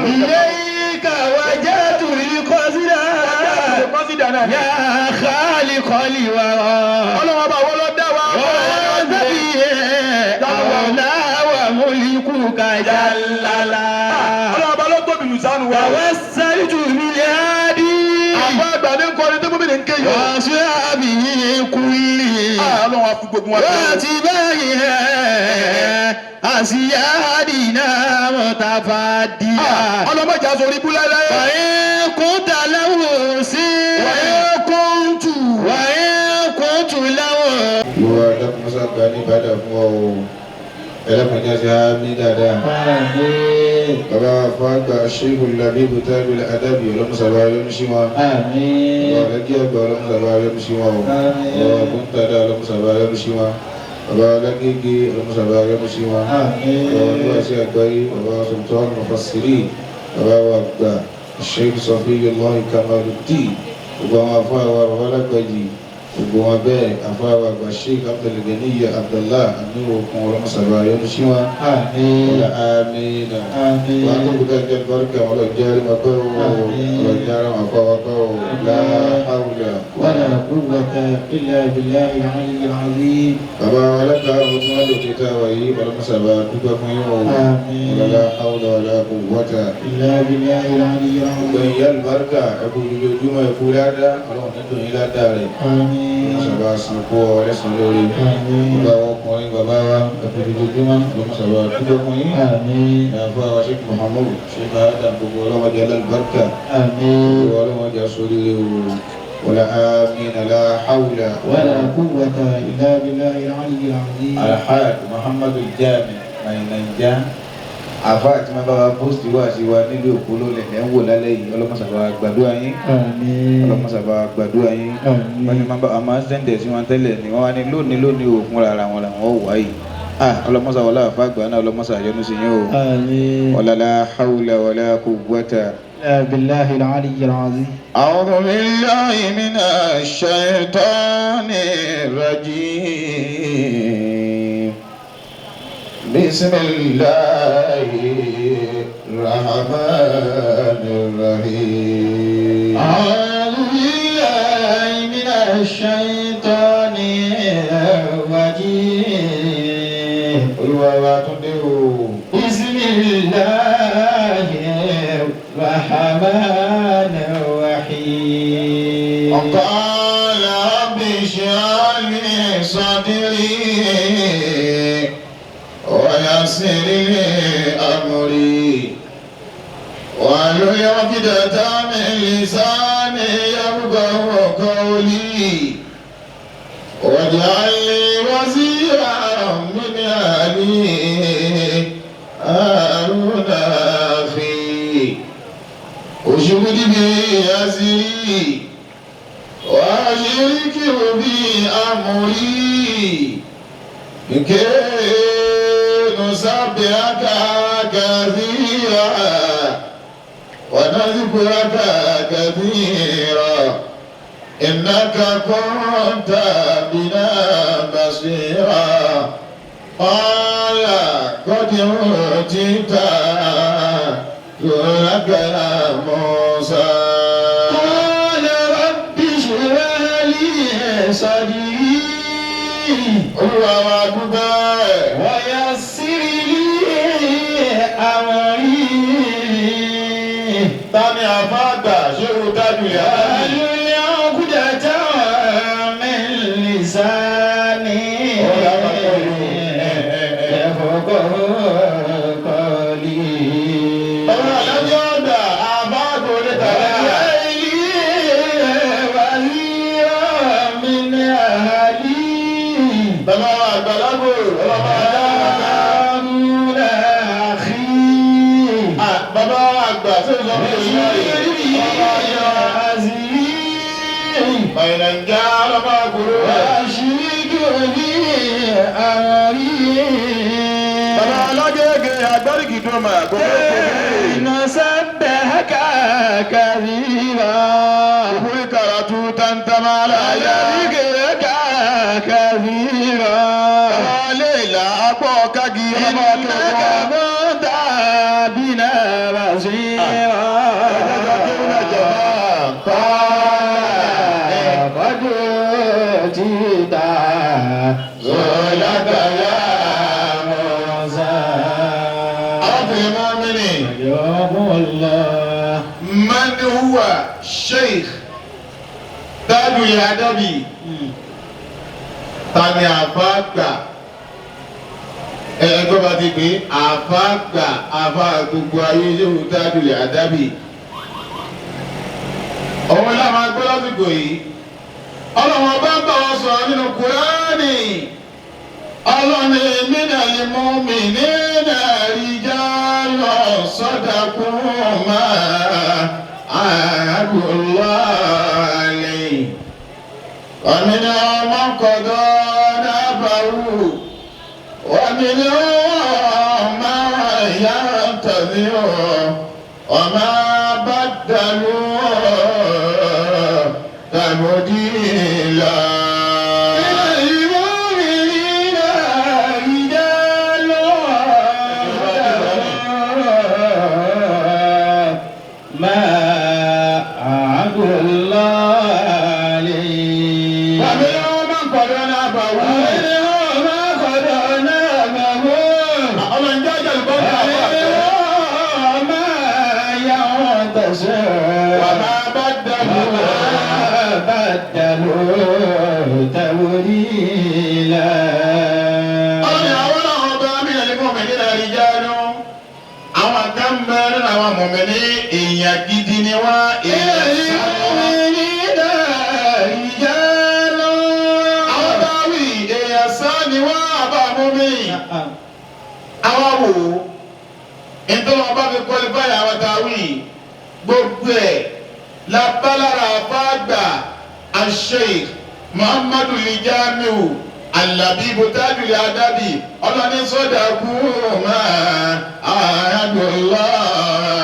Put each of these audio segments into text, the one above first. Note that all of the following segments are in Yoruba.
إليك وجهت القصيدة يا خالق الورى أولى وملكك جللا توسلت بالهادي وأصحابه كلهم واتباعها أسيادنا متفاديا وإن كنت له وإن كنت له ìwà ẹlẹ́kùnmọ́sá gba ní ìbàdàn fún ọ ẹlẹ́kùnjá sí àmì dáadáa bàbá fàgbà ṣéhù làbíbù tábí adábì ọlọ́mùsàbà yọ́nú sí wọn bàbá lẹ́gí ẹgbà ọlọ́mùsàbà yọ́nú sí wọn bàbá kúntàdá ọlọ́mùsàbà yọ́nú sí wọn bàbá lẹ́gígí ọlọ́mùsàbà yọ́nú sí wọn bàbá níwáṣí àgbáyé bàbá sultan mufassiri bàbá wà gbà ṣéhù Safiyullahi Kamaluddin gbogbo àwọn afọ àwọn bàbá lágbàjì gbogbo wọn bẹ́ẹ̀ afáwà àgbà Sheikh Abdulgani Abdullah àmìrò okun ọlọ́mọsàbà yọnu sí wọn ọlá àmìnà wọn tó kúta jẹ́ bárkà ọlọ́járí mọ́kọ́ ọlọ́járí mọ́kọ́ láhàúlà ولا قوة إلا بالله العلي العظيم bàbá alága ọdún wọn lò kíta wáyé ọlọ́mọsàbà dúpẹ́ fún yíwọ̀ ọlọ́lá àúlà ọlá quwwata إلا بالله العلي العظيم gbẹ̀yìn yálùbárkà ẹkù lójoojúmọ́ ẹkù ládá ọlọ́run nínú yín ládá rẹ̀ ọlọ́mọsàbà sànkó ọlẹ́sàn lórí bàbá ọkùnrin bàbá wa ẹkù lójoojúmọ́ ọlọ́mọsàbà dúpẹ́ fún yín ẹ̀fọ́ àwọn Sheikh Muhammadu Sheikh Adam gbogbo ọlọ́mọdé alálùbárkà gbogbo ọlọ́mọdé sórí ولا آمين لا حول ولا قوة إلا بالله العلي العظيم الحاج محمد الجامع Nàìjíríà àfáà tí wọ́n bá wa pósìtì wá sí wa nílò òkúlò lẹ̀lẹ́ ń wò lálẹ́ yìí ọlọ́mọsàbà gbàdúrà yín ọlọ́mọsàbà gbàdúrà yín wọ́n ni àmọ́ sẹ́ńtẹ̀ sí wọn tẹ́lẹ̀ ni wọ́n wá ní lónìí òkun rárá wọn làwọn ò wáyé ọlọ́mọsà wọlé àfáà gbà náà ọlọ́mọsà yọ́nú sí yín o wala la hawla wala quwwata بالله العلي العظيم أعوذ بالله من الشيطان الرجيم بسم الله الرحمن الرحيم أعوذ بالله من الشيطان الرجيم بسم الله الرحمن الرحيم وقال رب اشرح لي صدري ويسر لي أمري واحلل عقدة من لساني يفقهوا قولي واجعل لي وزيرا من أهلي هارون أخي اشدد به أزري وأشركه في أمري لكي نسبحك كثيرا ونذكرك كثيرا إنك كنت بنا بصيرا قال قد أوتيت سؤلك يا موسى قال رب اشرح لي صدري الله أكبر ويسر لي أمري tani àfáàgbà ṣé o dájú yá واحلل عقدة من لساني يفقهوا قولي ọ̀rọ̀ àdájọ́ ọ̀dà àbáàgbò ní tàbí وزيرا من أهلي bàbá àgbàlagbò ọlọ́mọ هارون أخي bàbá àgbà tí ó sọ fún ìṣúná yìí Nàìjíríà ọlọ́mọ àgbòrò bàbá alágége agbárígì tó máa gbogbo iná sábẹ́ kàkàrírà. òkúri karatu tantama láyà. Ayọ̀dígẹ̀ kàkàrírà. Ọlẹ́ ìlà apọ̀ kági ọmọ Iná akẹ́kọ̀ọ́. kàmọ́ tàbí náà bá sí ra. Kọ́dọ̀ títà zọ́lágbára mọ́sá. Àwọn mọ́mìnì. Yọ̀mọ́lá. Man huwa Sheikh Tajul Adabi. Tani àfáàgbà. Ẹgbẹ́ bá ti pè é àfáàgbà gbogbo ayé Sheikh Tajul Adabi. Ọ̀wọ́n náà máa gbọ́ lásìkò yìí. Ọlọ́run bá ń bá wọn sọ̀rọ̀ nínú Kùránì. Ọlọ́ni minal mu'minina rijalun sadaqu ma ahadullah alayhi. Wa minhum man qada nahbahu wa minhum man yantadhiru wa ma baddalu tabdila. Mọ̀mẹ́ni èèyàn gidi ni wá èèyàn sáà. Àwọn báwì èèyàn sáà ni wá àbá mọ́mí. Àwọn wò ó, nítorí wọn bá fi qualify àwọn táwì gbogbo ẹ̀ lábálára àfáàgbà Sheikh Muhammadu Lijamiu Alabibu Tajul Adabi ọlọ́ni sadaqu ma ahadullah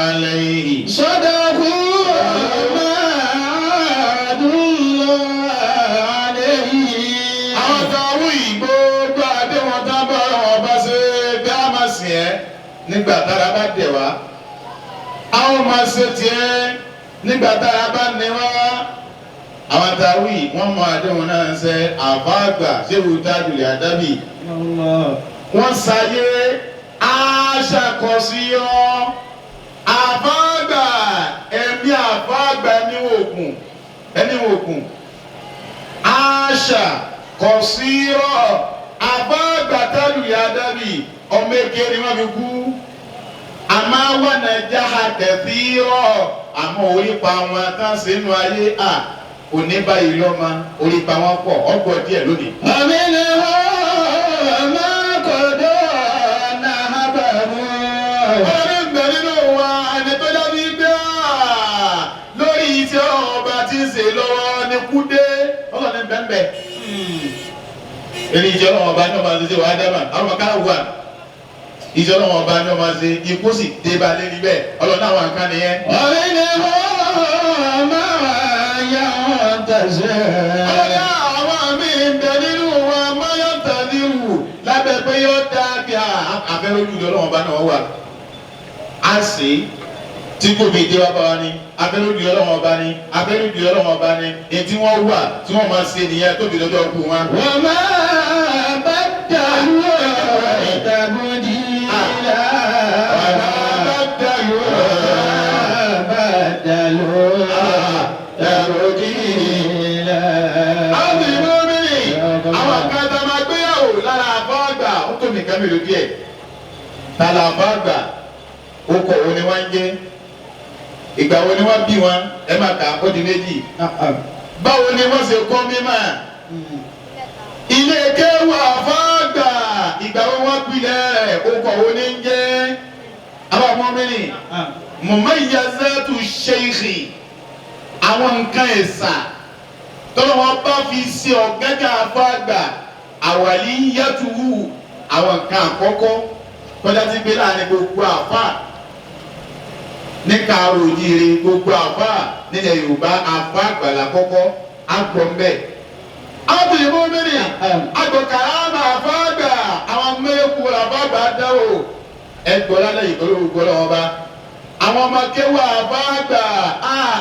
alayhi. Sadaqu ma ahadullah alayhi. Àwọn táwọn ìgbógbó àdéhùn tábà wọn bá ṣe bí a máa sìn ẹ́ nígbà tára bá dẹ̀ wá. Àwọn máa ṣe tiẹ̀ nígbà tára bá ní wá. Àwọn táwí wọ́n mọ àdéhùn náà ṣe àfáàgbà Sheikh Tajul Adabi. Wọ́n ṣayé aṣàkọsíyọ́ àfáàgbà ẹ̀mí àfáàgbà ẹni òkun aṣàkọsíyọ́ àfáàgbà Tajul Adabi ọmọ èké ni wọ́n fi kú. Àmọ́ wọn náà jáha kẹfìrọ̀ àmọ́ orí pa wọn tán sínú ayé à. Òní báyìí lọ́mọ orí pa wọ́n pọ̀ ọgbọ̀ díẹ̀ lónìí. Àmì ni wọ́n máa kọ̀dọ̀ náà bá mú. Ọlọ́run ń bẹ nínú wa ẹni tó jáde gbé lórí iṣẹ́ ọba tí ń ṣe lọ́wọ́ ní kúdé. Ọlọ́run ń bẹ ń bẹ. Èyí ìjọ ọba ní ọba ṣe wà á dábàá àwọn ọmọ káwọ́ wà. Ìjọ ọba ní ọba ṣe ikú sì dé balẹ̀ níbẹ̀ Ọlọ́run àwọn nǹkan nìyẹn. Àmì ni wọ́n máa yá wọn tẹ̀sẹ̀. Ọlọ́run àwọn àmì ń bẹ nínú wa máyọ̀ tàdírù lábẹ́ pé yóò dá bí abẹ́rẹ́ ojú ìjọ ọba náà wà. A sì tí kò fi dé wá bá wa ní abẹ́rẹ́ ojú ọlọ́wọ́n ọba ní abẹ́rẹ́ ojú ọlọ́wọ́n ọba ní etí wọ́n wà tí wọ́n máa ṣe nìyẹn tó fi lọ́jọ́ kú wọn. Wọ́n máa bá dàlú ìtàgùdì ìlà. Wọ́n máa bá dàlú ìtàgùdì ìlà. Àwọn ìmọ̀ mi àwọn kan tá a máa gbéyàwó lára àbọ̀ àgbà ó tó nìkan mélòó díẹ̀. Tàlà àbọ̀ àgbà ó kọ̀ wo ni wọ́n ń jẹ́. Ìgbà wo ni wọ́n bí wọn ẹ máa kà ó di méjì. Báwo ni wọ́n ṣe kọ́ mímọ́? Ilé kéwà fáàgbà ìgbà wo wọ́n pilẹ̀ okọ̀ wo ni ń jẹ́? Àwọn ọmọ mi ni mumayyazatu sheikhi àwọn nǹkan ẹ̀sà tọ́lọ́ wọn bá fi ṣe ọ̀gágà fáàgbà àwàlí yàtúwù àwọn nǹkan àkọ́kọ́ tọ́jà ti gbé láàrin gbogbo àfà ní Kaaro Ojíire gbogbo àfà nílẹ̀ Yorùbá àfà àgbàlá kọ́kọ́ àgbọ̀nbẹ́ ábìlì mọ́mìnì àgbọ̀kàrà àmà àfà àgbà àwọn mẹ́kù àfà àgbà dáwò ẹgbọ́lá lẹ́yìn pẹ̀lú gbọ́lọ́ wọn bá àwọn ọmọ kéwà àfà àgbà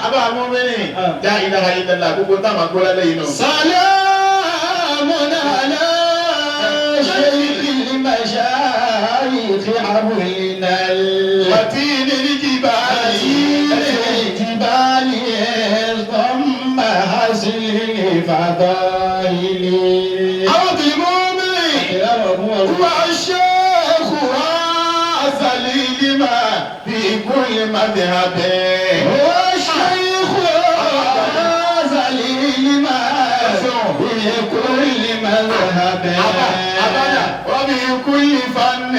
àbá mọ́mìnì já ilaha illallah gbogbo táwọn agbọ́lá lẹ́yìn náà. Salamun ala shaykhil mashayikh abulnal matin al-jibali thumma hasil fadaili. àwọn mọ́mìnì wà ṣẹ́kù azalilima bí kulli madhhabin. والشيخ زليما بكل مذهب وبكل فن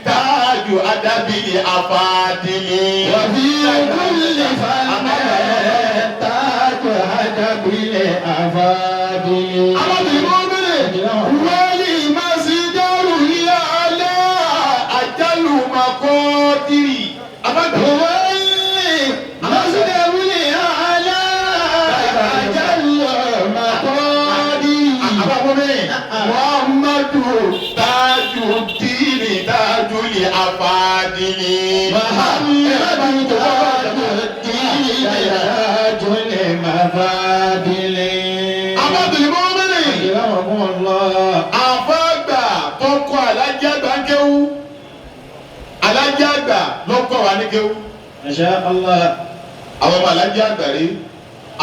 تاج أدب الأفاضل وفي كل فن تاج أدب الأفاضل. والمصدر الأعلى أجل مقادير. Muhammadu Tajuddin Tajul Afadili. Muhammadu Tajuddin Tajul Afadili. Abadul Mu'mini. Àfàgbà tọkọ Alhaji Àgbà ń kéwú. Alhaji Àgbà lọkọ wa ní kéwú. Masha Allah. Àwọn ọmọ Alhaji Àgbà rí,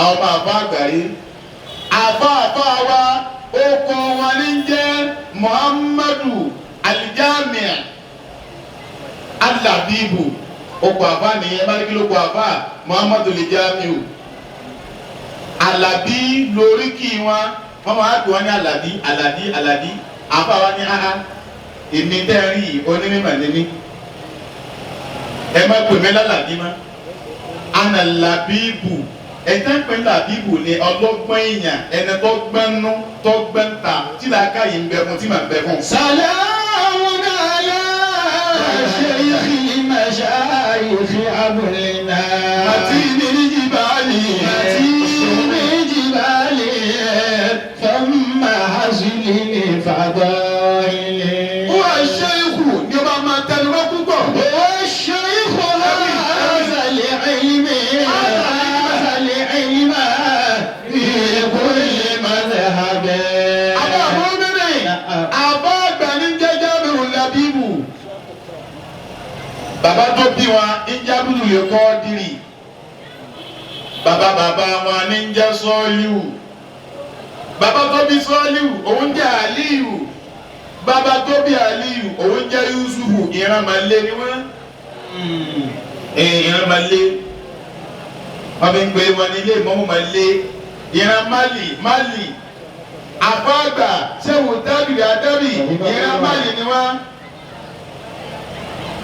àwọn ọmọ àfà àgbà rí. Àfà wa. Oko wọn ní jẹ́ Muhammadu Alijami Alabibu oko àfà nìyẹn bá ní kí ló kó àfà Muhammadu Alijami Alabi lórí kí wọn máa gbé wọn ní Alabi àfà wa ní èmi tẹ́rì onímọ̀ níní ẹ má pè mí lálàbí má Analabibu ẹ̀jẹ̀ pé Làbíbù ni ọlọ́gbọ́n èèyàn ẹni tó gbẹ́nu tó gbẹ́ǹta tí làákà yìí ń bẹ fún tí màá bẹ fún. Salamun ala shaykhil mashayikh abulna. Matini al-jibali. Matini al-jibali. Thumma hasilil fadaili. Huwa shaykhu ni ọba máa tẹnu mọ́ púpọ̀. Huwa shaykhu hazal ilmi. Bàbá tó bí wọn ń jẹ́ Abdul lè kọ́ dírì. Bàbá wọn ní ń jẹ́ Sọ́ọ́líù. Bàbá tó bí Sọ́ọ́líù òun jẹ́ Àlíyù. Bàbá tó bí Àlíyù òun jẹ́ Yusufu. Ìran Màlé ni wọ́n. Ìran Màlé. Wọ́n fi ń pè wọn ní ilé ìmọ̀mú Màlé. Ìran Mali. Àfàgbà Ṣéwù Tábìlì Àdábì. Ìran Mali ni wọ́n.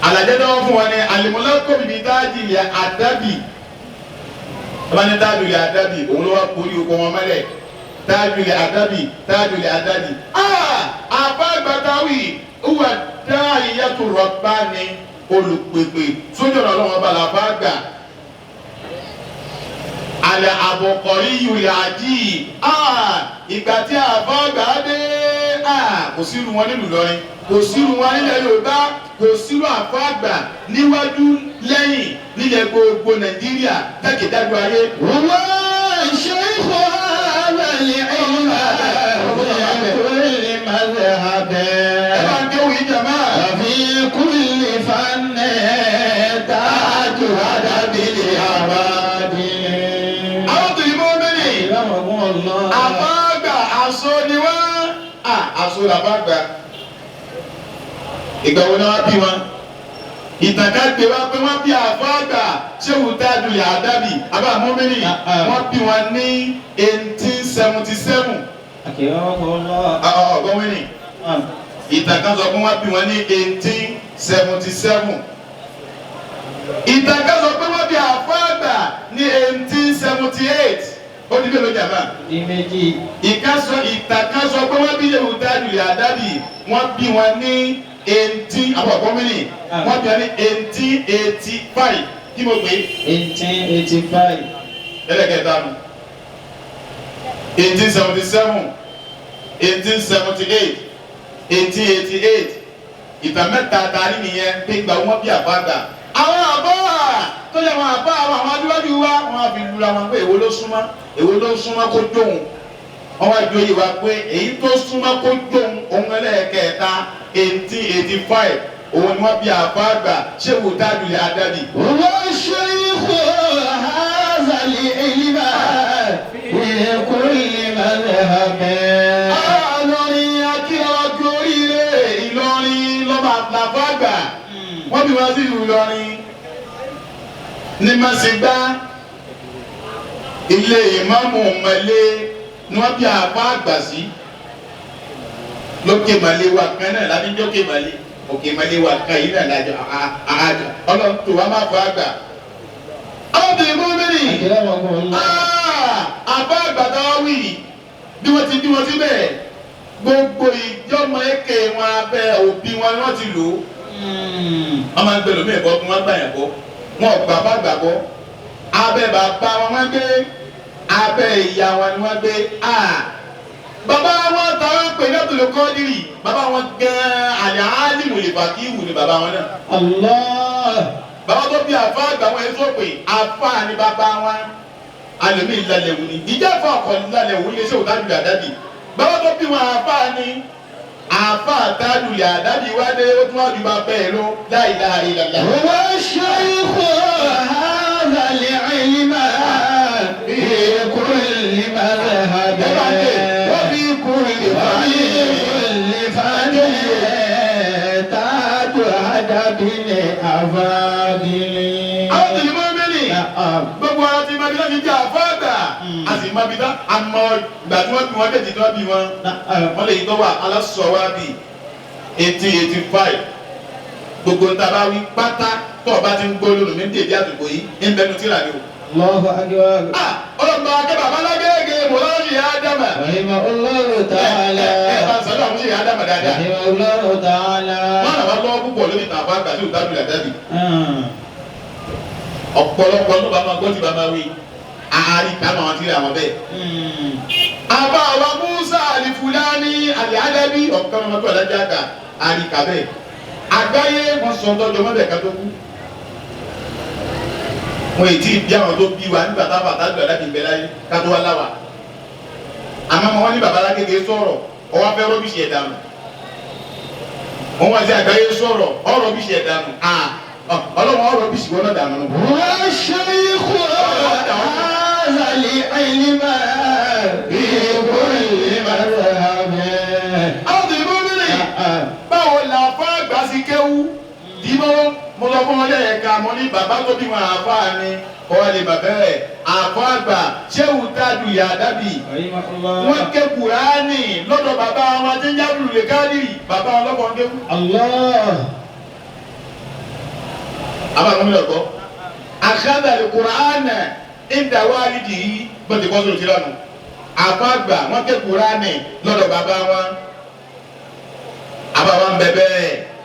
Alajẹ dọwọ fún wa ni alimulako bibi Tajul Adabi tabani Tajul Adabi òun ló wá kórì okò wọn mẹlẹ Tajul Adabi afagbatawi uwa da'iyatu rabbani olùpèpè sójú ọ̀nà ọlọ́wọ́n bá la bá gbà alẹ́ àbọ̀kọ̀rí yìí àjí ìgbà tí àfọ́gbà dé kò sírù wọn nílùú Ìlọrin kò sírù wọn nílẹ̀ Yorùbá kò sírù àfọ́gbà níwájú lẹ́yìn nílẹ̀ gbogbo Nàìjíríà jákèjádò ayé. wọ́n ṣe é kọ́ àbẹ̀lẹ̀ ẹ̀yìnbá kulli madhhabin. ẹ bá ń kéwì jàmá. fi kulli fanni tájú àdàbìlì àbádì. Àfáàgbà aṣọ ni wọ́n. Aṣọ làfáàgbà. Ìgbà wo ni wọ́n bí wọn? Ìtàkà gbé wá pé wọ́n bí àfáàgbà Ṣéwù Tajul Adabi Abba Mumini. Wọ́n bí wọn ní 1877. Ọ̀gbọ́n wínì. Ìtàkà sọ pé wọ́n bí wọn ní 1877. Ìtàkà sọ pé wọ́n bí àfáàgbà ní 1878. Ó di mélòó jàmbá? Di méjì. Ìtàkà sọ pé wọ́n bí Ṣéwù Tajul Adabi wọ́n bí wọn ní àbọ̀gbọ́n mi ni wọ́n bí wọn ní 1885 kí mo gbé. 1885. ẹlẹ́kẹ̀ẹ́ta nù 1877 1878 1888 ìgbà mẹ́ta tari nìyẹn pé ìgbà wọn bí àbágbà. àwọn àbọ̀ tó yẹ wọn àbá àwọn adúlájú wa wọn á fi lura wọn pé èwo ló súnmọ́ kó dóhùn wọn wá jó yìí wá pé èyí tó súnmọ́ kó dóhùn ohun ẹlẹ́ẹ̀kẹta 1885 òun ni wọ́n bí àbágbà ṣé wò dájú lè adábì. wọ́n ṣe ikú àzàlì ìlíbà ìkúrì mẹ́lẹ́hàmẹ́. Ìlọrin akíọ̀gbọ̀ oríire Ìlọrin lọ́ba làbágbà wọ́n bí wọ́n sí Ìlọrin ní Màsígbà ilé ìmáàmù Mọ̀lẹ́ ni wọ́n bí àbágbà sí lókè Mọ̀lẹ́ wa kan náà lábí jókè Mọ̀lẹ́ òkè Mọ̀lẹ́ wa kan yìí náà lájọ àjọ ọlọ́run tó wá má fọ àgbà. ọ̀bìnrin mú mi nì àbágbà tó wá wí bí wọ́n ti bẹ̀rẹ̀ gbogbo ìjọmọ eke wọn abẹ òbí wọn ni wọ́n ti lò ó. wọ́n máa ń gbé lómi ẹ̀kọ́ kí wọ́n gbà yẹn bọ́ wọn ò gbà bá gbà bọ́ abẹ bàbá wọn wọ́n gbé abẹ ìyá wọn ni wọ́n gbé bàbá wọn táwọn pè ní Abdul Qadir bàbá wọn gan àlẹ́ alimu lè fàkí ìwù ni bàbá wọn náà. Allah. bàbá tó bí àfa àgbà wọn èso pé àfa ni bàbá wọn alẹ́mí ìlàlẹ̀ wù ni ìjà fún àkọlù ìlàlẹ̀ wù ni ṣé òtájú àdábì bàbá tó bí wọn àfa ni àfa àtàlù àdábì wá dé ó tún wá ju bàbá ẹ̀ lọ la ilaha illallah. wọ́n ṣe ikú àzàlì ìlíbà ìkúrì mẹ́lẹ́hàmẹ́. àwọn tèmi máa ń mẹ́rin gbogbo ara ti máa bí láti jẹ́ àfáàgbà a sì máa bí dá àmọ́ ìgbà tí wọ́n bí wọ́n tètè tó bí wọn wọ́n lè gbọ́ wà alásọ̀wá bí 1885 gbogbo nta bá wí pátá tó o bá ti ń gbọ́ lónìí ní dèbí àdúgbò yìí ń bẹnu tíra ni o. Allahu akbar. ọlọ́mọ akẹ́ bàbá lágége mọ̀lọ́rì Ádámà. Rahimahullahu ta'ala. ẹ bá sọ́dọ̀ àwọn ṣe Ádámà dáadáa. Rahimahullahu ta'ala. wọ́n náà wá lọ́wọ́ púpọ̀ lórí ìtàn àbágbà tí ò dábì làdábì. ọ̀pọ̀lọpọ̀ ló bá máa gbọ́ tí bá máa wí àárín kánú àwọn tíra àwọn bẹ́ẹ̀. àbá wa Musa Al-Fulani Al-Adabi ọ̀kan ọmọ tó ọ̀dájà àgbà àárín kàbẹ́ àgbáyé wọn sọ tọ́jú ọmọdé kan tó kú wọn èyí tí bí àwọn tó bí wa nígbà táwọn àtàgbà láti bẹ láyé kátó wá láwà àmọ́ wọn ní bàbá lágége sọ̀rọ̀ ọwọ́ fẹ́ rọ́bìṣì ẹ̀dá nù wọn wá sí àgbáyé sọ̀rọ̀ ọ̀rọ̀bìṣì ẹ̀dá nù ọlọ́wọ́n ọ̀rọ̀bìṣì wọn náà dànù nù. wọ́n ṣe ikú àzàlì ìlíbà ìkúrì mẹ́lẹ́hàmẹ́. àwọn tèmi bó mílì báwo là fún àgbà sí kéwú dìbò mo lọ fún ọlẹ́ ẹ̀ka mo ní bàbá tó bí wọn àfa ni ọ̀lẹ́ bàbá ẹ̀ àfọ àgbà ṣéwù tájú ìyá dábì wọ́n ké Kùránì lọ́dọ̀ bàbá wọn tí ń jábùlù lè Kádìrì bàbá wọn lọ́kọ̀ ń kéwú. Allah. àbàwọn mi lọ gbọ́ àkàdà lè Kùránì ìdá wálìdì yìí gbọ́dọ̀ kọ́ sórí tìlọ́nù àfọ àgbà wọ́n ké Kùránì lọ́dọ̀ bàbá wọn àbàwọn bẹ̀bẹ̀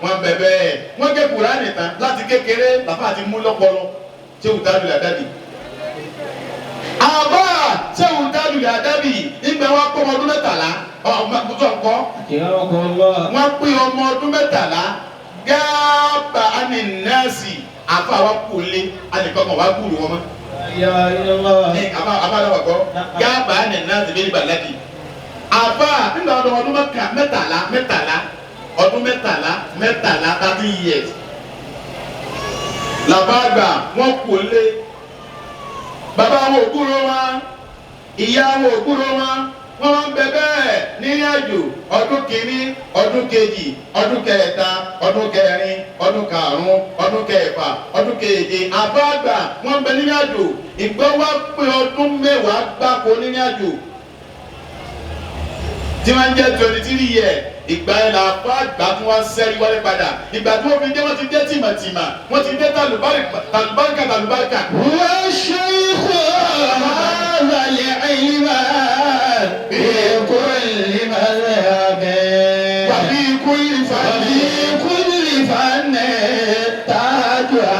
wọn bẹ̀bẹ̀ wọn ké Kùránì tán láti kékeré bàbá àti mú lọ́pọlọ tí òun dájú lè àdábì. àbá tí òun dájú lè àdábì nígbà wọn pọ ọmọ ọdún mẹ́tàlá ọmọkùtọ̀ ńkọ́ wọn pé ọmọ ọdún mẹ́tàlá gáàbà àní nẹ́ẹ̀sì àfa wa kú lé ànìkọ́kọ̀ wa kú wọn mọ́. àbá lọ́wọ́ kọ́ gáàbà àní nẹ́ẹ̀sì bẹ́ẹ̀ ní bàlákì. àbá nígbà ọdún mẹ́tàlá ọdún mẹ́tàlá 30 years làbàgbà wọn kò lé bàbá wọn òkúrò wọn ìyá wọn òkúrò wọn wọn bẹ bẹ́ẹ̀ nínú àjò ọdún kìíní ọdún kejì ọdún kẹta ọdún kẹrin ọdún karùnún ọdún kẹfà ọdún keje àbàgbà wọn bẹ nínú àjò ìgbọ́ wa pé ọdún mẹ́wàá gbáko nínú àjò tí wọ́n ń jẹ́ 23 years ìgbà yẹn la fọ́ àgbà tí wọ́n sẹ́rí wọlé padà ìgbà tí wọ́n fi dé wọ́n ti dé tìmọ̀tìmọ̀ wọ́n ti dé tàlùbáríkà. wọ́n ṣe ikú àzàlì ìlíbà ìkúrì mẹ́lẹ́hàmẹ́. wàbí ikú ìfàdí.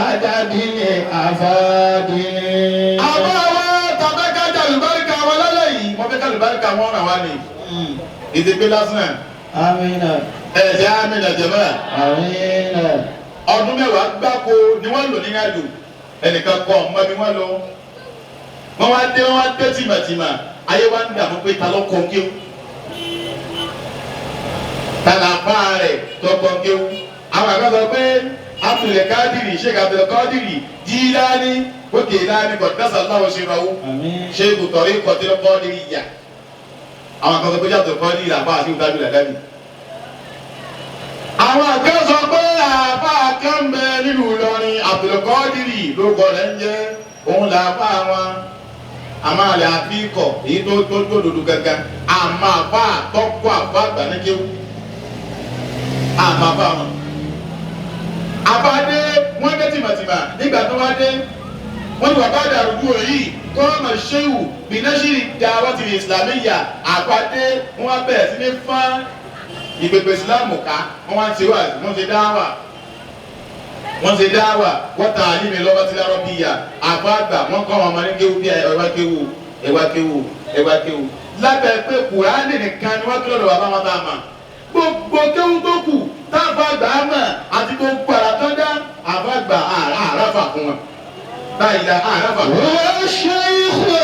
adabili afadili. àbá wa tàbí kájà àlùbáríkà wọn lálẹ́ yìí wọ́n fẹ́ ká àlùbáríkà wọn ràn wá ní. ìdìgbé lásán. amina. ẹ̀jẹ̀ amina jẹ̀mọ́. amina. ọdún mẹ́wàá gbáko ni wọ́n lò ní àjò ẹnìkan kọ́ ọmọ bí wọ́n lọ. wọ́n wá dé tìmọ̀tìmọ̀ ayé wa ń dààmú pé ta ló kọ́ kéwù. tàlàfà rẹ̀ tó kọ́ kéwù. àwọn àgbà sọ pé Abdul Kadiri Sheikh Abdul Kadiri Jilani gòkè láàrin kọ̀dásà láwọn ṣe ra owó. Sheikh Tọ̀rí kọ̀tẹ́lẹ̀ Kadiri yà. àwọn àgbà sọ pé Abdul Kadiri làbá àti ìdájọ́ làdábì. àwọn àgbà sọ pé àbá kan bẹ nínú Ìlọrin Abdul Kadiri ló kọ rẹ̀ ń jẹ́ òun làbá wọn. àmọ́ àlẹ́ àfikọ̀ èyí tó dòdò gángan àmọ́ àbá àtọ́kọ̀ àbá àgbàníkéwù àmọ́ àbá wọn. àbádé wọ́n dé tìmọ̀tìmọ̀ nígbà tó wá dé wọ́n ní bàbá àdàrúgbó yìí kọ́ọ̀mà ṣéwù bìnáṣírì dáwọ́tì ìsìlámíyà àbádé wọ́n wá bẹ̀rẹ̀ sí ní fán ìpèpè ìsìlámù ká wọ́n wá ń ṣe wá wọ́n ṣe dáwà wọ́n ta àyíní lọ́wọ́ tí lárọ́ bí ya àbáàgbà wọ́n kọ́ wọn ní kéwù bí ẹwà kéwù lábẹ́ pé Kùránì nìkan ni wọ́n kí lọ́dọ̀ bàbá wọn tá a mọ̀ gbogbo kéwù tó kù táàbàgbà mọ̀ àti gbogbo àràtọ́já àbáàgbà àràfà fún wọn báyìí la àràfà fún wọn. wọ́n ṣe ìṣó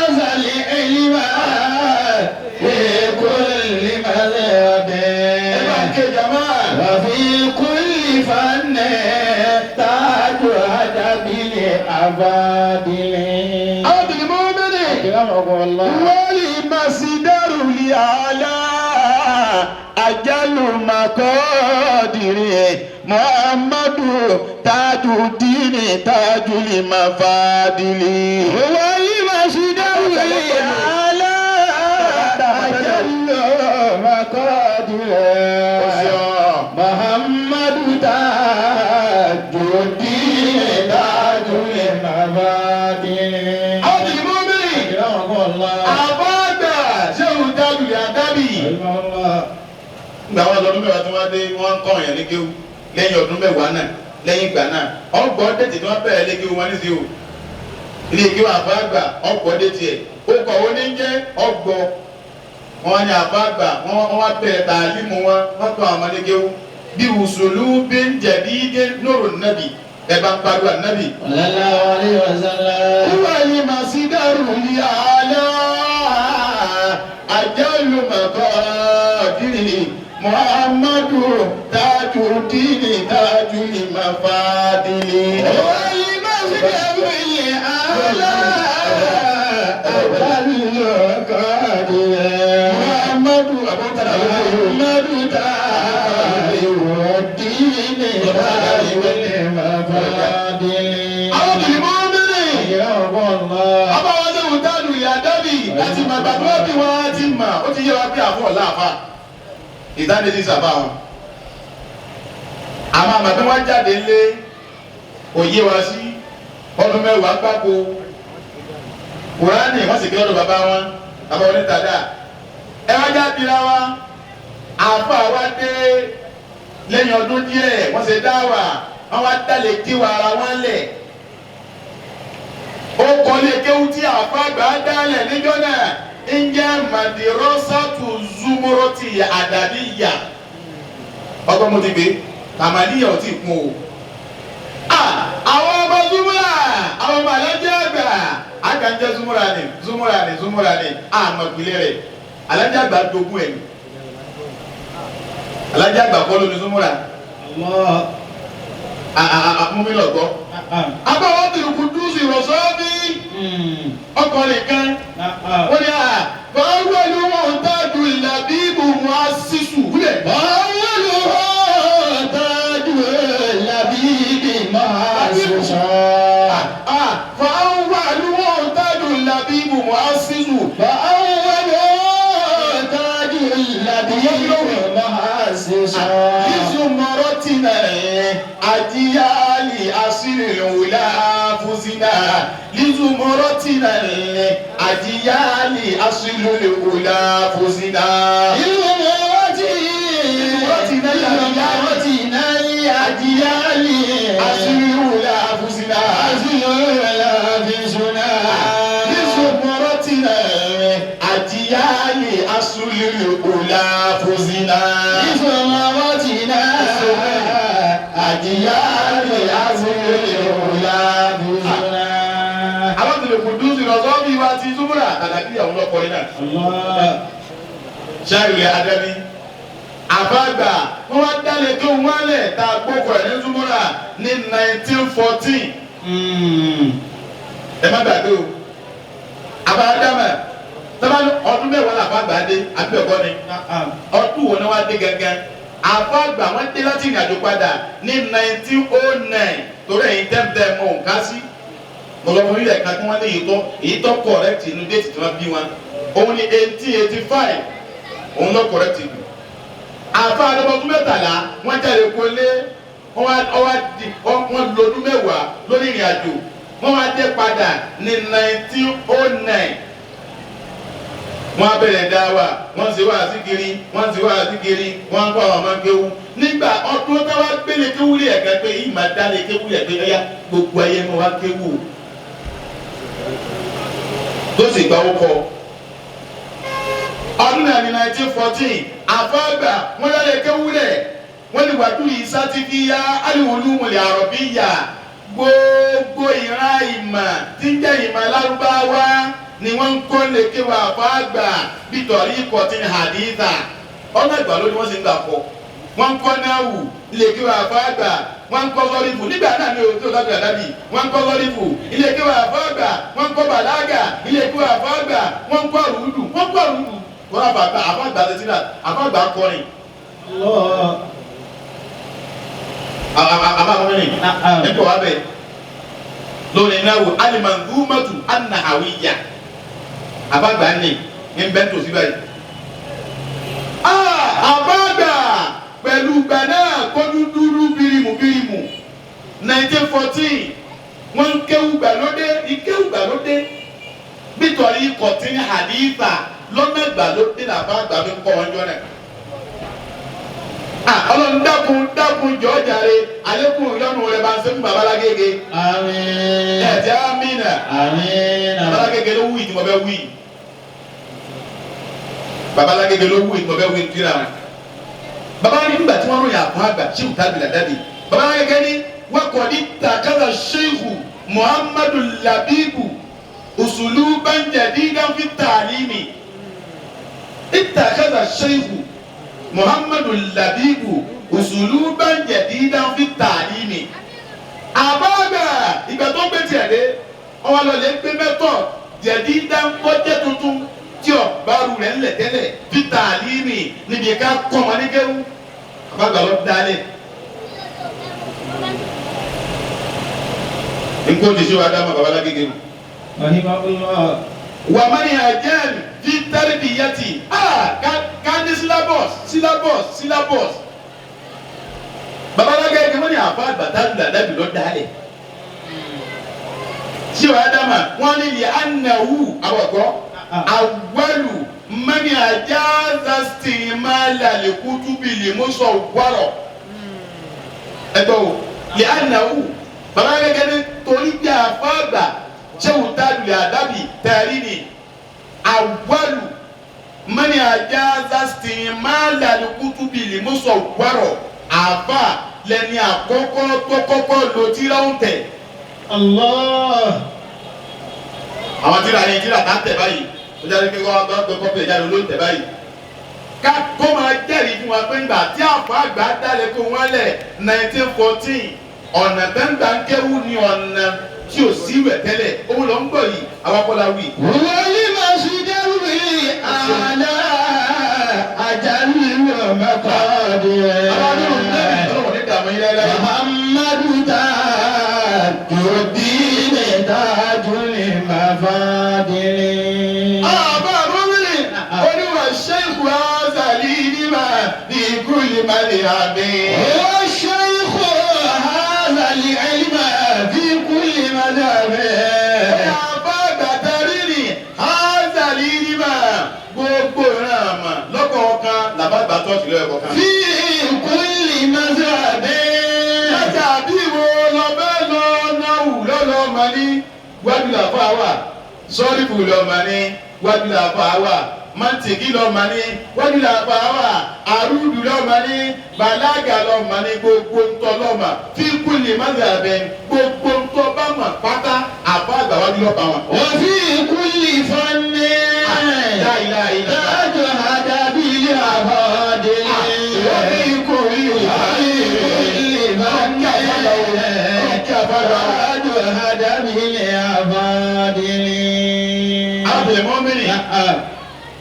àzàlẹ̀ ẹ̀yìnbá èkó lè má lè ọ̀dẹ́. ẹ bá ń ké jama. wàfi kúlì fanẹ̀ tájú àdàbílẹ̀ àbádìlẹ̀. àwọn bìnnì mọ́ mẹ́rin. wọ́lì màsídàrú lì àlá àjálù màkọ́dìrì Muhammadu tájú dínì tájú lè má fàdìlì. wọ́lì màsídàrú lì àlá àjálù màkọ́dìrì Muhammadu tájú dínì tájú lè má fàdìlì. àwọn bìnnì mọ́ mẹ́rin. àbáàgbà ṣé òun dábì àdábì. nígbà wọn lọ́dún mẹ́wàá tí wọ́n dé wọ́n ń kọ́ ọ̀yàn ní kéwù lẹ́yìn ọdún mẹ́wàá náà lẹ́yìn ìgbà náà ọgbọ́n dẹ́tì tí wọ́n bẹ̀rẹ̀ lé kéwù wọn ní sí o ilé kéwù àbáàgbà ọgbọ́n dẹ́tì ẹ̀ ó kọ̀ ó ní jẹ́ ọgbọ́ wọn ní àbáàgbà wọn wá bẹ̀rẹ̀ tààlímù wọn wọ́n kọ́ àwọn ọmọdé kéwù bí wùsùlù bí ń jẹ̀dí dé nóró nàbì ẹ̀ bá ń pariwo ànábì. sallallahu alaihi wasallam. wúwàyí màsídàrú ní àlá àjálù màkọ́dìrì Muhammadu tájú dínì tájú lè má fàdìlì. wọ́lì màsídàrú lì àlá àjálù màkọ́dìrì Muhammadu abọ́tàlá Muhammadu tájú dínì tájú lè má fàdìlì. àwọn bìrì mọ́ mẹ́rin. ọba wọn ṣe wùdánù ìyá dábì láti mọ ìgbà tó wọ́n bí wọ́n ti mọ̀ ó ti yé wa pé àfọ̀ láàfà ìdánilẹ́sí sábà wọn. àmọ́ àmọ́ bí wọ́n jáde lé òye wa sí ọdún mẹ́wàá gbáko Kùránì wọ́n sì gbé ọ̀dọ̀ bàbá wọn bàbá wọn ní tàdá ẹ wá jáde ra wa àfọ̀ wa dé lẹ́yìn ọdún díẹ̀ wọ́n ṣe dáwà wọ́n wá dálé kíwà ara wọn lẹ̀ ó kọ́lé kéwú tí àfàgbà dálẹ̀ níjọ́ náà ń jẹ́ Madrasatu Zumurati Adabiyya ọgbọ́n mo ti gbé Kamaliya ò tí ì kún o. àwọn ọmọ Zumura àwọn ọmọ alájẹ àgbà àkànjẹ Zumura ni àmọ́ ìpìlẹ̀ rẹ̀ alájẹ àgbà dogun ẹ̀ alájẹ àgbà kọ́ ló ní Zumura. Mumi lọ gbọ́. Abáwọ̀ tìrùkù dúsì rọ̀sọ́ọ́bí. Ọkùnrin kan. Wọ́n ní à báwo ni wọ́n tájú ìlàbíbù wọn á sísù wúlẹ̀. báwo ni wọ́n tájú ìlàbíbù wọn á sísù. Fáwọn ni wọ́n tájú ìlàbíbù wọn á sísù. báwo ni wọ́n tájú ìlàbíbù wọn á sísù. Lizumuratina ajiyali asiri wula fuzina. Lizumuratina ajiyali asiri wula fuzina. Lizumuratina ajiyali bùsínà. بسماواتنا أجيال العزيز يلابسنا. àwọn tó lè kó dúró lọ́sọ́ bí wá ti túbúrà àdàbí àwọn ọlọ́kọ̀ọ́rin náà. الله. sẹ́ẹ̀rì adẹ́bí àbágbà wọ́n wá dálé tó wálẹ̀ tá a gbókò ẹ̀ ní túbúrà ní 1914. ẹ má gbàgbé o àbádámà sábà ọdún mẹ́wàá làbágbà dé àbí ẹ̀kọ́ ni ọdún wo ni wọ́n á dé gángan àbágbà wọ́n dé láti ìrìnàjò padà ní 1909 torí ẹ̀yin tẹ́mtẹ́ mọ̀ nǹkan sí ọlọ́mọ ilẹ̀ kan tí wọ́n ní èyí tó correct inú déètì tí wọ́n bí wọn òun ni 1885 òun ló correct ìlú àfa àdọ́gbọ̀n mẹ́tàlá wọ́n jáde kó lé wọ́n lọ́dún mẹ́wàá lórí ìrìnàjò wọ́n wá dé padà ní 1909 wọ́n á bẹ̀rẹ̀ dá wa wọ́n sì wá síkiri wọ́n sì wá síkiri wọ́n kọ́ àwọn ọmọ kéwú nígbà ọdún tó wá gbélé kéwú lé ẹ̀ka pé yìí máa dálé kéwú lé ẹ̀ka ẹ̀yà gbogbo ayé mọ́ wá kéwú tó sì gbà ó kọ ọdún náà ní 1914 àfọ́gbà wọ́n dálé kéwú lẹ̀ wọ́n ní wàdú yìí sátífíyà aliwulumul arabiyya gbogbo ìran ìmọ̀ tí ń jẹ́ ìmọ̀ lárúbáwá ni wọ́n ń kó lékè wà fàgbà bítorí kọ̀tìn haditha ọ̀nà ìgbàlódé ni wọ́n sì ń gbà pọ̀ wọ́n ń kọ́ náwù lékè wà fàgbà wọ́n ń kọ́ sọ́rífù nígbà náà ní ojú ọ̀dàbí àdábì wọ́n ń kọ́ sọ́rífù lékè wà fàgbà wọ́n ń kọ́ bàlágà lékè wà fàgbà wọ́n ń kọ́ rúdù wọ́n àfàgbà tẹ̀síra àfàgbà kọrin. àbáwọ̀mẹ́rin ẹ̀kọ́ wa bẹ̀ lórí náwó alimanzumatu anahawiyya àbágbà ní bẹ́ẹ̀ tó sí báyìí. àbágbà pẹ̀lú gbàdá kọ́dúdúrú birimu 1914 wọ́n ń kéwù gbàlódé nítorí kọ̀tìn haditha lọ́nà gbàlódé làbágbà fi kọ́ wọn jọ náà. Ọlọ́run dákun jọ jàre àlékún ìyọnu rẹ̀ bá ń sẹ́kù babalágége. Àmín. Ẹ̀jẹ̀ amínà. Àmín. Babalágége ló wú ìdí mọ̀ bẹ́ wí. Babalágége ló wú ìdí mọ̀ bẹ́ wí kíra wọn. Babalágége nígbà tí wọ́n ròyìn àpá àgbà ṣéwù tábìlì àdábì. Babalágége ní wákọ̀ ní tàkàlà ṣéwù Muhammadu Labibu usuluban jadidan fi ta'limi. Ìtàkàlà ṣéwù Muhammadu Labibu usuluban jadidan fi ta'limi. Àbáàgbà ìgbà tó gbé tiẹ̀ dé ọwọ́ lọ́lẹ̀ gbé mẹ́tọ̀ jadidan kọjá tuntun tí ọ̀báru rẹ̀ ńlẹ̀ tẹ́lẹ̀ fi ta'limi níbi ká kọ́ ọmọ ní kéwú. Àbáàgbà lọ dálé. Nǹkan ti ṣe wa dá ma babalágége mu. Wà má ní àjẹ́n fi tarbiyati ká ní syllabus. Babalágége wọ́n ní àfa àgbàtàdùn àdábì lọ dálẹ̀. Ṣé wàá dá ma wọ́n ní lè anáwó àwọ̀gbọ́ awwalu mani ajaza istimala li kutubi li musawwara. Ẹgbẹ́ wo lè anáwó babalágége ní torí bí àfa àgbà ṣéwù tádùlẹ̀ àdábì tẹ̀rí ni awwalu mani ajaza istimala li kutubi li musawwara àfa lẹni àkọ́kọ́ tó kọ́kọ́ lo tíra ń tẹ̀. Allah. Àwọn tíra yẹn tíra tá ń tẹ̀ báyìí ó jáde pé kọ́ gbọ́ kọ́pì ìjáde ló ń tẹ̀ báyìí. Ká kó máa jẹ́rìí fún wa pé ńgbà tí àfa àgbà dálé kó wọ́n lẹ̀ 1914 ọ̀nà tẹ́ńtà ń kéwú ni ọ̀nà tí ò sí ìwẹ̀ tẹ́lẹ̀ owó lọ ń gbọ̀ yìí awakọ̀lá wì. Wọ́lí máa ṣe dẹ́rù rí àná àjálù ọmọkọ̀ọ́dẹ. Àwọn ọdún náà ọlọ́wọ́ ní dààmú yín lẹ́lẹ́. Muhammadu ta tòbí lè dájú ní mafadiri. Àbá Rúbìlì oníwà ṣẹ́kù Azali nígbà ní ikú ìmàlẹ̀ àmì. Ó ṣe ikú Azali ẹ̀yìnbá bí kúlì mọ́dàbẹ̀. Àbá Gbàtàrí ni Azali nígbà gbogbo ìran àmà lọ́kọ̀ọ̀kan làbàgbà tọ́jú lọ́kọ̀ọ̀kan. Bí kúlì mọ́dàbẹ̀. Lọ́jà bí wo lọ bẹ́ẹ̀ lọ náwù lọ́lọ́ mà ní wájú làfà wà sọ́ọ́lìfù lọ́mà ní wájú làfà wà mantiki lọ́mọ ní wájú àpá wà àrùdù lọ́mọ ní bàlágà lọ́mọ ní gbogbo ntọ́ lọ́mọ fi kulli madhhabin gbogbo ntọ́ bá mọ̀ pátá àbá àgbà wájú lọ́ba wọn. wọ́n fi kulli fanni dájú àdàbí àbọ̀dé. wọ́n fi kulli fanni dájú àdàbí àbọ̀dé. arábìnrin mọ́mìnì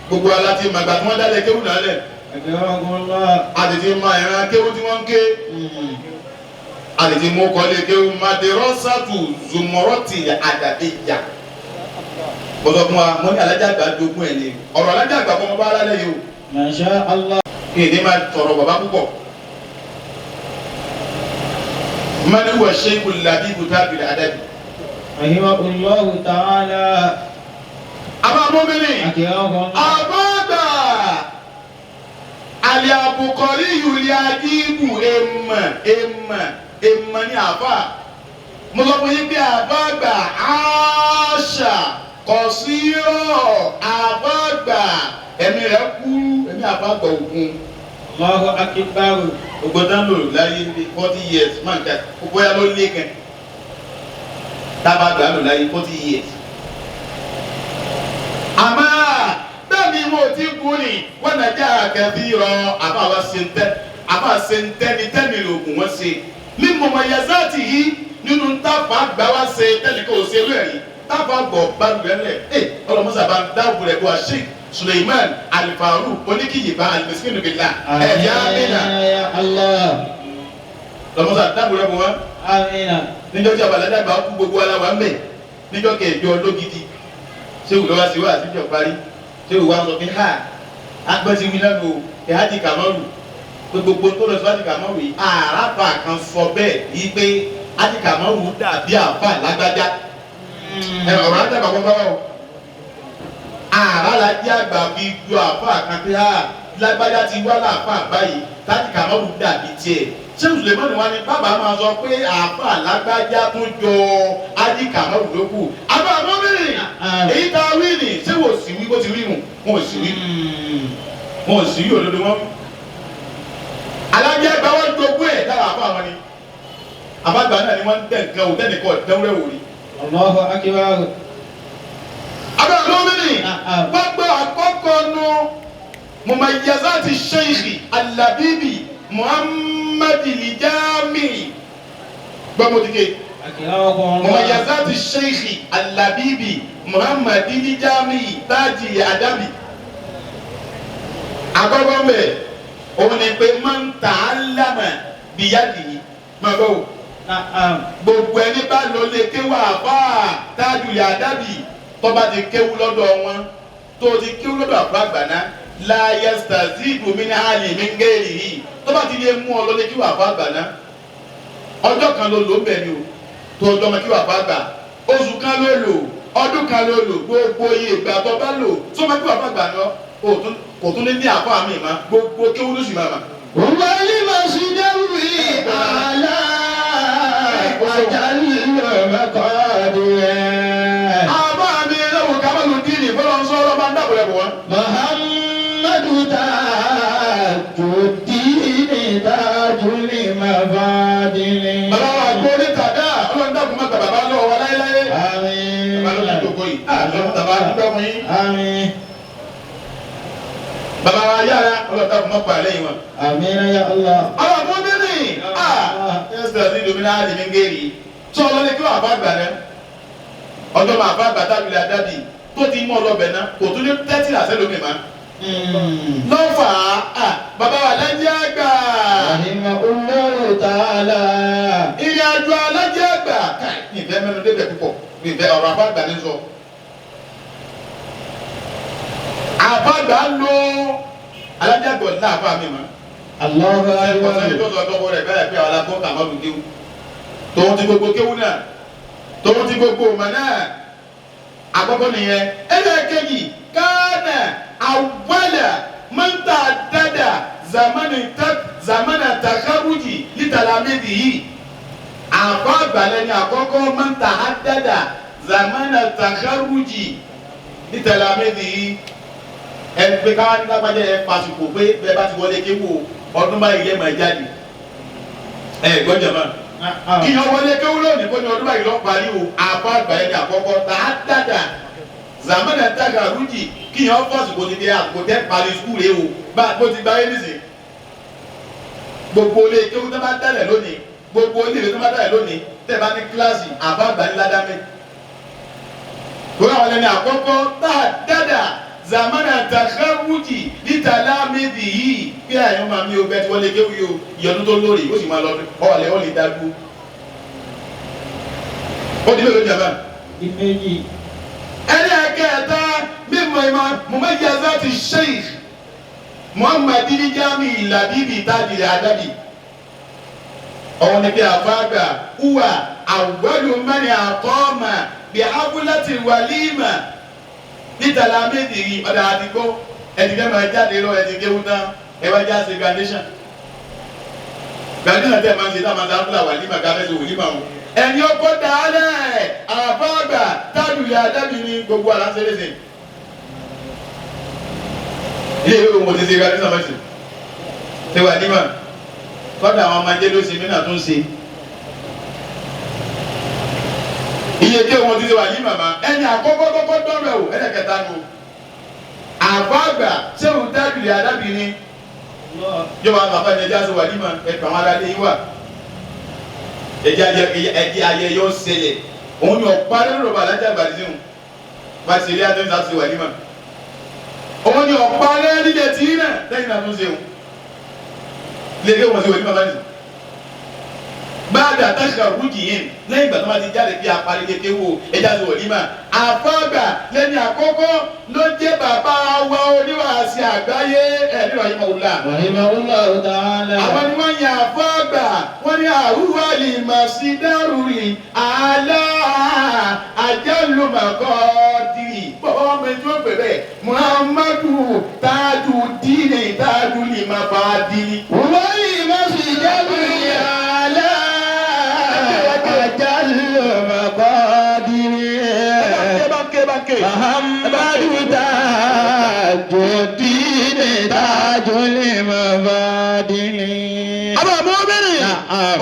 gbogbo aláti màgbà tí wọ́n dálẹ̀ kéwù dálẹ̀ àtètè ma ìran kéwù tí wọ́n ń ké àtètè mú kọ́lé kéwù madrasatu zumurati adabiyya bọ́sọ̀ fún wa mo ní alájà àgbà dogun ẹ̀ ní ọ̀rọ̀ alájà àgbà fún ọmọ bá alálẹ̀ yìí o. Masha Allah. kí ni máa tọrọ bàbá púpọ̀ mani wa sheikhul labibu tabil adabi. rahimahullahu ta'ala. àbá mọ́mìnì akẹ́wọ́n. àbọ̀dà alẹ́ àbùkọ́rí yìí àdìbù èèmọ̀ ní àbá mo sọ fún yín pé àbá àgbà àṣà kọ̀síọ̀ àbá àgbà ẹ̀mí rẹ̀ kúrú ẹ̀mí àbá àgbà ògùn. Allahu akbar. gbogbo dánlò láyé 40 years máa ń ká gbogbo ya ló lé kan tábà àgbà lò láyé 40 years. àmọ́ bẹ́ẹ̀ ni mo ti kú ni wọ́n náà jẹ́ àkẹ́bí rọ àbá wa ṣe ń tẹ́ ní tẹ́mi lògùn wọ́n ṣe ní mọ̀mọ́ yazaati yìí nínú táfà àgbà wa ṣe tẹ́lẹ̀ kó o ṣe lóyè táfà gbọ̀ gbàgbẹ́ lẹ̀ ọlọ́mọṣà bá ń dáàbò rẹ̀ bó a ṣe Suleiman Alifaru oníkìyìbá alimẹsìkìnnì bìlá ẹ̀yà amina lọ́mọṣà dáàbò rẹ̀ bó wọn. níjọ́ tí abalẹ̀ dàgbà kú gbogbo aláwa ń bẹ̀ níjọ́ kẹjọ lógidi sẹ́wù lọ́wọ́ sí wa àtijọ́ parí sẹ́wù wa sọ pé ha agbẹ́sí mi náà lò ẹ̀hájì kàmọ́rù pé gbogbo tó lọ sí wájú kàmọ́rù yìí àràfà kan sọ bẹ́ẹ̀ yìí pé ájì kàmọ́rù dàbí àfà lágbájá ọ̀rọ̀ àdàgbà kọ́ bá wà o àràlájí àgbà fi ju àfà kan pé ha lágbájá ti wá láàfà báyìí tájì kàmọ́rù dàbí tiẹ̀ sẹ́wù Sulemani wa ni bàbá máa sọ pé àfà lágbájá tó jọ ájì kàmọ́rù ló kù àbá àmọ́bìnrin èyí tá a wí ni ṣé wò sí wí bó ti wí nù wọn ò sí wí wọn ò sí wí òdodo wọn. alájẹ àgbà wọn jogún ẹ dára àbá wọn ni àbágbà náà ni wọn ń tẹ nǹkan ò tẹnìkan ọ̀dẹ́wúrẹ́ wò rí. Allahu akbar. àbá àmọ́bìnrin gbogbo àkọ́kọ́ nu mumayyazati sheikhi alabibi muhammadi lijami gbọmọdike. mumayyazati sheikhi alabibi muhammadi lijami taji adabi. àkọ́kọ́ mbẹ òun ni pé máa ń tà á lámà bíyàdì máa bọ̀ wò. gbogbo ẹni bá lọ lè kéwà àbá tájù adabi tọ́ba ti kéwú lọ́dọ̀ wọn tó ti kéwú lọ́dọ̀ àgbàgbà náà láyé stazidu mi ní àlè mi ń gẹ́rì yìí tọ́ba ti lè mú ọ lọ lè kéwà àgbàgbà náà ọjọ́ kan ló lò ó bẹ̀ ni o tó ọjọ́ ọmọ kéwà àgbàgbà oṣù kan ló lò ọdún kan ló lò gbogbo iye ìgbà tó bá lò tó ọmọ kéwà àgbàgbà náà kò tún ní àpá mi ma gbogbo kéwú ló sì máa ma. wọ́n máa ṣe dáwì àlá àjálù ọmọkọ́ọ̀dù ẹ̀. àbá mi lọ́wọ́ kábàlù dínì fọlọ́ ń sọ̀rọ̀ máa ń dàbọ̀ rẹ̀ bọ̀ wọ́n. Muhammadu Tajuddin Tajul Mafadili. bàbá wa gbọ́ ní tàdá ọlọ́run dàbọ̀ má tàbá bá lọ́wọ́ wa láéláé. Àmín. bàbá ló ń dòkó yìí àlọ́ tàbá dúpẹ́ fún yín. Àmín. bàbá wa yára ọlọ́run dàbọ̀ má pa àlẹ́ yìí wọn. Àmín ya Allah. àwọn àbọ̀ mẹ́rin ẹ̀sẹ̀ ní domina àlè mi ń gèrè tí ọlọ́lẹ̀ kí wọ́n àbá gbà rẹ̀ ọjọ́ máa bá gbà tábìlì àdábì tó ti mú ọlọ́bẹ̀ náà kò tún ní tẹ́tí àṣẹ lómi ma. lọ́fà bàbá wa alájẹ́ àgbà. Rahimahullahu ta'ala. ìrìn àjò alájẹ́ àgbà ní ìfẹ́ mẹ́nu débẹ̀ púpọ̀ ní ìfẹ́ ọ̀rọ̀ àbá àgbà ní sọ. àbá àgbà ń lo alájẹ́ àgbà ní àbá mi ma. Allahu akbar. ọ̀sẹ̀ tó sọ ọdọ́ rẹ̀ bẹ́ẹ̀ pé àwọn alágbó kàmọ́lù kéwù tòun ti gbogbo kéwù náà tòun ti gbogbo ọmọ náà àkọ́kọ́ nìyẹn ẹlẹ́ẹ̀kejì káànà àwọlà mọ́ntà dada zamana takaruji lítàlámẹ́dì yìí àbá àgbàlẹ̀ ni àkọ́kọ́ mọ́ntà dada zamana takaruji lítàlámẹ́dì yìí ẹ pé káwá ní lágbájá ẹ pàṣípò pé bẹ́ẹ̀ bá ti wọlé kéwò ọdún báyìí yẹ máa jáde ẹ gbọ́dọ̀ mọ́ kí yẹn wọlé kéwò lónìí kó ní ọdún báyìí lọ parí o àbá àgbáyé ní àkọ́kọ́ tá a dàda zamana taga rújì kí yẹn pàṣípò ní bí àkótẹ́ parí skul rẹ o bá a kó ti gbáyé nísìn gbogbo ilé kéwò tó bá dálẹ̀ lónìí gbogbo ilé tó bá dálẹ̀ lónìí tẹ́ bá ní kíláàsì àbá àgbáyé ládàmẹ́ wọ́n lẹ́ni àkọ́kọ́ tá a dada zamana takharuji litalamidi yìí bí àyàn máa mi ò bẹ́ẹ̀ tí wọ́n lé kéwì o ìyọdún tó lórí ó sì máa lọ ọ̀lẹ́ ó lè dágbó ó di mélòó jàmbá. ìméjì. ẹni ẹ̀kẹ́ta mímọ ìmọ̀ mumayyazati sheikh muhammad jami labibi tajiri adabi ọ̀hún ni bí àfáàgbà uwa awwalu man aqama bí abúlátì wàlímà nítàlá méjìlí ọ̀dà àdìgbò ẹ̀dìgbẹ́ máa jáde lọ ẹ̀dìgbẹ́ wúná ẹ̀wájá ṣe gradation tẹ̀ máa ń ṣe táwọn abúlá wàlímà gáfẹ́sì wòlímà wọn. ẹni ọkọ dàálẹ̀ àbáàgbà tábìlì àdábì ní gbogbo àlàńsẹ̀lẹ̀sẹ̀ ilé ìwé òun ti ṣe gradation mẹ́sì ṣe wàlímà kọ́dà àwọn ọmọdé ló ṣe mí náà tó ń ṣe. iye tí wọn ti ṣe wà yí màmá ẹni àkọ́kọ́ kọ́kọ́ dọ́rọ̀ o ẹ̀ẹ́dẹ̀kẹta ni o àbáàgbà sẹ́wọ̀n tábìlì adábìnrin yóò wá bàbá ẹ̀jẹ̀ àti wà ní ma ẹ̀pẹ̀ àwọn aládé yín wà ẹ̀jẹ̀ ayẹyẹ ọ̀sẹ̀lẹ̀ òun ni ọ̀pá lẹ́rọ̀ bàbá alájà àgbàdì sí wọn bá ti ilé àtúnṣe àti wà ní ma òun ni ọ̀pá lẹ́rìndẹ̀ tí náà lẹ́yìn àtúnṣe wọn lè dé wọn sí wà ní bàbá nìyẹn báàdà àtàkà rújì yẹn lẹ́yìn ìgbà tó máa ti jáde bí apari kékeré wo ẹja ti wọlé mà àfáàgbà lẹ́ni àkọ́kọ́ ló jẹ́ bàbá wa oníwàásí àgbáyé ẹ̀rí rahimahullah. rahimahullah ta'ala. àwọn ni wọ́n yan àfáàgbà wọ́n ní àrùwá lè mà sí dárúurì àlá àjálùmọ̀kọ́dìrì bọ́ọ̀ ọmọ ẹjọ́ pẹ̀lẹ́ muhammadu tajudeen tajuli mafadili. wọ́n yìí má sì dárúurì àlá. Muhammadu tajudeen tajul mafadili. Aba mu'mini.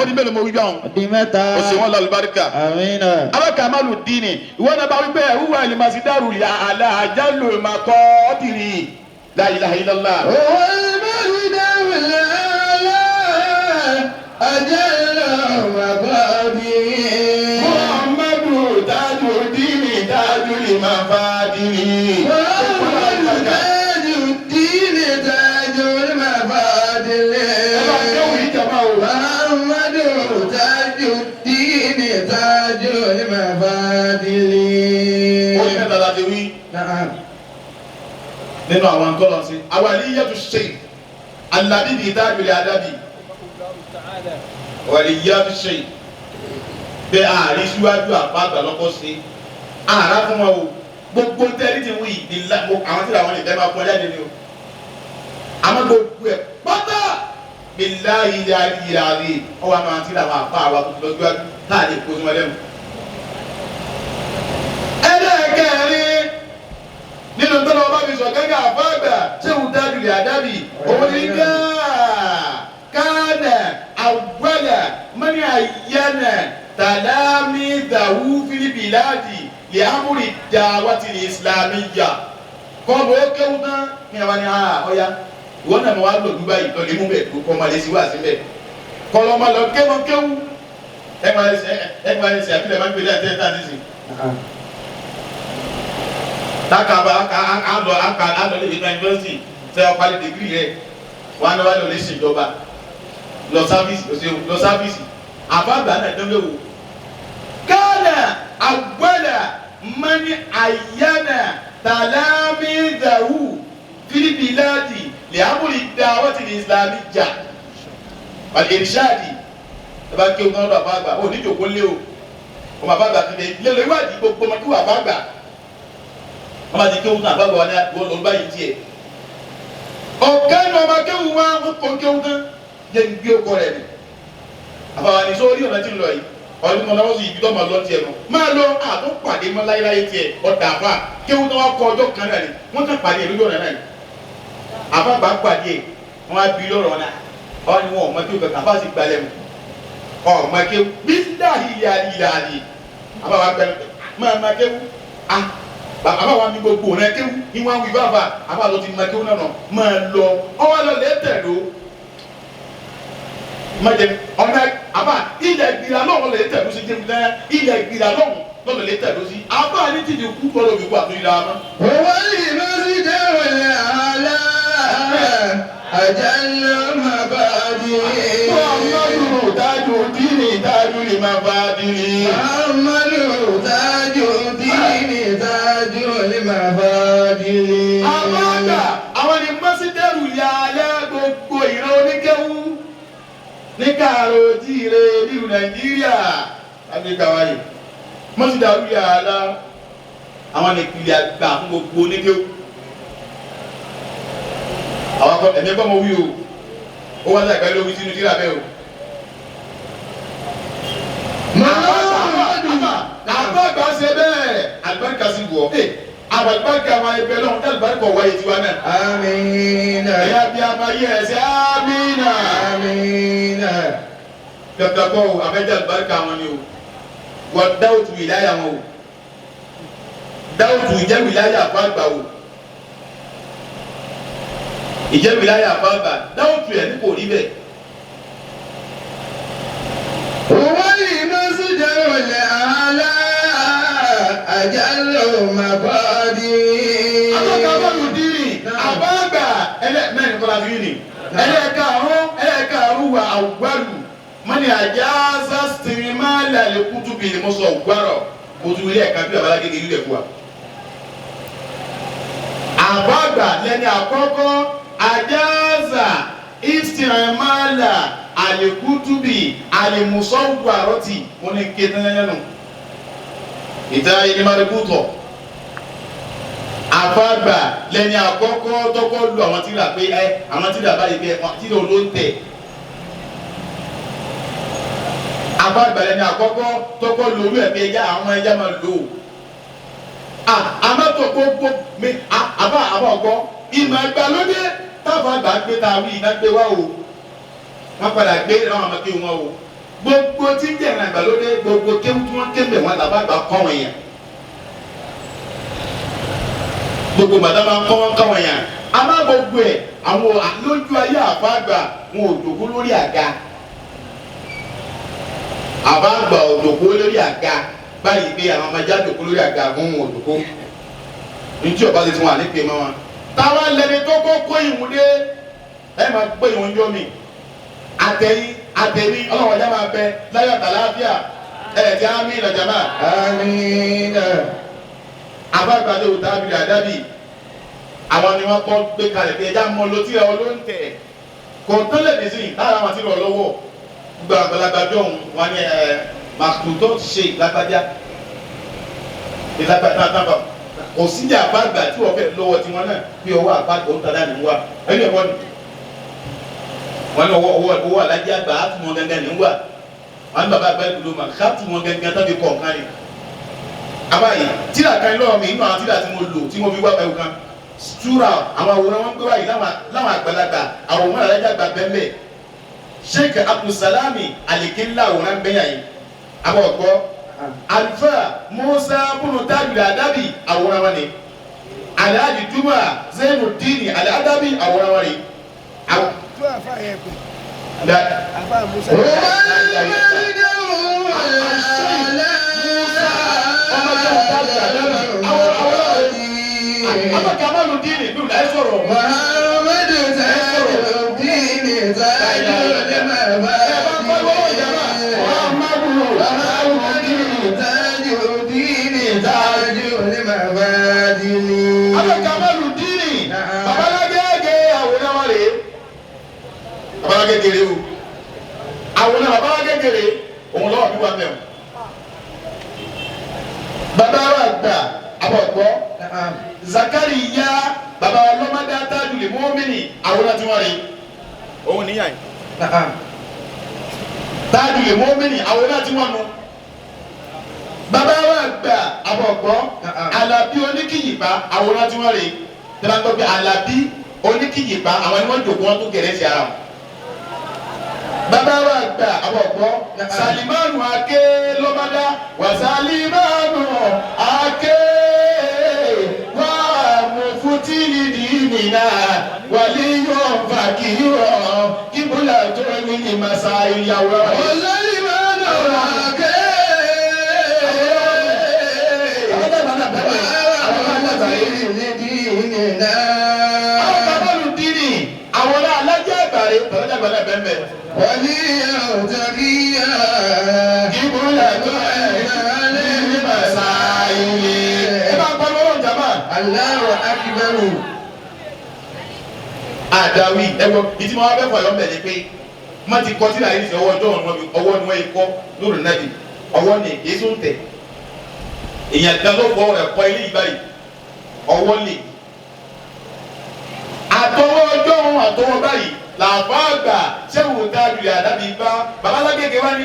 Ó di mélòó mo wí gbọ́n. Di mẹ́ta. O sì wọ́n lọ àlùbáríkà. Amina. Aba kamalu dini. Ìwọ náà bá wí pé huwa al-masdaru ya ala ajallu maqadiri. La ilaha illallah. Huwa al-masdaru ya ala ajallu maqadiri. Muhammadu tajudeen tajul mafadili. Muhammadu tajudeen tajul mafadili. Muhammadu tajudeen tajul mafadili. Ó ní mẹ́ta láti wí. Nínú àwọn tọ́lọ̀ sí. Awaliyatu shaykh. Al-labibi tajul adabi. Awaliyatu shaykh. Bẹ́ẹ̀ àárín síwájú àpáàgbà lọ́kọ́ sí. Àrá fún wọn o. Gbogbo tẹ́lí ti wí ìdílé àwọn tí làwọn ìdẹ́ máa fún ọjà dé ni o. Àmọ́ gbogbo ẹ̀ pátá. Billahi ilẹ̀ àrí ọwọ́ àmọ́ àti làwọn àfa àwa tó lọ síwájú náà lè kó sínú ẹlẹ́mu. Ẹlẹ́ẹ̀kẹrin nínú tọ́lọ́ ọba mi sọ gẹ́gẹ́ àfáàgbà ṣé òun dájú lè àdábì òun ní kánà àwọ̀là mọ́ni àyànà tàlámì dàwú fílíbìláàdì lè ámúrì dàwátì ní ìsìlámìyà kọ́ọ̀bù ó kéwú tán ní àwọn ní ọ̀ya ìwọ́n náà mo wá lò dúbà yìí lọ́ọ́ lé mú bẹ̀ kó kọ́ máa lé sí wá sí bẹ̀ kọ́lọ́ máa lọ kéwú ẹ máa ṣe àbílẹ̀ máa ń gbélé àtẹ́tà nísìnyí. Takaba alọ lè gba yunifásitì tẹ ọ pali dègírì rẹ wọn á lọ lè ṣèjọba lọ sáfìsì àfàgbà náà dánwó wò. Gánà àgbẹ̀dà mani àyànà tàlámìdàwù filibiladi lè amúlì dáwọ́tì ní islami jà wàlẹ̀ ìrìṣàdì ẹ bá kí o kàn lọ àfàgbà ó ní ìjòkó lé o ọmọ àfàgbà kìlẹ̀ lélẹ̀ ìwádìí gbogbo ọmọ kí wọ́n àfàgbà ọmọ àti kéwù náà àfàgbà wọn ni wọn bá yìí tiẹ̀ ọ̀kẹ́ ní ọmọ kéwù wọn ń kó kéwù tán jẹ́ ń gbé ọkọ rẹ̀ ni àfàwà ní sórí ọ̀nà tí ń lọ yìí ọdún kan náà wọ́n sì ibi tó máa lọ tiẹ̀ nù máa lọ àtún pàdé mọ́ láyéláyé tiẹ̀ ọ̀dà àfà kéwù náà wọ́n kọ ọjọ́ kan náà ni wọ́n kàn pàdé ìlú ọ̀nà náà ni àbábà pàdé wọn á bí lọ́rọ̀ wọn náà wọn ni wọn ò mọ kí o kankan bá sì gbalẹ̀ mu ọ mọ kí o bí dáhì yàrá àbábà gbẹlẹ mọ kí o àbábà mi gbogbo rẹ kí o ní wọn wí bàbà àbábà ló ti mọ kí o náà mọ lọ ọwọ́ lọ lẹ́tẹ̀ ló mọ̀jẹ̀ ọ̀nà àbá ilẹ̀ ìgbìlá náà wọ́n lè tẹ̀ ló sí jẹ́mi náà ilẹ̀ ìgbìlá náà wọ́n lè tẹ̀ ló sí àbá ní tìjú kú bọ́lọ̀ mi kú àtúnyìlá mọ́. owó ìlú sí dẹ́wọ̀lẹ̀ àlá àjálù máa bá a di. Muhammadu tájú dínì tájú lè máa bá a di. Muhammadu tájú dínì tájú lè máa bá a di. àbáàgbà àwọn ni mọ́sídẹ́rù yà á lẹ́ gbogbo ìran oníkẹ́wù ní káàró jíire nílùú Nàìjíríà áfíríkà wáyé mọ́sídẹ́rù yà á lá àwọn ìpìlẹ̀ àgbà fún gbogbo oníkẹ́wù. àwọn akọ ẹ̀mí ẹgbẹ́ ọmọ wí o ó wá láìpẹ́ lórí sínú tíra bẹ́ẹ̀ o. àbáàgbà ṣe bẹ́ẹ̀ àlùbáríkà sí wọ̀ àwọn àlùbáríkà wọn ẹgbẹ́ lọ́wọ́ àlùbáríkà wáyé tiwa náà. Amina. ẹ̀yà bí a máa yẹ ẹsẹ̀ amina. Amina. dọ́kítà kọ́ o abẹ́jẹ́ àlùbáríkà wọn ni o wọ́n dáwọ́tù wìláyà wọn o dáwọ́tù ìjẹ́ wìláyà àbáàgbà o ìjẹ́ wìláyà àbáàgbà dáwọ́tù ẹ̀ ní kò rí bẹ́ẹ̀. owó ìlú sí dẹ́wọ̀lẹ̀ àlá àjálù máa bá a di. Àtọ́ka bọ́ọ̀lù dírì àbáàgbà mẹ́rin kọ́lá fi ní ẹlẹ́ẹ̀karùn wà àwùgbàlù mọ́ni àjàzá sìrìmálà lè kútu bìrì mọ́sọ̀ ògbárọ̀ kótó ilé ẹ̀ka bí abalagé ní ilé ẹ̀kọ́. àbáàgbà lẹ́ni àkọ́kọ́ àjàzá ìsìrìmálà àlèkútùbì àlèmùsọ̀ ògbárọ̀tì wọ́n ní kéétánlẹ́nu ìta ẹni máa rẹ̀ kútọ̀. àbáàgbà lẹ́ni àkọ́kọ́ tọ́kọ́ lu àwọn tíra pé àwọn tíra báyìí pé tíra ló ń tẹ̀. àbáàgbà lẹ́ni àkọ́kọ́ tọ́kọ́ lu olú ẹ̀ pé ẹja àwọn ẹja máa lò ó. àmọ́tò gbogbo mi àbá ọgbọ́ ìmọ̀ ìgbàlódé táwọn àgbà gbé ta wí iná gbé wá o wọ́n padà gbé àwọn ọmọdé wọn o gbogbo tí ń jẹ́ ìrìn ìgbàlódé gbogbo kéwù tí wọ́n kéwù wọn làbàgbà kọ́ wọn yẹn. gbogbo madama kọ́wọ́n yẹn a máa gbogbo ẹ̀ àwọn lójú ayé àbáàgbà wọn ò dògbó lórí àga àbáàgbà ò dògbó lórí àga báyìí pé àwọn ọmọdé àdògbó lórí àga wọn ò dògbó ní tí ọba ti tún wà ní pè mọ́ wọn. táwa lẹni tó kó ìwúdé ẹ máa gbé ìwọ̀n yọ mi àtẹ̀yìn ọlọ́wọ́ ọjà máa bẹ láyọ̀ tàlàáfíà ẹ̀ ti àmì ìlàjàmá. Amina. àbáàgbà ló dábìlì àdábì àwọn ni wọ́n kọ́ gbé kalẹ̀ pé ẹja mọ ló tíra olóńtẹ̀ kò tẹ́lẹ̀ nísìnyí lára àwọn tíra ọlọ́wọ́ gba àgbàlagbà bí ọ̀hún wọn ni màkùtò ṣe lágbájá ìlágbájá náà kò síjà àbáàgbà tí wọ́n fẹ́ lọ́wọ́ tiwọn náà bí ọwọ́ àbáàgbà ó tàdá nìwá ẹni ẹ̀kọ́ ni wọ́n ní owó alájẹ àgbà á tún wọn gángan nìwá wọ́n ní bàbá àgbà ìlú mà ká tún wọn gángan tó fi kọ̀ ọ̀kan ni abayi tíra kan lọ́wọ́ mi inú àwọn tíra tí mo lò tí mo fi wá bẹ́ẹ̀ kan súra àwọn àwòrán wọn gbé wáyé láwọn àgbàlagbà àwòrán alájà gbà bẹ́ẹ̀ Sheikh Abdulsalami alikilla àwòrán bẹ́yà yìí abọ́ ọ̀gbọ́ Alfa Musa bunu tábìlì àdábì àwòrán wọn ni Alhaji Juma Zainuddin Al-Adabi àwòrán wọn ni. Apa kamalu dini dulu dah soro. Muhammad Tajuddin Tajul Mabadili. Apa kamalu dini? Babalagege àwòrán wa rèé. Babalagege rèé o. Àwòrán babalagege rèé. Òun lọ́wọ́ bí wà mẹ́wọ̀n. Bàbá wa gbà àbọ̀gbọ́. Zakariya baba ọlọmọdé Tajul Mu'mini àwòrán tí wọn rí òun níyà yìí Tajul Mu'mini àwòrán tí wọn nu baba wa gbà àbọ̀gbọ́ Alabi oníkìyìbá àwòrán tí wọn rí tẹ́lá gbọ́ pé Alabi oníkìyìpá àwọn ni wọ́n jòkó wọn tó gẹ̀rẹ́ sí ara wọn. bàbá wa gbà àwọn ọ̀pọ̀ Salimanu Ake lọ́mọdá wà Salimanu Ake wà mufutili dìínìnà wàlíyọ̀ fàkìrọ̀ kíbùlà tó ní ìmàṣà ìyàwó. Salimanu Ake. Àwọn alájẹ́ àgbàre tọ́lájà gbọ́dọ̀ bẹ́ẹ̀ bẹ́ẹ̀. Wọ́n ní ọ̀tọ̀kíyà kíbúlẹ̀ tó ẹ̀yẹ ní màsáyé. Ẹ bá gbọ́ lọ́wọ́ jàmá. Allahu akbar. Àdàwí ẹ̀wọ̀n ìdí máa bẹ́ẹ̀ fọ̀ lọ́bẹ̀ ni pé má ti kọ́ sí láyé ìṣẹ́ ọwọ́ ọjọ́ ọ̀nà ọwọ́ ni wọ́n yẹ kọ́ lórí náà di ọwọ́ ni èso ń tẹ̀. Èèyàn kan ló fọ ẹ̀kọ́ ilé yìí báyìí ọwọ́ lè. Àtọwọ́ ọjọ́ ohun àtọwọ́ báyìí làbá àgbà ṣéwù dáadùlẹ̀ àdábì bá babalágége wá ní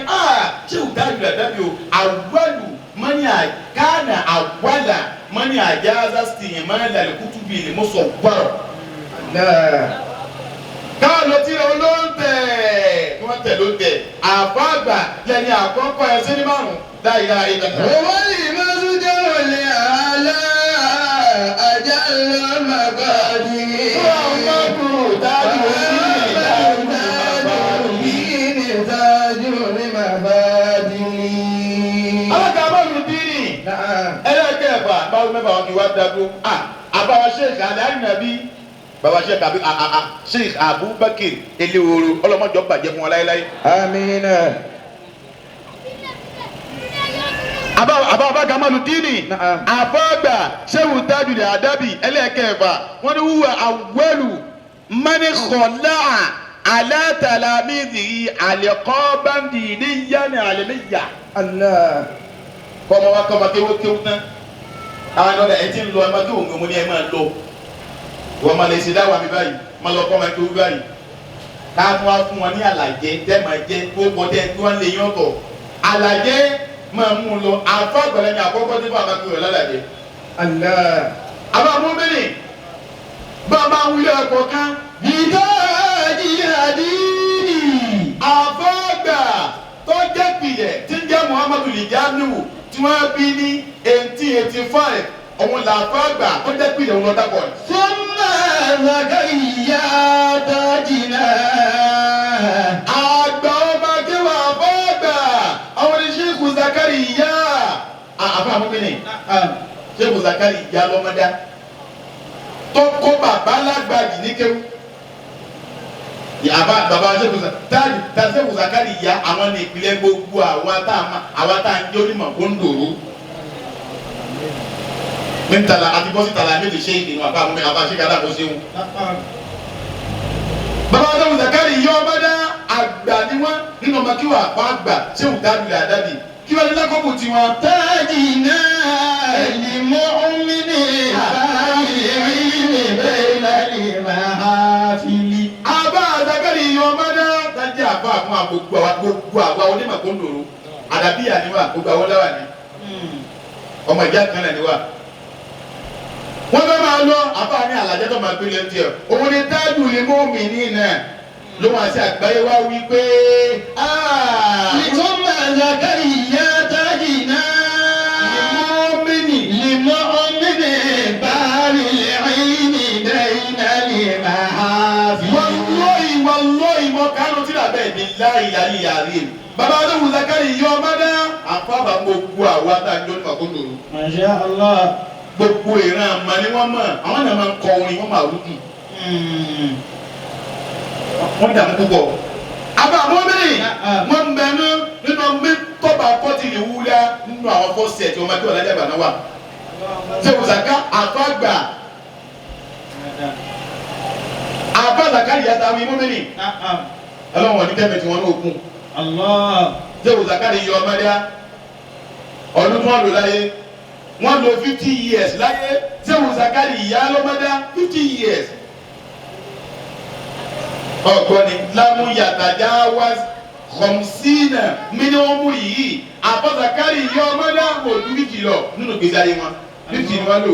ṣéwù dáadùlẹ̀ àdábì o àwọlù mọ́ni àgánà àwọlà mọ́ni àjáza sìyìn mọ́ni àlẹ́kùtùbì lè mọ́ sọ gbọ́rọ̀. káàlọ́ tí ó ló ń tẹ̀ kí wọ́n tẹ̀ ló ń tẹ̀ àbá àgbà lẹ́ni àkọ́kọ́ ẹ̀ sẹ́ni márùn-ún láìláì lẹ́nu. owó yìí máa tún jẹ́ òní àlá àjà lọ́mọ̀gbọ́dì. Báwo mẹ́fà wọn kì í wá dàdú? Àbáwá Sheikh Alhaji Nabi, bàbá Sheikh Abubakar Eleworo, ọlọ́mọdé ọgbà jẹ́ fún wọn láéláé. Amina. Àbáwá Gamaludini, àbọ̀gbà Shehu Tajudeen Adabi ẹlẹ́ẹ̀kẹfà, wọ́n ní wúwo awwalu mani khala'a ala talamidhihi alqaban diniyyan aliyya. Allah. Kọ́mọ wa kọ́mọ kéwú tán. Àwọn ọ̀dọ́ ẹ̀ ti ń lọ ẹ máa kí òun gbẹmú ní ẹ máa lọ wọ́n máa lè ṣe dáwà mi báyìí máa lọ kọ́ máa kí ó báyìí ká tún wá fún wọn ní àlàjẹ tẹ́ máa jẹ kó kọ́ tẹ́ kí wọ́n lè yán tọ̀ àlàjẹ máa mú un lọ àfọ àgbàlẹ̀ ní àkọ́kọ́ tí bàbá kí wọ́n lálàjẹ. àbá mú bẹ́ẹ̀ bàbá wúlé ọkọ̀ kan ìjọ àdìyàdì àfọ àgbà tó jẹ́ pilẹ̀ tí ń jẹ́ Muhammadu Lijamiu tí wọ́n bí ní 1885 ọ̀hún làáfà àgbà ó jẹ́ pìlẹ̀ òun lọ́dà bọ̀. Sọ́mà Zakariya Tajina. Àgbà ọba kéwà àfà àgbà àwọn ní Sheikh Zakariya. Àfà àmúbìnrin Sheikh Zakariya lọ́mọdá tó kó bàbá lágbàdì ní kéwù. Bàbá Sheikh Zakariya àwọn ní ìpìlẹ̀ gbogbo àwọn tá à ń jẹ́ onímọ̀ kó ń dòrò. Mẹ́tàlá àti bọ́sí tàlà méjì ṣe ìdènà àbá àwọn àbá ṣe kàdá kó ṣeun. Bàbá Sheikh Zakariya ọmọdé àgbà ni wọ́n nínú ọmọ kí wọ́n àpá àgbà Sheikh Tajudeen Adabi kí wọ́n ní lákòókò tiwọn. Tajina al-mu'mini báyìí bẹ́ẹ̀ máa fi lí. Àbá Zakariya ọmọdé dájẹ́ àbá àwọn gbogbo àwa onímọ̀ kó ń dòrò àdàbíyà ni wà gbogbo àwọn láwà ni ọmọ ìjà kan náà ni wà. Wọ́n bá máa lọ àbá ní àlàjẹ́ tó máa gbé lẹ́tí ẹ̀ òun ni Tajul Mu'minina ló wá sí àgbáyé wá wí pé Summa Zakariya Tajina Limu'mini Baril Aini Bayna Limahafi. Wallahi mọ kánú tí ra bẹ́ẹ̀ ni láì yàrí yàrí. Bàbá Sheikh Zakariya ọmọdé àfọwọ́bà gbogbo àwọn adájọ́ ní àkóńdòrò. Masha Allah. Gbogbo ìran àmà ni wọ́n mọ̀ àwọn náà máa ń kọ orin wọ́n máa rúdù. Wọ́n dààmú púpọ̀. Àbá àwọn obìnrin wọ́n ń bẹ nínú tọ́ba pọ́tìlì wúlá nínú àwọn fọ́ọ̀sì tí wọ́n máa tó ọ̀lájà àgbà náà wà. Sheikh Zakariya àfàgbà àbá Zakariya táwọn imú mi nì. Ọlọ́run ọ̀dí kẹ́mẹ̀ tí wọ́n ní òkun. Sheikh Zakariya ọmọdé ọdún tí wọ́n lò láyé wọ́n lò 50 years láyé Sheikh Zakariya lọ́mọdé 50 years. Ọ̀gbọ́ni lámú yàtàjà wá khamsina mílíọ̀nù yìí àbá Zakariya ọmọdé òdú méjì lọ nínú gbèsè ayé wọn. fífi ni wọ́n lò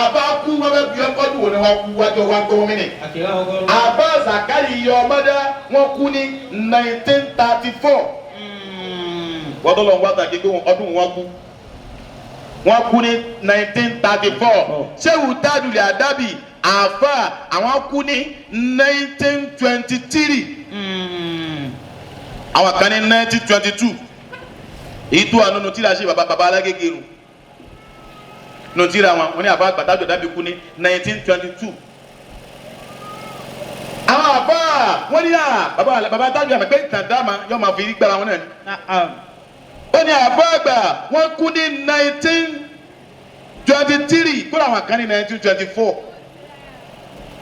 àbá kú wọ́n bẹ bí ọkọ̀ dùn wọn ni wọ́n kú wájọ wá gbọ́ mí ni. àbá Zakari yọ ọmọdé wọ́n kú ní 1934 wọ́n tó lọ wá tàgé pé ọdún wọn kú wọ́n kú ní 1934 Shehu Tajul Adabi àfà àwọn kú ní 1923 àwọn kan ní 1922 èyí tó wà nínú tíra ṣe bàbá alágége nù nínú tíra wọn ní àfà Tajul Adabi kú ní 1922 àwọn àfà wọn ní bàbá Tajul Adabi pé tàdámà yóò máa fi rí gbára wọn náà ó ní àfà àgbà wọn kú ní 1923 kó làwọn kan ní 1924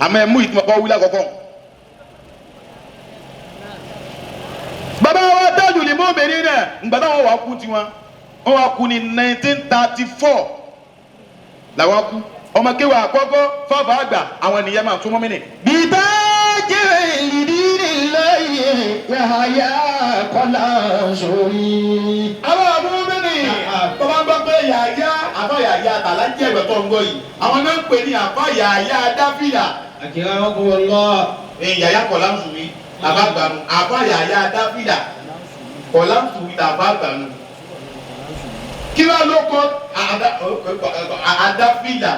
àmọ́ ẹ mú ìtumọ̀ kọ́ wílẹ̀ kọ̀ọ̀kan. bàbá wa Tajul Mu'minin náà ǹgbà táwọn wà kú tiwọn wọ́n wà kú ní 1934 làwọn kú ọmọ kéwà àkọ́kọ́ fáfà àgbà àwọn ènìyàn máa tún mọ́ mí nì. bíbá jẹ́ ìdílé lẹ́yìn Yahya kọ́lá sórí. àwọn àbúrò mi nì bàbá gbọ́ pé Yahya àbá Yahya tàlá jẹ́ ẹ̀gbẹ́ tó ń gbọ́ yìí àwọn náà ń pè ní àbá Yahya Dáfídà. Akramakumullah. Yahya kọ̀lá ń sùnmí àbá gbànú àbá Yahya Dáfídà kọ̀lá ń sùnmí àbá gbànú. kí wàá ló kọ́ Adáfídà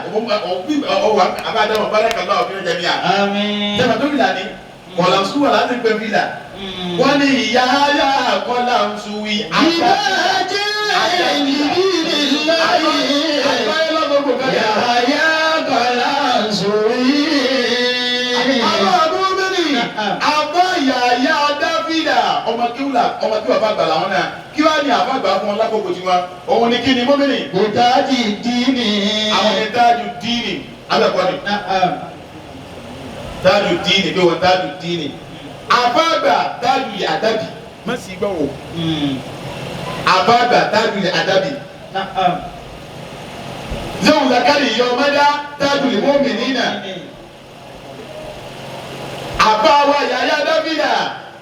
ọwọ́ abájáwọ̀ bàrẹ̀ kan náà ọ̀gbìn jẹ̀mí à. jẹ́nà tó fìlà ni kọ̀lá ń sùn wà láti pẹ́ fìlà. wọ́n ní Yahya kọ̀lá ń sùnmí bíbá jẹ́ ìdílé lẹ́yìn Yahya kọ́lá sórí. àbá Yahya Dáfídà ọmọ kíwùlà ọmọ kíwà bá gbà làwọn náà kí wàá ní àbá gbà fún wọn lákòókò tiwọn òun ni kí ni mọ́mìnì. Bùtájì dínì. àwọn ni Tajul Dini abẹ́kọ́ ni Tajul Dini bí wọn Tajul Dini àbá gbà Tajul Adabi má sì gbọ́ wò àbá gbà Tajul Adabi. Shehu Zakari yọ ọmọdé Tajul Mu'minina. àbá wa Yahya Dáfídà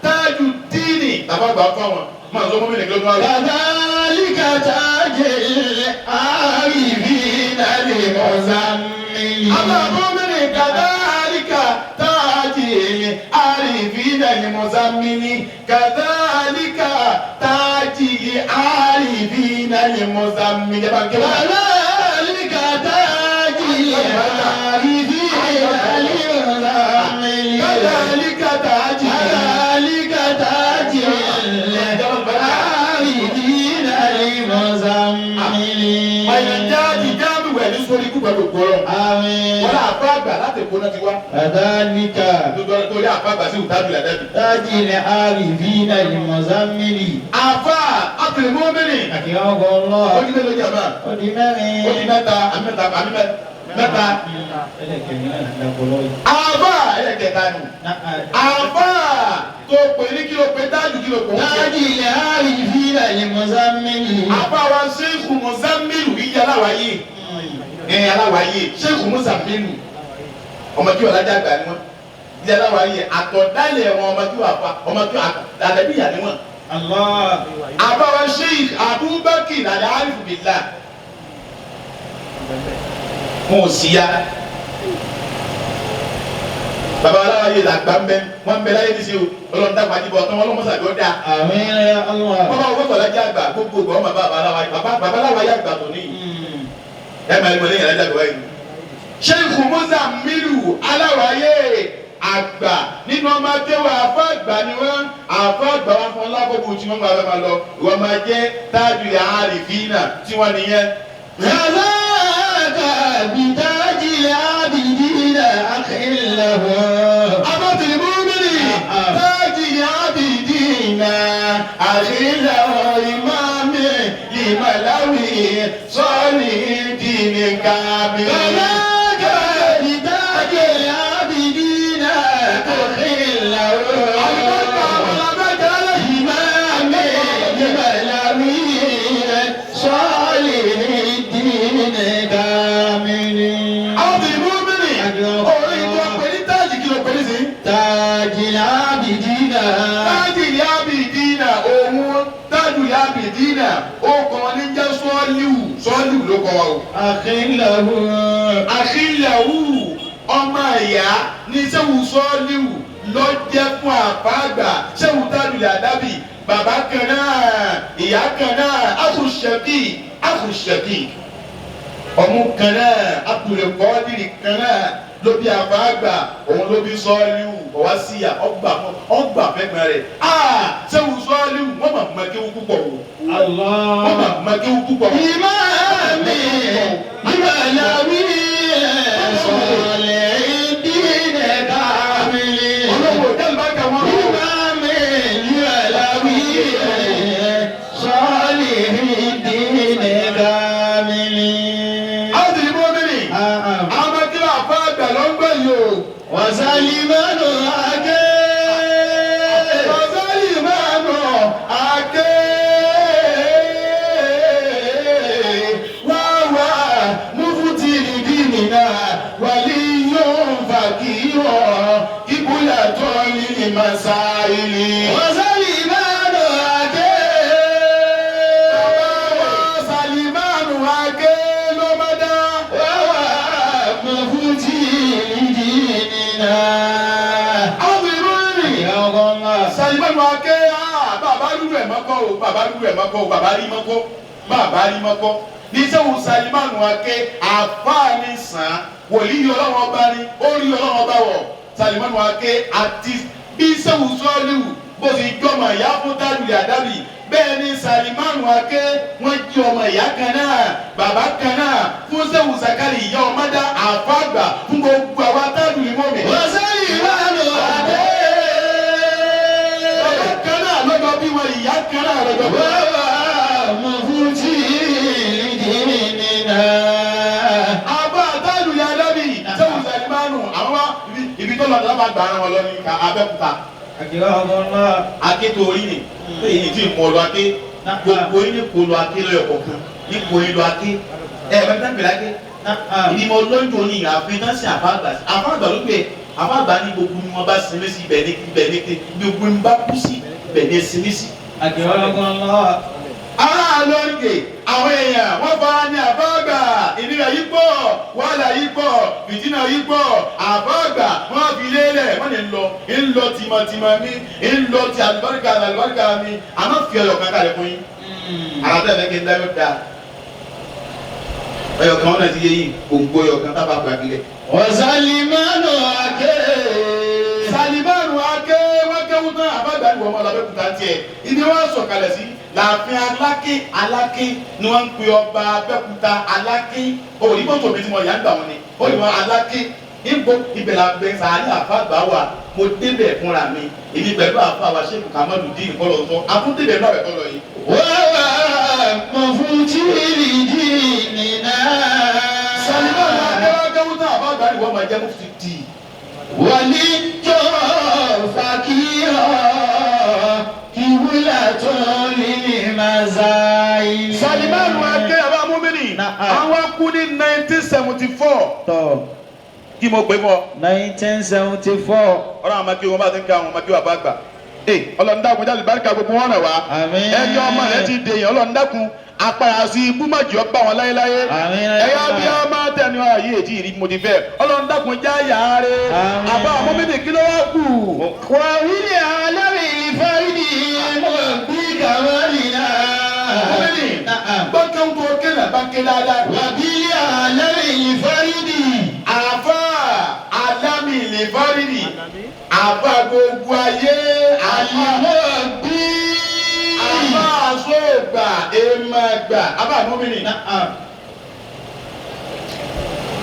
Tajul Dini bàbá gbà fáwọn máa sọ mọ́mí nìkan ló wà lọ. Kadhalika tajil arifina limuzammil. àbá mọ́mí kadhalika tajil arifina limuzammil kadhalika tajil arifina limuzammil. Kadhalika tajil arifina limuzammil. kadhalika tajil. Àyànjáde jáàmù wẹ̀ ní sórí ikú pẹ̀lú ògbọ́rọ̀. Wọ́n lé àfa àgbà láti èkó náà ti wá. Kadhalika Lórí àfa àgbà sí Tajul Adabi. tajil arifina limuzammil. Àfa Tajul Mu'minin. Akramakumullah. Ó di mélòó jàmbá? Ó di mẹ́rin. Ó di mẹ́ta mẹ́ta. Àfa ẹlẹ́kẹ̀ta nù. Àfa tó pè ní kí ló pè Tajul kí ló pè ó jẹ. Tajil arifina limuzammil. Àfa wa Sheikh Muzammilu ìyá aláwáyé. Aláwáyé Sheikh Muzammilu ọmọ kí wọ́n lájà gbà ni wọ́n. Ìyá aláwáyé àtọ̀dálẹ̀ wọn ọmọ kí àdàbíyà ni wọ́n. Allah. Àfa wa Sheikh Abubakar al-Arif billah. Wọn ò sí ya. Bàbá aláwáyé làgbà ń bẹ wọn bẹ láyé níṣẹ́ o Ọlọ́run dàgbà jíbọ ọtán wọn lọmọsàbí ó dáa. Àmín ya Allah. Bàbá wọn kọ̀ lájà àgbà gbogbo ìgbà wọn bàbá aláwáyé àgbà tó níyì. Ẹ máa ń wọlé yàrá àgbà yìí. Sheikh Muzammilu aláwáyé àgbà nínú ọmọ akéwà àfa àgbà ni wọn àfa àgbà wọn fún ọlábòbò tí wọn máa lọ ìwọ máa jẹ Tajul Arifina tí wọn nìyẹn. Kadhalika bitajil abidina akhillahu. Tajul Mu'minin Tajul Abidina Akhillahu imami limalawi sọ́ọ̀lì dini kamil. Kadhalika bitajil abidina akhillahu. Imami limalawi sọ́ọ̀lì dini kamil. Tajul Mu'minin orí tó pè ní Tajul kí ló pè ní sí. Tajil abidina. Tajul Abidina òun Tajul Abidina ó kàn ní jẹ́ sọ́ọ́lù ló kọ́ wa o. Akhilahu. Akhilahu ọmọ ìyá ní sẹ́wù sọ́ọ́lù lọ́jẹ́ fún àfáàgbà sẹ́wù Tajul Adabi bàbá kan náà ìyá kan náà àfùsẹ̀bí ọmú kan náà àpòlẹ̀kọ́ọ́dìrì kan náà ló bí àfáàgbà òun ló bí sọ́ọ́lù ọ̀wá síyà ọgbà fẹ́gbẹ́ rẹ̀ sẹ́wù sọ́ọ́lù wọ́n máa ma kéwú púpọ̀ wò. wọ́n máa ma kéwú púpọ̀ wò. Ìmáàmì Ìbàláwí sọ̀lẹ̀ ìdílé káàmìlì. ọlọ́wọ́ ìdẹ́lu bá kà wọ́n. Ìmáàmì Ìbàláwí sọ̀lẹ̀ ìdílé káàmìlì. àwọn tìlí bó mẹ́rin. àwọn máa kí ló àfáàgbà ló ń gbọ́ yìí o. Wàsálìmánù àgé. Wàsálìmánù àgé. wáwá mufti lidinina waliyun fakiro ibùyà tó ní masáìlì. Wàsálìmánù àgé. Wàsálìmánù àgé ló má dá. Wàwá mufti lidinina. àwọn ìlú rìn. Ìyàwó Salimanu ake bàbá lulu ẹ̀ mọ́kọ́ o bàbá lulu ẹ̀ mọ́kọ́ o bàbá rí mọ́kọ́ bàbá rí mọ́kọ́ níṣẹ́wò Salimanu ake àfáàní sàn wòlíì ọlọ́wọ́ bá ní orí ọlọ́wọ́ bá wọ̀ Salimanu ake àti bí sẹ́wù sọ́ọ́lù bó ti jọmọ ìyá fún Tajul Adabi bẹ́ẹ̀ ni Salimanu ake wọ́n jí ọmọ ìyá kan náà bàbá kan náà fún sẹ́wù Zakari ìyá ọmọdé àfáàgbà fún gbogbo àwa Tajul mọ́mi. Wàsálìmánù àgé. lọ́jọ́ bí wọn ìyá kan náà lọ́jọ́ bí. Wàwá mufti lidinina. àbá Tajul Adabi sẹ́wọ̀n Salimanu àwọn wa ibi tó lọ́dọ̀ lábàá gbà wọn lọ ní Abẹ́òkúta. Aké tó orí ni èyí tí mo lọ aké gbogbo yín kò lọ aké lọ́yọ̀ kọ̀ọ̀kan ní kò yín lọ aké bẹ́ẹ̀ tẹ́ pẹ̀lú aké. ìdí mo lóyún ní àfin tán sí àfáàgbà ló pé àfáàgbà ní gbogbo ni wọ́n bá sinmi sí ibẹ̀ ní gbogbo ni bá kú sí ibẹ̀ ní sinmi sí. Lóríkè àwọn èèyàn wọ́n fara ní àfáàgbà ìnira yìí pọ̀ wàhálà yìí pọ̀ fìtínà yìí pọ̀ àfáàgbà wọ́n fi lélẹ̀ wọ́n ní ńlọ tìmọ̀tìmọ̀ mi ńlọ ti àlùbáríkà mi àmọ́ fi ọyọ̀ kan kalẹ̀ fún yín. àlàtà ẹ̀ kí n dáwọ́ da ọyọ̀ kan wọn náà ti yé yín gbòǹgbò ọyọ̀ kan tábà gbàgbé. Wàsálìmánù àgé. Salimanu ake wọn kéwù tán àbágbà ni wọn mọ l'Abẹ́òkúta tiẹ̀ ibi wọn sọ̀kalẹ̀ sí láàfin Aláké ni wọn ń pe ọba Abẹ́òkúta Aláké òní mọ́tò mi tí mo yà ń gbà wọn ni ó ní wọn Aláké níbo ibẹ̀ la bẹ sàárì àfàgbà wà mo débẹ̀ fúnra mi èmi pẹ̀lú àfàwà Sheikh Kamaludin kọlọ̀ sọ àtúndébẹ̀ náà rẹ̀ kọlọ̀ yìí. Wàwá mufti lidinina. Salimanu ake wọn kéwù tán àbágbà ni wọn máa jẹ́ mufti dì. Wàlíjọ́ fàkírọ̀ ìwúlàtọ̀ lílì mazáìlì. Salimanu ake àbá múmínì àwọn kú ní 1974. Kí mo pè mọ́. 1974. ọlọ́run máa kí wọn bá ti ń ká àwọn ọmọ kí wọn bá gbà. ọlọ́run dákun jáde báríkà gbogbo wọn rẹ̀ wá. Àmín. ẹni ọmọ rẹ ti dèyàn ọlọ́run dákun apara sí ibú mọ̀jọ́ gbà wọn láyéláyé. Àmín. ẹ̀yà bí a máa tẹnu ayé èjì rí mo ti fẹ́ ọlọ́run dákun já yàrá rẹ̀. Àmín. àbá àwọn mímì kí ló wá kù. Wàhílì aláwì ìfáìdì mọ̀ bí kàwáàlì náà. mímì gbọ́dọ̀ tó kéèlà bá ké dáadáa. Wàhílì aláwì ìfáìdì. àfa alámì lè fárìrì àfa gbogbo ayé àfa Àlìmọ̀ bí. àfa àsọ̀gbà èèmàgbà àfa mọ́mìnì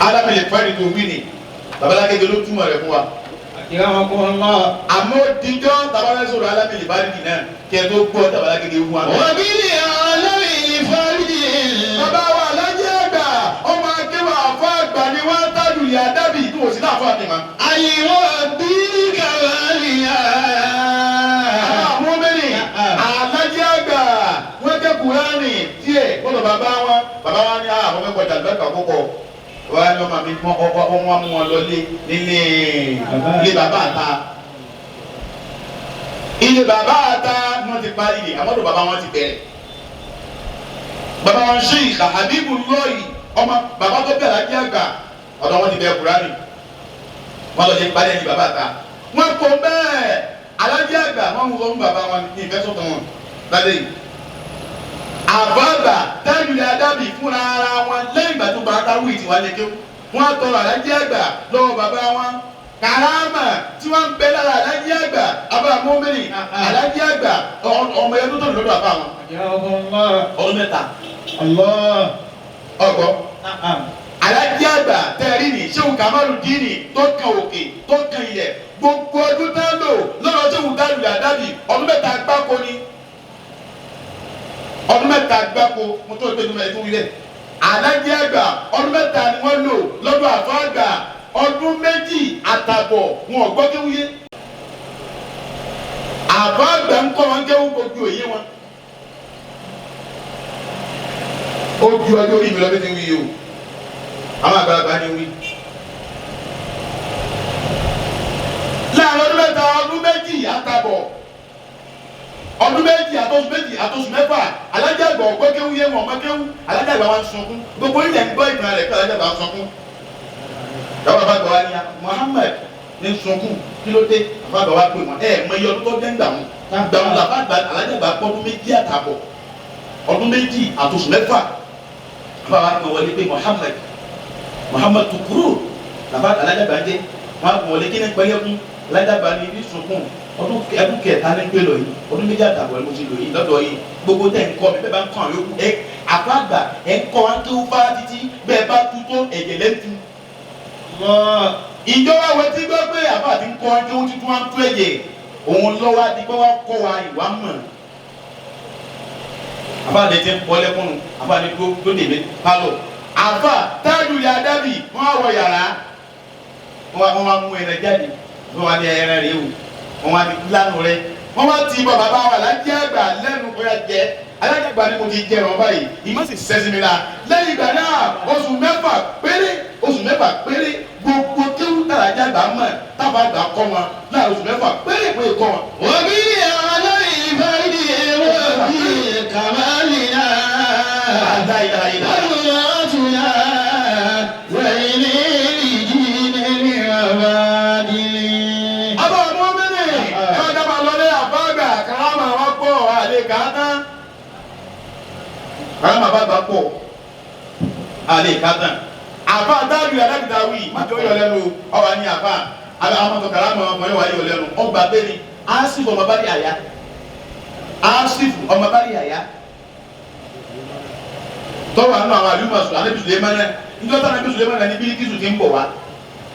alámì lè fárìrì tó wí ni babalákége ló túmọ̀ rẹ̀ fún wa. àmọ́ dídọ́ tabalẹ̀ sọ̀rọ̀ alámì lè fárìrì náà kí ẹ tó gbọ́ tabalákége fún wa. Wàhílì aláwì ìfáìdì. bàbá wa alájẹ́ àgbà ọmọ akéwà àfa àgbà ni wọ́n Tajul Adabi tí wọ́n sì náà fọ́ àtìmọ́. Àlìmọ̀ bí kàwáàlì náà. àwọn mẹ́rin alájẹ́ àgbà wọ́n jẹ́ Kùránì díẹ̀ wọ́n lọ bàbá wa ní àwọn ọmọ ẹgbẹ́ tàbí ẹ̀ka kọ́kọ́ wọ́n á ní ọmọ mi wọ́n mú wọn lọ nílé bàbá àta ilé bàbá àta wọ́n ti parí ilé àmọ́ tó bàbá wọn ti bẹ̀rẹ̀ bàbá wọn Sheikh Habibullah ọmọ bàbá tó bẹ̀rẹ̀ ajé àgbà ọ̀dọ̀ wọn ti bẹ̀rẹ̀ Kùránì wọn lọ sí ìpàdé ẹni bàbá ta wọn kò bẹ́ẹ̀ alájẹ àgbà wọn mú fún bàbá wọn ní ìfẹ́ sọ̀tàn wọn lálẹ́ yìí àbáàgbà Tajul Adabi fúnra ara wọn lẹ́yìn ìgbà tó bá dáwọ́ ìtì wọn lè ké wọn tọrọ alájẹ àgbà lọ́wọ́ bàbá wọn karama tí wọn bẹ lára alájẹ àgbà abá mọ́mẹ́rì alájẹ àgbà ọmọ ẹgbẹ́ tó lọ́dọ̀ àbá wọn ọdún mẹ́ta ọgbọ alájẹ àgbà tẹ̀rí ni Shehu Kamaludini tó kan òkè tó kan ilẹ̀ gbogbo ọdún tá lò lọ́dọ̀ Shehu Tajul Adabi ọdún mẹ́ta gbáko ni ọdún mẹ́ta gbáko mo tó gbé numẹ̀ tó wílẹ̀ alájẹ àgbà ọdún mẹ́ta ni wọ́n lò lọ́dọ̀ àfọ́ àgbà ọdún méjì àtàbọ̀ wọn ò gbọ́ kéwúyé àfọ́ àgbà ń kọ́ wọn kéwú gbogbo òye wọn ó ju ọjọ́ orí mi lọ bí ti wí o àwọn àgbàlagbà ni wí. láàrin ọdún mẹ́ta ọdún méjì àtàbọ̀ ọdún méjì àtọ́sù méjì àtọ́sù mẹ́fà alájà àgbà ọ̀gbọ́ kéwú yé wọn ọmọ kéwú alájà àgbà wa ń sunkún gbogbo ilẹ̀ ń gbọ́ ìtàn rẹ̀ kí alájà àgbà ń sunkún. dáwọn bàbá àgbà wa ni Muhammad ní sunkún kí ló dé bàbá àgbà wa pè wọn mọ iye ọdún tó dé ń gbà wọn gbà wọn làbá àgbà alájà àgbà pọ̀ ọdún méjì àtàbọ̀ ọdún méjì àtọ́sù mẹ́fà bàbá wa ni wọn wọlé pé Muhammad tukuru làbá alájà àgbà dé wọn wọlé kí ni pẹ́lẹ́kún alájà àgbà ni ní sunkún ọdún kẹta ní gbé lọ yìí ọdún méjì àtàbọ̀ ẹni mo ti lò yìí lọ́dọ̀ yìí gbogbo tẹ̀ ń kọ́ mi bẹ́ẹ̀ bá ń kọ́ àwọn yòókù àfàgbà ẹ̀ ń kọ́ wa tó bá títí bẹ́ẹ̀ bá tu tó ẹ̀jẹ̀ lẹ́tu. ìjọba wo ti gbọ́ pé àbá àti ń kọ́ wa tó ti tún wá ń tó ẹ̀jẹ̀ òun lọ́wọ́ adi pé wọ́n kọ́ wa ìwà mọ̀. àbá àti ti ń pọ́ lẹ́kùnrin àbá àti tó dèbè pálọ̀. àfà Tajul Adabi wọ́n wọ yàrá wọ́n wá mú ẹrẹ jáde wọ́n wá ní ẹrẹ rẹ o wọ́n wá ní lánàá rẹ wọ́n wá ti bọ̀ bàbá wa lájẹ àgbà lẹ́nu bóyá jẹ alájà àgbà ni mo ti jẹ wọn báyìí ìmọ̀ sì sẹ́sìn mi la lẹ́yìn ìgbà náà oṣù mẹ́fà péré gbogbo kéwù tàlájà àgbà mọ̀ tábà àgbà kọ́ wọn láàrin oṣù mẹ́fà péré pé kọ́ wọn. òbí àwọn ìfẹ́ni èrò bíi kàmáàlì náà àdáyìláyìlá. àlùmọ́tùnà wẹ̀yìn ní ìdí ní ọ̀bàdìlì. àbá ọmọ mẹ́rin ẹ̀rọ dábàá lọlé àbáàgbà kàrámà wá pọ̀ àlè kàátá. kàrámà bàbá pọ̀ àlè kàátá. àbá Tajul Adabi dáwì májọ yọ lẹ́nu ọba ní àbá àmọ́tò kàrámà ọmọ yẹn wà yọ lẹ́nu ọgbà bẹ́ẹ̀ni Asif ọmọ bá rí àyà Asif ọmọ bá rí àyà tọ́wọ́ àánú àwọn àlùmọ̀sùn Ànábì Sùlẹ́mánà níjọ́ Ànábì Sùlẹ́mánà ní Bílíkísù ti ń bọ̀ wá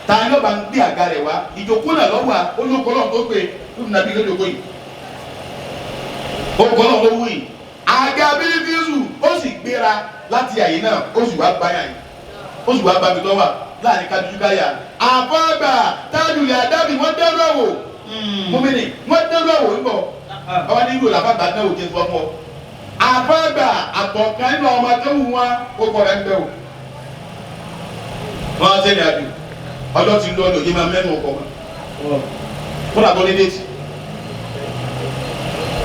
ta ni ó bá ń gbé àga rẹ̀ wá ìjókòó náà lọ́wọ́ olókòlọ́ tó gbé lóbi nàbí lójókòó yìí olókòlọ́ tó wù yìí àga Bílíkísù ó sì gbéra láti àyè náà ó sì wá báyà yìí ó sì wá bá mi lọ́wọ́ láàrin kájú káyà àbọ̀gbà Tajul Adabi wọ́n dẹ́rù ẹ̀wò mọ́mìnì wọ́n dẹ́rù ẹ̀wò ń bọ̀ ọwọ́ ní ìlú làbàgbà náà ò jẹ́ fọ́mọ́ àbọ̀gbà àtọ̀kan nínú ọmọ akéwù wọn ó kọ̀ rẹ̀ ń bẹ̀ wò wọ́n á sẹ́ni àbí ọjọ́ ti lọ lòdì máa mẹ́nu ọkọ̀ wọn fún àbọ̀ ní déètì.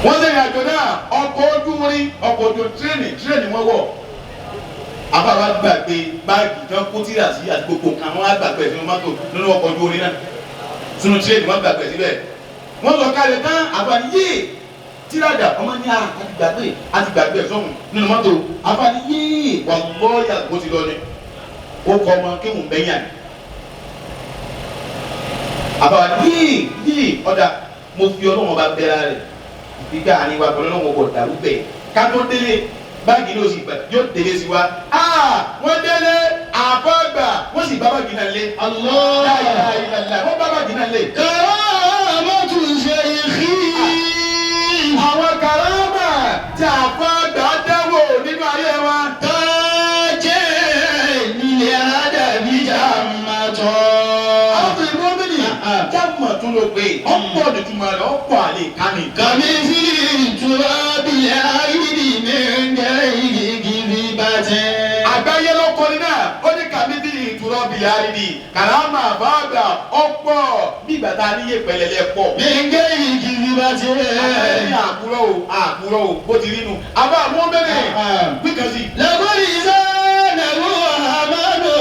wọ́n sẹ́ni àjò náà ọkọ̀ ojú orin ọkọ̀ ojú tírẹ̀nì wọ́n wọ̀ àbáwá gbàgbé báàgì kan kó tíra sí àti gbogbo kan wọ́n á gbàgbé sínú mọ́tò nínú ọkọ̀ ojú orin náà sínú tírẹ̀nì wọ́n gbàgbé síbẹ̀ wọ́n sọ kálẹ̀ tán àbáni yéè tíradà ọmọ ní àti gbàgbé sọ́hùn nínú mọ́tò àbáni yéè wà lọ́ọ̀yà bó ti lọ ni ó kọ́ ọmọ kéwùn bẹ́yà ni àbáwá yéè ọ̀dà mo fi ọlọ́wọ́n bá bẹ́ra rẹ̀ gbígbà àníwá pẹ̀lú ọlọ́wọ́n bọ̀ dàrú bẹ́ẹ̀ ká tó délé báàgì ní oṣù ìgbà yóò délé sí wa wọ́n délé àbọ̀gbà wọ́n sì bá báàgì náà lé wọ́n bá báàgì náà lé. kàrámà tún ṣe ìhí. àwọn kàrámà tí àbọ̀gbà dáwò nínú ayé wa. tọ́jẹ́ nílé Adabi jàmàtọ́. àwọn ìlú mọ́mìnì jáàmù tún ló pé ọ̀pọ̀ nìtumọ̀ rẹ̀ ọ̀pọ̀ àlè kánì. kàmí sí ìtura bíi ayíbi mẹ́ngẹ́ ìgìgì bàtẹ́. àgbáyé lọ́kọ́ni náà ó ní kàmí bí ìtura bìlẹ̀ àrídì kàlámà àfáàgbà ọ̀pọ̀ bí ìgbà tá a níyè pẹ̀lẹ́lẹ́ pọ̀. bí n gé ìkìlì bá ti rẹ̀. ní àkúrọ̀ o bó ti rí nu. àbá àwọn mẹ́rin wíkan sí. lẹ́kọ̀ọ́lì iṣẹ́ nàbó àmàlò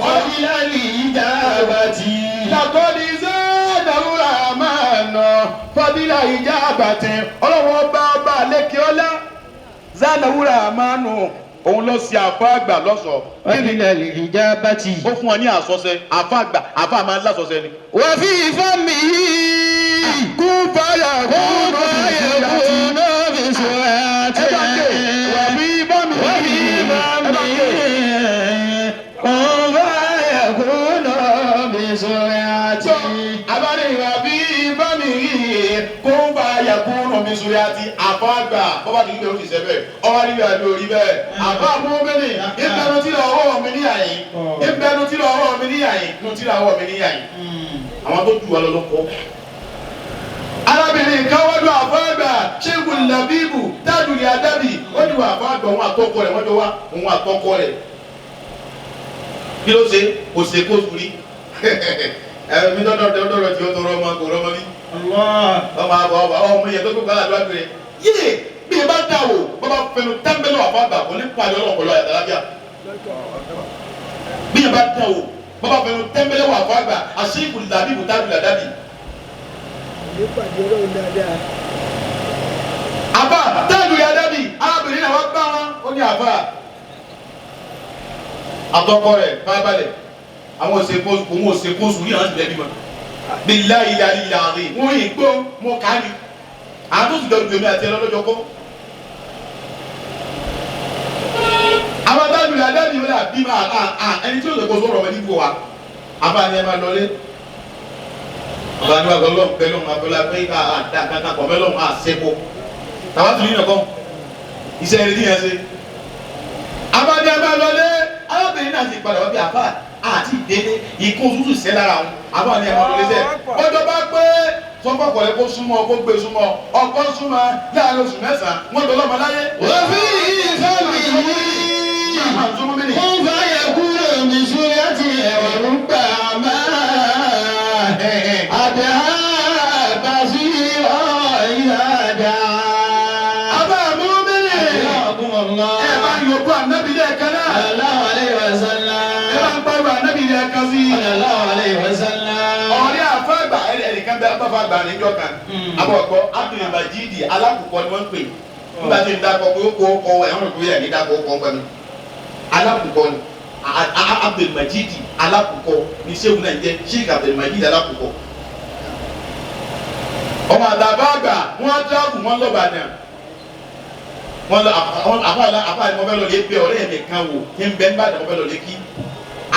fọ́bílárì ìjàmbátì. lẹ́kọ̀ọ́lì iṣẹ́ nàbó àmàlò fọ́bílárì ìjàmbátì. ọlọ́wọ́ bá lẹ́kẹ́ ọlá zanawura amanu òun ló ṣe àfa àgbà lọ́sọ̀ọ́. fọ́bílárì ìjàmbátì. ó fún ọ ní àsọsẹ àfa àgbà àfa máa ń lásọsẹ ni. wà fi fami kún fàyà kún fàyà kún lóbi sọ̀rọ̀ àti ẹ bá ké wà bí bá mi wà fi fami kún fàyà kún lóbi sọ̀rọ̀ àti. abáni wà bí bá mi kún fàyà kún lóbi sọ̀rọ̀ àti àfa àgbà bọ́bá tó ń bẹ ó ti sẹ́ bẹ́ẹ̀ ọwọ́ níbi àbí orí bẹ́ẹ̀ àfa àmúmẹ́ni ìbẹ̀rù tí lọ́wọ́ mi ní àyè ìbẹ̀rù tí lọ́wọ́ mi ní àyè nù tí lọ́wọ́ mi ní àyè àwọn tó ju wa lọ lọ́kọ́. arábìnrin kan wọ́dọ̀ àfọ́gbà ṣéèkù làbíbù tájùlì àdábì ó ní wà àfọ́gbà òun àtọ́kọ rẹ̀ wọ́n jọ wá òun àtọ́kọ rẹ̀. kí ló ṣe kò ṣe kó sùn rí mi dọ́dọ̀ tí ó tọrọ ọmọ kò rọmọ bí. ọmọ yẹn tó kó kálá àdúrà gbé yé bí ẹ bá dà wò bàbá fẹnu tẹ́ńbẹ́lú àfọ́gbà kò ní pàdé ọlọ́pọ̀lọ́ àyàtàlábíà bí ẹ bá dà wò bàbá fẹnu tẹ́ńbẹ́lẹ́ wà fún àgbà àṣeyìkù làbíbù tábìlì àdábì. àbá tábìlì àdábì arábìnrin náà wá bá wọn ó ní àbá àtọkọ rẹ̀ bábalẹ̀ àwọn òsèkóṣù ní àwọn ìbílẹ̀ bímọ billahi al-ali wọn yìí gbó mọ káàní àwọn tó sì dọ̀dọ̀ gbèmí àti ẹlọ́lọ́jọ́ kọ́. àwọn tábìlì àdábì wọn là bí máa ẹni tí ó lè kó sọ̀rọ̀ wọn níbo wa àbáni ẹ máa lọlé àbáni wa gbọ́dọ̀ pẹ̀lú ọmọ abẹ́lá pé kankan kọ̀ mẹ́lọ́ máa ṣẹ́kọ̀ tàwa tún nínú ẹ̀kọ́ iṣẹ́ eré nìyẹn ṣe àbáni ẹ máa lọlé arábìnrin náà ti padà wá bí àbá àti ìdílé ikú tútù sẹ́ lára wọn àbáni ẹ máa lọlé sẹ́ ọjọ́ bá pé sọ́kọ̀kọ̀ rẹ kó súnmọ́ kó gbé súnmọ́ ọkọ̀ súnmọ́ láàrin oṣù mẹ́sàn-án wọ́n dọ̀ lọ́mọ láyé. wà fi fami kún fàyà kún lóbi sọ̀rọ̀ àti ẹ̀wà rúgbà máa àdá bàṣí ọ̀yàdá. àbá àmúhùn mẹ́rin ẹ bá yọkọ ànábì lẹ́ẹ̀kan náà. sallallahu alaihi wasallam. ẹ bá ń pariwo ànábì lẹ́ẹ̀kan sí. sallallahu alaihi wasallam. ọ̀rẹ́ àfọ́gbà ẹnìkan bẹ abáfa gbà níjọ́ kan abọ́gbọ́ Abdul Majid alákùkọ ni wọ́n ń pè nígbà tí n dákọ̀ pé ó kó ọkọ̀ ẹ̀wọ̀n tó yẹ ní dákọ̀ ọkọ̀ ọkọ̀ mi alákùkọ ni Abdul Majid alákùkọ ni sẹ́wọ̀n náà jẹ́ Sheikh Abdul Majid alákùkọ. ọmọ àdàbà àgbà wọn á dáàbò wọn lọ́ba náà wọn lọ àfáà ni wọn fẹ́ lọ lé pé ọ̀rẹ́ yẹn nìkan wò kí n bẹ́ẹ̀ ń bá dà wọn fẹ́ lọ lé kí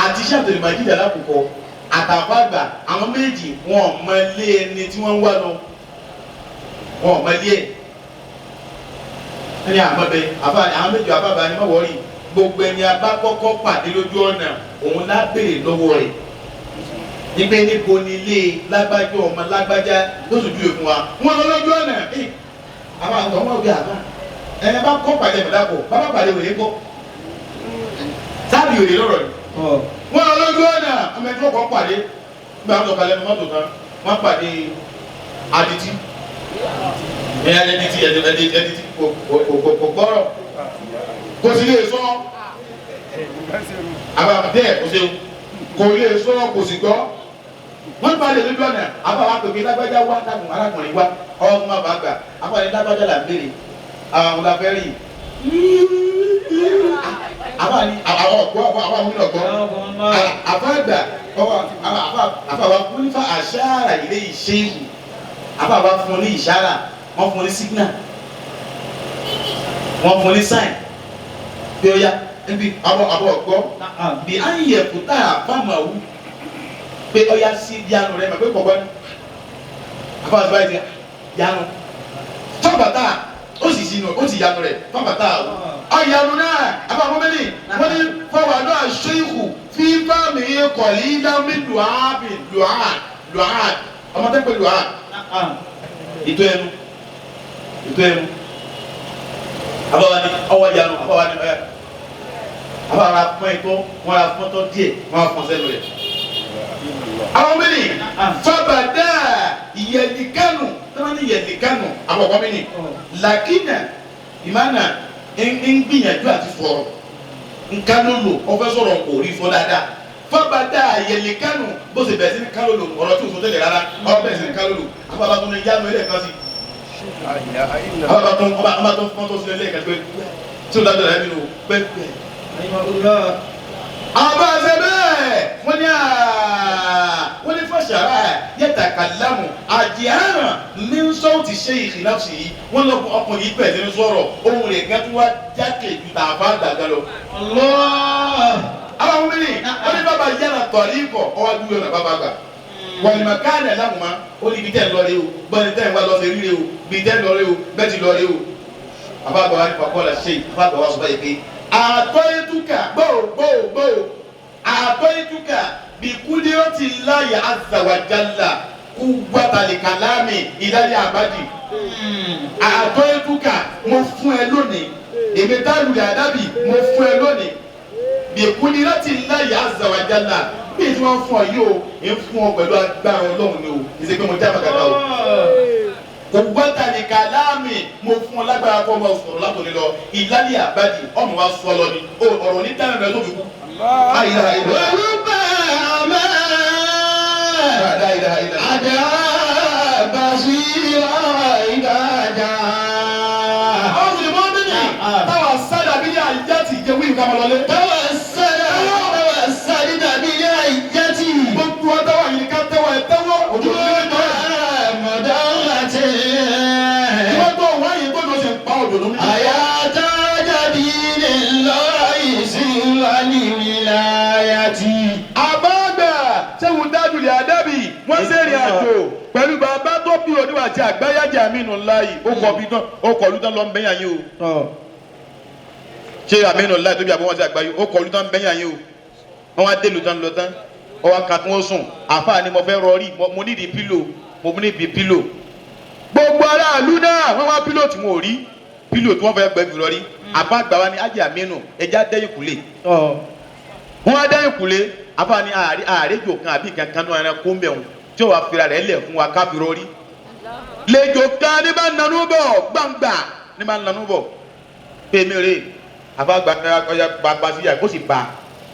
àti Sheikh Abdul Majid alákùkọ àtàfà àgbà àwọn méjì wọn ò mọ ilé ẹni tí wọ́n ń wá lọ wọn ò mọ ilé ẹ̀ ẹni àmọ́bẹ àwọn méjì àbábà ni wọ́n wọ́ọ̀rì gbogbo ẹni abá kọ́kọ́ pàdé lójú ọ̀nà òun lá béèrè lọ́wọ́ rẹ̀ nígbà níbo ni ilé lágbájá ọmọ lágbájá lóṣù ju èkún wa wọn lọ lójú ọ̀nà àwọn àtọ̀ ọmọ òbí àbá ẹni abá kọ́ pàdé mẹ́dàpọ̀ bàbá pàdé wèrè kọ́ sáàbì wèrè lọ́rọ̀ ni wọn lọ lójú ọ̀nà ọmọ ẹni tó kọ́ pàdé gbà ń sọ̀kalẹ̀ ní mọ́tò kan wọ́n pàdé adití ẹdití kò gbọ́rọ̀ kò sí lè sọ àbàdẹ kò lè sọ kò sì gbọ́ wọ́n bá lè lójú ọ̀nà àbáwá pèpè lágbájá wá dàgùn arákùnrin wá ọmọ àbàgbà àbáwá lágbájá là ń béèrè àwọn ọ̀làfẹ́rì àwọn ọ̀gbọ́ àwọn amúnọ̀gbọ́ àbàgbà àbáwá fún nífa àṣàrà ilé ìṣèlú àbáwá fún ní ìṣàrà wọ́n fún ní signal wọ́n fún ní sign bí ó yá ẹbí àbọ̀ ọ̀gbọ́ bí à ń yẹ kúta fáwọn àwù pé ó yá sí yanu rẹ mà pé kọ̀ọ̀bọ ni àbáwá ti báyìí ti yanu fábàtà ó sì sinú ó sì yanu rẹ fábàtà ọ̀yanu náà àbáwọ̀ mọ́mẹ́lì wọ́n ní fọwọ́ àdó àṣeyìkù fífá mi kọ̀lí dámì lùhàbì lùhàd ọmọdé pé lùhàd ìtọ́ ẹnu àbáwá ni ọwọ́ yanu àbáwá ni àwọn ará pọ́n ẹ̀tọ́ wọn ará pọ́n tọ́ díẹ̀ wọn ará pọ́n sẹ́nu rẹ̀. àwọn mìíràn fàbàdà ìyẹ̀dìkánu tọ́wọ́n ní ìyẹ̀dìkánu àwọn ọ̀pọ̀ mìíràn làkínà ìmánà ń gbìyànjú àti sọ̀rọ̀ nkálólò ọ̀fẹ́ sọ̀rọ̀ kò rí sọ dáadáa fàbàdà ìyẹ̀dìkánu bó ṣe bẹ̀rẹ̀ sí ní kálólò ọ̀rọ̀ tí o sọ tẹ́lẹ̀ rárá ọ̀rọ̀ bẹ̀rẹ̀ sí ní kálólò àbábá tó ní yánu ẹlẹ́ẹ̀kan sí àbábá tó fọ́n tó sí ẹlẹ́ẹ̀kan pé tí o dábẹ̀rẹ̀ ẹ̀mí lò pẹ́pẹ́ àbáṣe bẹ́ẹ̀ wọ́n ní fàṣàrà yatakallamu àjìhánà ní sọ́ọ̀tì ṣe ìkìláṣì yìí wọ́n lọ ọkùnrin yìí bẹ̀rẹ̀ ní sọ̀rọ̀ ohun rẹ̀ gẹ́ tó wá jákè ju tààfà dàgbà lọ. àwọn obìnrin wọ́n ní bàbá yàrá tọ̀rí kọ̀ ọwọ́ dúró náà bàbá gbà wọ́n ní màkànnà láwùmá ó ní ibi tẹ́ ń lọrí o gbọ́dọ̀ tẹ́ ń wá lọ́sẹ̀ ríre o bí tẹ́ ń lọrí o bẹ́ẹ̀ ti lọrí o bàbá àgbà wa ní pàkọ́lá ṣe bàbá àgbà wa sọ báyìí pé àtọ́yẹ́tùkà gbòògbòògbò àtọ́yẹ́tùkà bìkúdírọ́tì láyà azawajalla kúgbàtàlì kàlámì ìdáyà àbádì àtọ́yẹ́tùkà mo fún ẹ lónìí èmi dálùlẹ̀ àdábì mo fún ẹ lónìí bìkúdírọ́tì láyà azawajalla bí tí wọ́n fún ọ yìí o ń fún ọ pẹ̀lú agbára ọlọ́run ni o ìṣe pé mo já màkàtà o kògbọ́tàlì kàlámì mo fún ọ lágbára fún ọmọ sọ̀rọ̀ látòlí lọ ìlàlẹ̀ àbádì ọmọ wa sọ lọ ni ọ̀rọ̀ ní dáná rẹ tó fi kú. Olúbà àmà àdá bàṣírà ìdájà. àwọn olùmọ̀ nínú táwa sádà bí ní àyíjá ti jẹ́ wíwú ká máa lọlé. Táwa sádà bí ní àyíjá ti. gbogbo ọ̀tàwà yìí ká tẹ́wọ̀ ẹ̀ tẹ́wọ̀ òjò nílé tó ẹ̀. Mọ̀dá láti. ìwọ́n tó wáyé tó lọ sí pa òdòdó mi. Àyàtọ̀ jáde lè lọ ìsìn wà ní wilayati. àbáàgbà sẹ́wọ̀n dájúlẹ̀ àdábì wọ́n sẹ́rìn àjò pẹ̀lú bàbá tó bí oníwà àti àgbáyájà Aminu Láyì ó kọ̀ bí tán ó kọ̀ lùtàn lọ bẹ́yà yín o. ṣé Aminu Láyì tó bí àbọ̀ wọn ti àgbáyé ó kọ̀ lùtàn bẹ́yà yín o. wọ́n wá dé lùtàn lọ tán wọ́n wá ka tí wọ́n sùn àfáà ni mo fẹ́ rọrí mo nídìí pílò mo nídìí pílò. gbogbo aráàlú náà wọ́n wá pílò tí wọn ò rí pílò tí wọ́n fẹ́ gbẹ́gbẹ́ lọ rí àbáàgbà wa ni Ájì Aminu ẹja dẹ́yìn kùlé. wọ́n wá dẹ́yìn kùlé àfáà ni àrèjò kan àbí kankan náà ẹran kó ń bẹ̀ wọn tí wọ́n fira rẹ̀ lẹ̀ fún wa káfíńrọ́ rí. lẹ́jọ́ kan ní bá nanú bọ̀ gbàngbà ní bá nanú bọ̀ pèmèrè àfáàgbà ọjà gbàgbà sí yàrá kó sì bá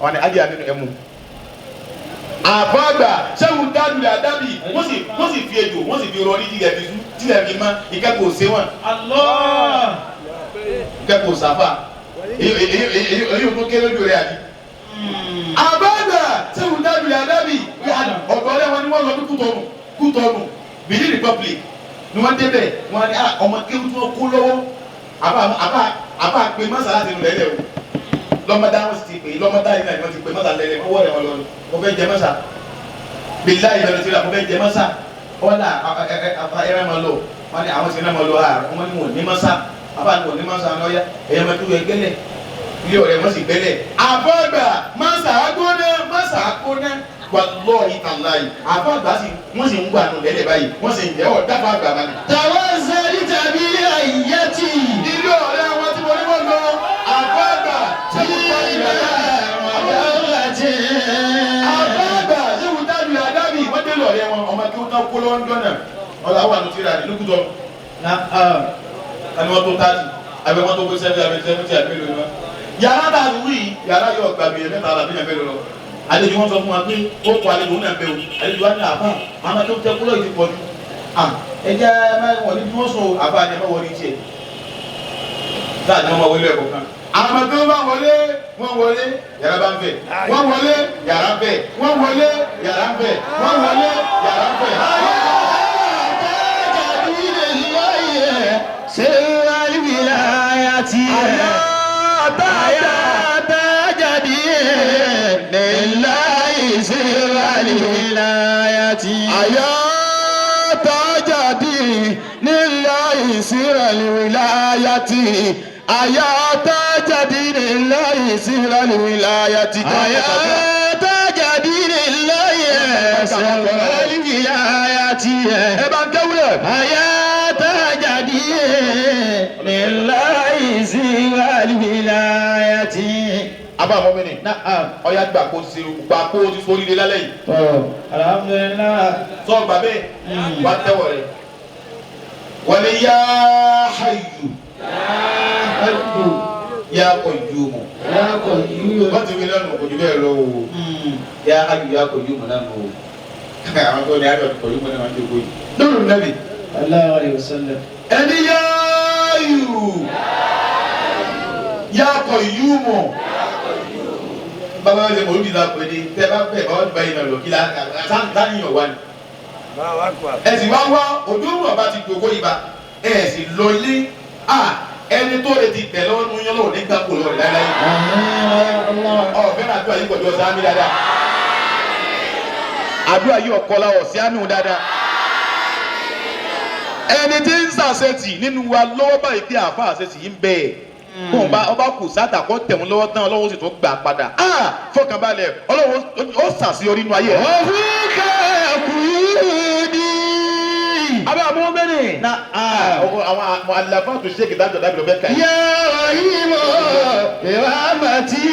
wọn ni Ájì Aminu ẹmu. àfáàgbà sẹ́wọ̀n dáadúlẹ̀ àdábì wọ́n sì fi ejò wọ́n sì fi rọrí tilẹ̀ fi má ìkẹ́kọ̀ọ́ ṣe wọn. ìkẹ́kọ̀ọ́ sáfà èyí ò tó kéré lójú rẹ̀ àbí. àbáàgbà sẹ́wọ̀n dáadúlẹ̀ àdábì ọ̀dọ́ ọ̀rẹ́ wọn ni wọ́n lọ bí Kútọ́nù Benin Republic ni wọ́n débẹ̀ wọ́n ní ọmọ kéwù tí wọ́n kó lọ́wọ́ àbá pé mọ́sálá ti nù lẹ́lẹ̀ o lọ́mọdá wọn sì ti pè é lọ́mọdá yìí náà ni wọ́n ti pè mọ́sá lẹ́lẹ̀ ọwọ́ rẹ̀ wọn lọ mo fẹ́ jẹ mọ́sá bíláì ìbẹ̀rẹ̀ ti rà mo fẹ́ jẹ mọ́sá ọ̀là ẹ̀rẹ́ máa lọ wọ́n ní àwọn ti rẹ́ máa lọ wọ́n ní wọn ní mọ́sá àbá ní wọn ní mọ́sá lọ́yà ẹ̀yẹ́ máa tó yẹ gẹ́lẹ̀ ilé ọ̀rẹ́ wọn sì gbẹ́lẹ̀ àbọ̀gbà mọ́sá gbóná wàlọ́ọ̀hì tàláyì àbọ̀gbà sì wọ́n sì ń gbà nù lẹ́lẹ̀ báyìí wọ́n sì ń jẹ́ ọ̀ dábàá àgbà bá mi. Tàwọn sẹ́ni tàbí àyẹ́tì. ilé ọ̀rẹ́ wọn tí mo ní wọ́n lọ àbọ̀gbà sẹ́wọ̀n dájú àdábì wọ́n dé lọ́ọ̀rẹ́ wọn ọmọ kí wọ́n tán kó lọ́wọ́ ń dọ́nà ọ̀là wà ní tíra ní lókùtọ̀ ẹni wọ́n tó tájì àbẹ wọ́n tó kó sẹ́fì àbẹ sẹ́fì tí àbẹ lórí wọn. yàrá tá a lù wí yàrá yóò gbà mí ẹ̀mẹ́ta àbí ẹ̀mẹ́ lọ. àlejò wọn sọ fún wa pé ó kọ àlejò wọn náà bẹ o àlejò wa ní àbá àwọn tó tẹ kúlọ̀ ìdí pọ̀jù. ẹja wọn ní bí wọ́n sọ àbá ni ẹ má wọlé tiẹ̀ láti wọn máa wọlé ẹ̀kọ́ kan. àwọn tó bá wọlé wọ́n wọlé yàrá bá ń fẹ̀ wọ́n wọlé yàrá ń fẹ̀ wọ́n wọlé yàrá ń fẹ̀ wọ́n wọlé yàrá ń fẹ̀. Ayata jadinillahi sirral wilayati. Ayata jadinillahi sirral wilayati. Ẹ bá ń kẹ́wúrẹ́. Ayata jadinillahi sirral wilayati. abá mọ́ mi ni Na'am. ọ̀yá gbà kó ti sórí ilé lálẹ́ yìí Alhamdulillah. sọ gbà bẹ́ẹ̀ wá tẹ́wọ̀ rẹ̀ wọlé yá hayyu yá qayyumu wọ́n ti wí lẹ́nu kò jù bẹ́ẹ̀ lọ o yá hayyu yá qayyumu náà o àwọn tó ní ayọ̀ kò yí mọ́ ní wọn tó kó yìí lórí nàbì Sallallahu alayhi wa sallam. ẹni yá hayyu yá qayyumu bàbá wa ṣe mọ̀ olùdíje àpò ẹni tẹ́ bá bẹ̀ bá wọ́n ti bá yín lọ lọ kí la sáníyàn wá ni. ẹ sì wá wá ojú ọ̀rọ̀ bá ti gbogbo ibà ẹ sì lọlé ẹni tó lè ti tẹ̀ lọ́wọ́ nínú yẹn lọ́wọ́ nígbà kó lọ́wọ́ rẹ̀ láyé. ọ̀fẹ́ náà àdúrà yìí kọjú ọ̀sán ámì dáadáa àdúrà yìí ọ̀kọ́ la ọ̀sán ámì dáadáa. ẹni tí ń sàṣetì nínú wa lọ́wọ́ báyìí bí àfa àṣetì yìí ń bẹ́ẹ̀ kó ọba kù sátà kó tẹ̀wọ́n lọ́wọ́ tán ọlọ́wọ́ sì tún gbà padà fọkànbalẹ̀ ọlọ́wọ́ ó ṣàṣeyọrí nínú ayé rẹ̀. Òfúkà kùyúdì. abẹ́ àmọ́ mẹ́rin. àwọn àlàfà tó ṣe kìtà jọ̀dá bí lọ bẹ́ẹ̀ ká yìí. Yá Rahimu Rahmati.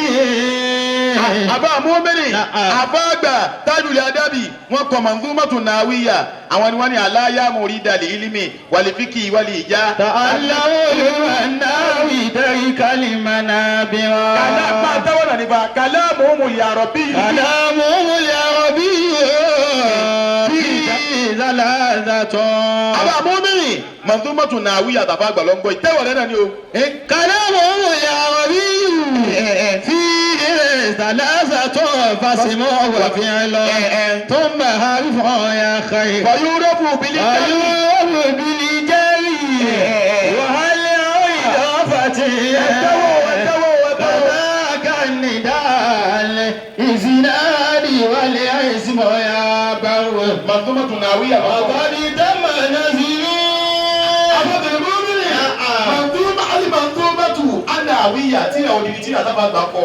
abẹ́ àmọ́ mẹ́rin. àfọ́gbà Tajul Adabi wọn kọ Manzumatu Nawiya àwọn ni wọ́n ní aláyà muridal ilmi wal fiqhi wal ija. Ta'allamu an-nawi tarikal manabira. kàlámù àtàwọn náà nípa kàlámù ya Rabbi. Kalamu ya Rabbi. Fi zalazatun. abẹ́ àmọ́ mẹ́rin. Manzumatu Nawiya àtàfà àgbà lọ́ngbọ́ ìtẹ́wọ̀ rẹ̀ náà ni o. Kalamu ya Rabbi. Fi zalazatun fasimu wa fi'lu. Thumma harfu ya khayr. fayúrọ́fù bílí Ayubu bilijari. Wa hal idafati. كذاك النداء إزنادي والاسم يا بر. Manzumatu Nawiya وقد تم نزلي. Manzumatu Nawiya tí àwọn òdìdí tí àtàbà gbà kọ.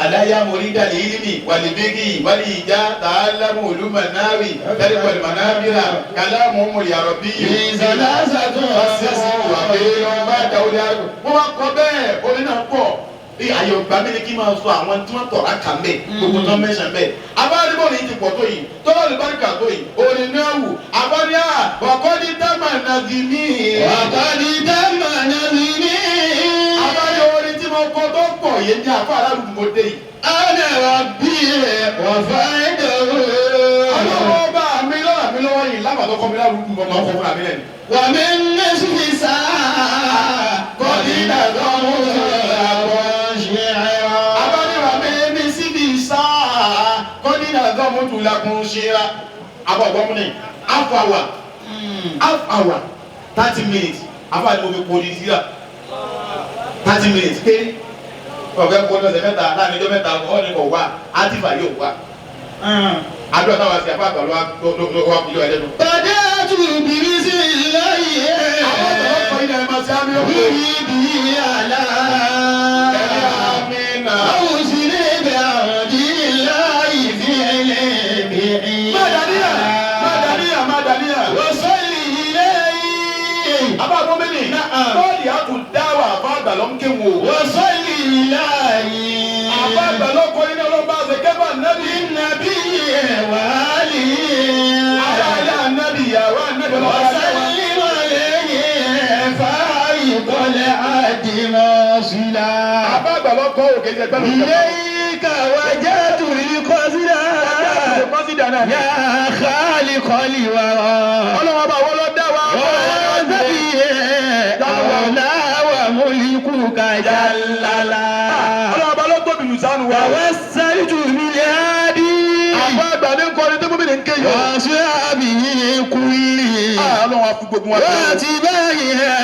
aláyà muridal ilmi wal fiqhi wal ija ta'allamu uluma nawi tarikal manabira kalamu ya Rabbi. Zalazatun fasimu wa fi'lu ma dawli àgbo. wọ́n wá kọ bẹ́ẹ̀ orí náà pọ̀ ayé ògbà mi ni kí n máa sọ àwọn tí wọ́n tọ̀ra kà mbẹ́ gbogbo tó mẹ́sàn mbẹ́ abáyébọ̀ ní ti pọ̀ tó yìí tọ́lá lè bá kà tó yìí òní náà wù abáyá wàkọ́ni dámà nàzìmí. وقد تم نزلي. abáyé orin tí mo kọ́ tó pọ̀ yé ní àfa aláàlú mo dé yìí. أنا ربي وفائده. ọlọ́wọ́ bá mi lọ́wọ́ yìí lábàtọ́ kọ́ mi lárúkú mọ́ máa kọ́ fúnra mi lẹ́nu. ومن نسل ساعة قد نظم شعرا. abáyéwà mi síbi sáà kọ́ni náà gbọ́ mo tún lakun ṣíra. abọ́ gbọ́ mu ni half hour 30 minutes abáyé mo fi kó di síra 30 minutes péré ọ̀gá kó lọ́sẹ̀ mẹ́ta láàrin ọjọ́ mẹ́ta ọ̀nì kò wá átífà yóò wá. àdúrà táwa sí apá àgbà lọ́wọ́ ìlú ẹ̀ lẹ́nu. بدأت ببسم الله. àwọn ọ̀dọ́ kọ́ ilẹ̀ ẹ̀ máa ṣe àmì ọ̀pọ̀. به على Amina. أوصني بعبد الله في علمه. Madaniya. وصل إليه. Abá àgbọ̀ mi ni. Bọ́ọ̀lì àtún dáwà àbá àgbà ló ń ké wo. وصل إليه. Àbá àgbà ló kọ́ iná ọlọ́ba àṣẹ kẹ́fà nẹ́bí. النبي وآله. Àbá àlẹ́ ànábì ìyàwó ànábì ọlọ́ba àṣẹ wa. وسلم عليه فائق العدل واصلا. Àbá àgbà ló kọ́ òkè jẹ gbẹ́nu. إليك وجهت القصد يا خالق الورى. Ọlọ́wọ́ bá wọ́n lọ dá wa. وذبي أولى وملكك جللا. Ọlọ́wọ́ bá ló tóbi jù sánú wa. توسلت بالهادي Àbá àgbà ní kọrin tó gómìnà ń ké yìí. وأصحابه كلهم Ọlọ́wọ́ á fi gbogbo wa. واتباعها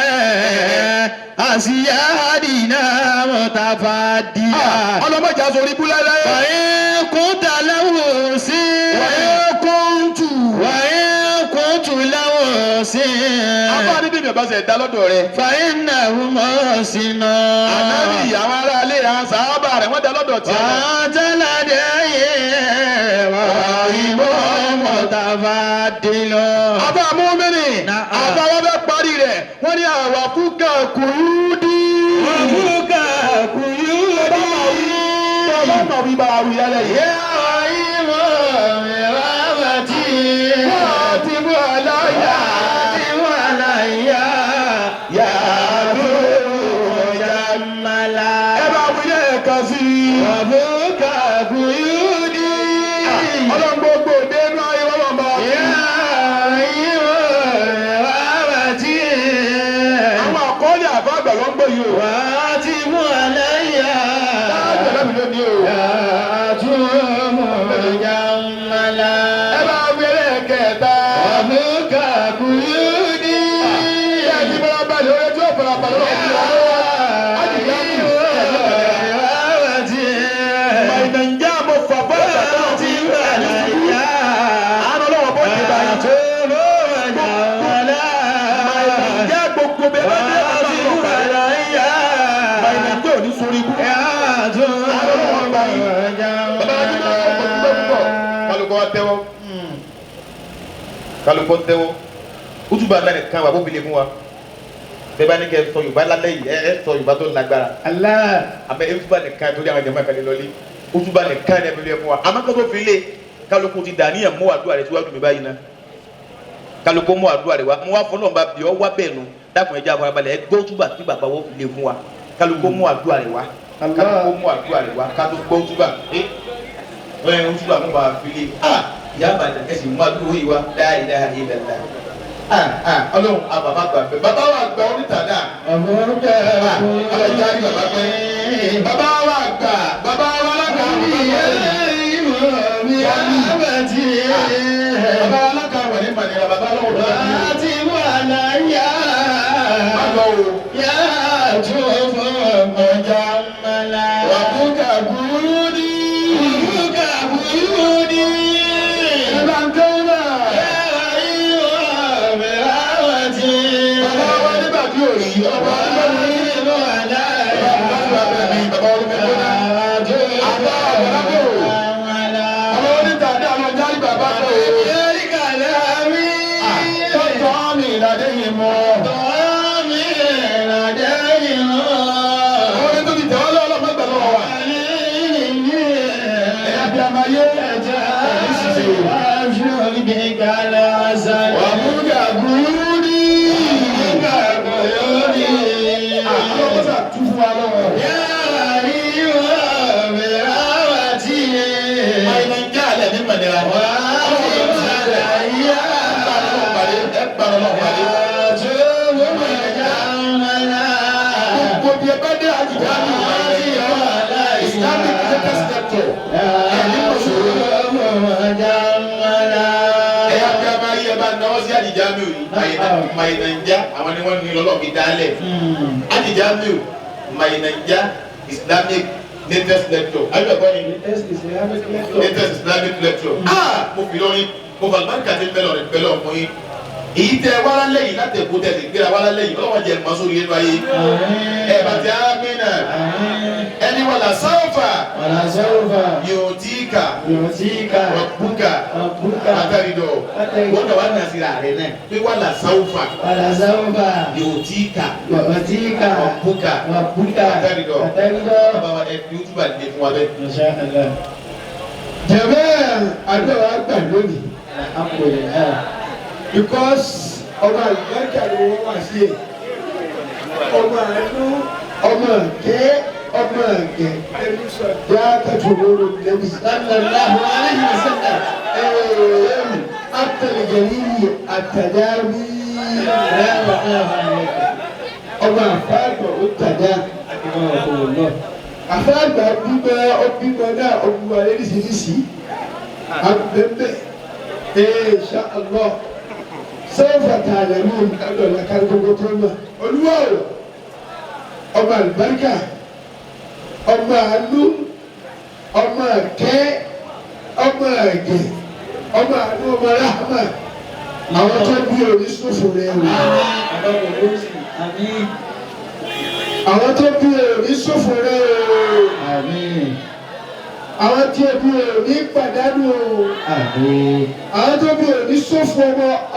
أسيادنا متفاديا. Ọlọ́mọjà sórí búlẹ́lẹ́. وإن كنت له وإن كنت له Àbá ní bí mi ò bá ṣe dá lọ́dọ̀ rẹ̀. فإنه محسن. Ànábì àwọn ará ilé àwọn sàábà rẹ̀ wọ́n dá lọ́dọ̀ tiẹ̀ náà. وأنت لديه رحيم متفضل. Àbá mùmínì. Àbá wọn fẹ́ parí rẹ̀. Wọ́n ní àwa fúkà kùrúdì. وفوق قيودي ọlọ́run bí bá wa wí lálẹ́ yìí. يا رحيم برحمتي Fatim aláya. فاتم علي يا مجملا Ẹ bá wí lẹ́ẹ̀kan sí i. وفوق قيودي Ọlọ́run gbogbo dénú ayé wọ́n bá. يا رحيم برحمتي Àwọn àkọọ́lẹ̀ àbá àgbà ló ń gbé yìí o. فاتم علي Láàjọ lẹ́bi lónìí o. مجملا Ẹ bá wí lẹ́ẹ̀kẹta. وفوق قيودي Ẹ ti bọ́lá balẹ̀ orí tí ó fara balẹ̀ lọ́wọ́ fún wa. Nàìjíríà mo fà bọ́ ìgbà tí àánú ọlọ́wọ́ bó ti báyìí. Nàìjíríà gbogbo bẹ́ẹ̀ bá dé bàbá mi lọ bá yẹ. Nàìjíríà ò ní sórí ibú. Kálukọ́ tẹ́wọ́ kútùbà náà nìkan wà bóbi lè mú wa bẹ́ẹ̀ bá ní kẹ́ sọ Yorùbá lálẹ́ yìí ẹ sọ Yorùbá tó lágbára àmọ́ kútùbà nìkan tó dé àwọn jẹ̀mọ́ ìkànnì lọ́lé kútùbà nìkan ní ẹbí lè mú wa àmọ́ kátó fi lé kálukú ti dàníyàn mú àdúrà rẹ síwájú mi báyìí ná kálukú mú àdúrà rẹ wa mú wa fọlọ́n bá bí ọ wá bẹ́ẹ̀ nu dákun ẹja àfọlábalẹ̀ ẹ gbọ́ kútùbà tí bàbá wọ́n fi lè mú wa kálukú mú àdúrà rẹ wa kálukú mú àdúrà rẹ wa kátó gbọ́ kútùbà kútùbà mú bá fi lé ìyá àbàdàn ẹsì mú àdúrà yìí wa dáadáa ìdàlá ọlọ́run àbàbà gbà pé bàbá wa gbà onítàdá alájà rí bàbá pé bàbá wa gbà bàbá wa lága bàbá wa lága wà ní mànìyàn bàbá lọ́wọ́ bàbá Láti wà láyà má lọ o yá tó fún ọmọjà mọ́lá. wà fún kàbúrú ní Bùkà bùrú ní. ìlànà kẹ́lá Yàrá ìwọ̀ mìíràn wà tí. bàbá wa nígbà tí ò rí ọba nígbà tí Ìwọ̀ láyà. bàbá wa bẹ̀rẹ̀ bàbá wa olùkọ́ náà àbá àbọ̀lábò àwọn onítàdá àwọn járí bàbá tó o. Tọ́tọ́ mi ìlàdé yìí mọ́. Àwọn ẹni tó ti tẹ̀wọ́ lọ́wọ́ lọ́wọ́ mẹ́gbẹ̀ẹ́ lọ́wọ́ wa. Ẹ̀yà bí a máa yé ẹ̀jẹ̀ ẹ̀yìn ṣiṣẹ́ o. Wà á mú gàgúrú ní. Àwọn ọmọ sà tú fún wa lọ́wọ́. Àyìnbá ń já àlẹ́ ní mọ̀nìyàn. Gbogbo bí ẹ bá dé àjùjá mi. Islamic latest sector. Ẹ̀yìn òṣèré. Ẹ̀yà bí a máa yí ẹ bá náwó sí àjìjá mi ò ní. Mayinanja àwọn ni wọ́n ní lọ́lọ́ mi dálẹ̀. Àjìjá mi ò Mayinanja Islamic latest lecture. Ayọ̀ ẹ̀kọ́ ni latest Islamic lecture. Mo fi lọ́rin mo fà lùbáríkà tí ń bẹ lọ́rin bẹ lọ́ọ̀ fún yín. Èyí tẹ wàhálà lẹ́yìn láti ẹ̀kọ́ tẹ̀ sí gbéra wàhálà lẹ́yìn ọlọ́wọ́n jẹ ìmọ̀ sórí inú ayé. Ẹ bá ti amínà ẹni wàlà sáwọ́fà yóò tí kà ọ̀bùkà àtàrídọ̀ wọ́n náà wà ní àsìrà rẹ̀ náà pé wàlà sáwọ́fà yóò tí kà ọ̀bùkà àtàrídọ̀ bàbá wa ẹ fi ojú bá dé fún wa bẹ́ẹ̀. Jẹ̀mẹ́ àdúrà gbà lónìí. Because ọmọ àlùbáríkà ni wọ́n wá sí ẹ̀. Ọmọ àánú, ọmọ ẹ̀gẹ́, ọmọ ẹ̀gẹ́. Ẹnu sọ yá kẹ́tù lóru lẹ́bi. Sallallahu alayhi wa sallam. Àtẹ̀lẹ̀gẹ̀rì àtẹ̀dáwí. Ọmọ àfáàgbọ̀ ó tàdá. Àfáàgbà bímọ náà ọmọ alẹ́rìsìrìsì. Àbẹ̀bẹ̀. Insha Allah. Sọ́ọ̀fà tààlẹ́mú ọ̀dọ̀lá kárígbogbo tó mọ̀. Olúwa o, ọmọ àlùbáríkà, ọmọ àánú, ọmọ ẹ̀kẹ́, ọmọ ẹ̀gẹ̀, ọmọ àánú, ọmọ ráhàmà. Àwọn tó bí òní sófò rẹ̀ wò. Àwọn tó bí òní sófò rẹ̀ wò. Àwọn tí ebi òní pàdánù o. Àwọn tó bí òní sófò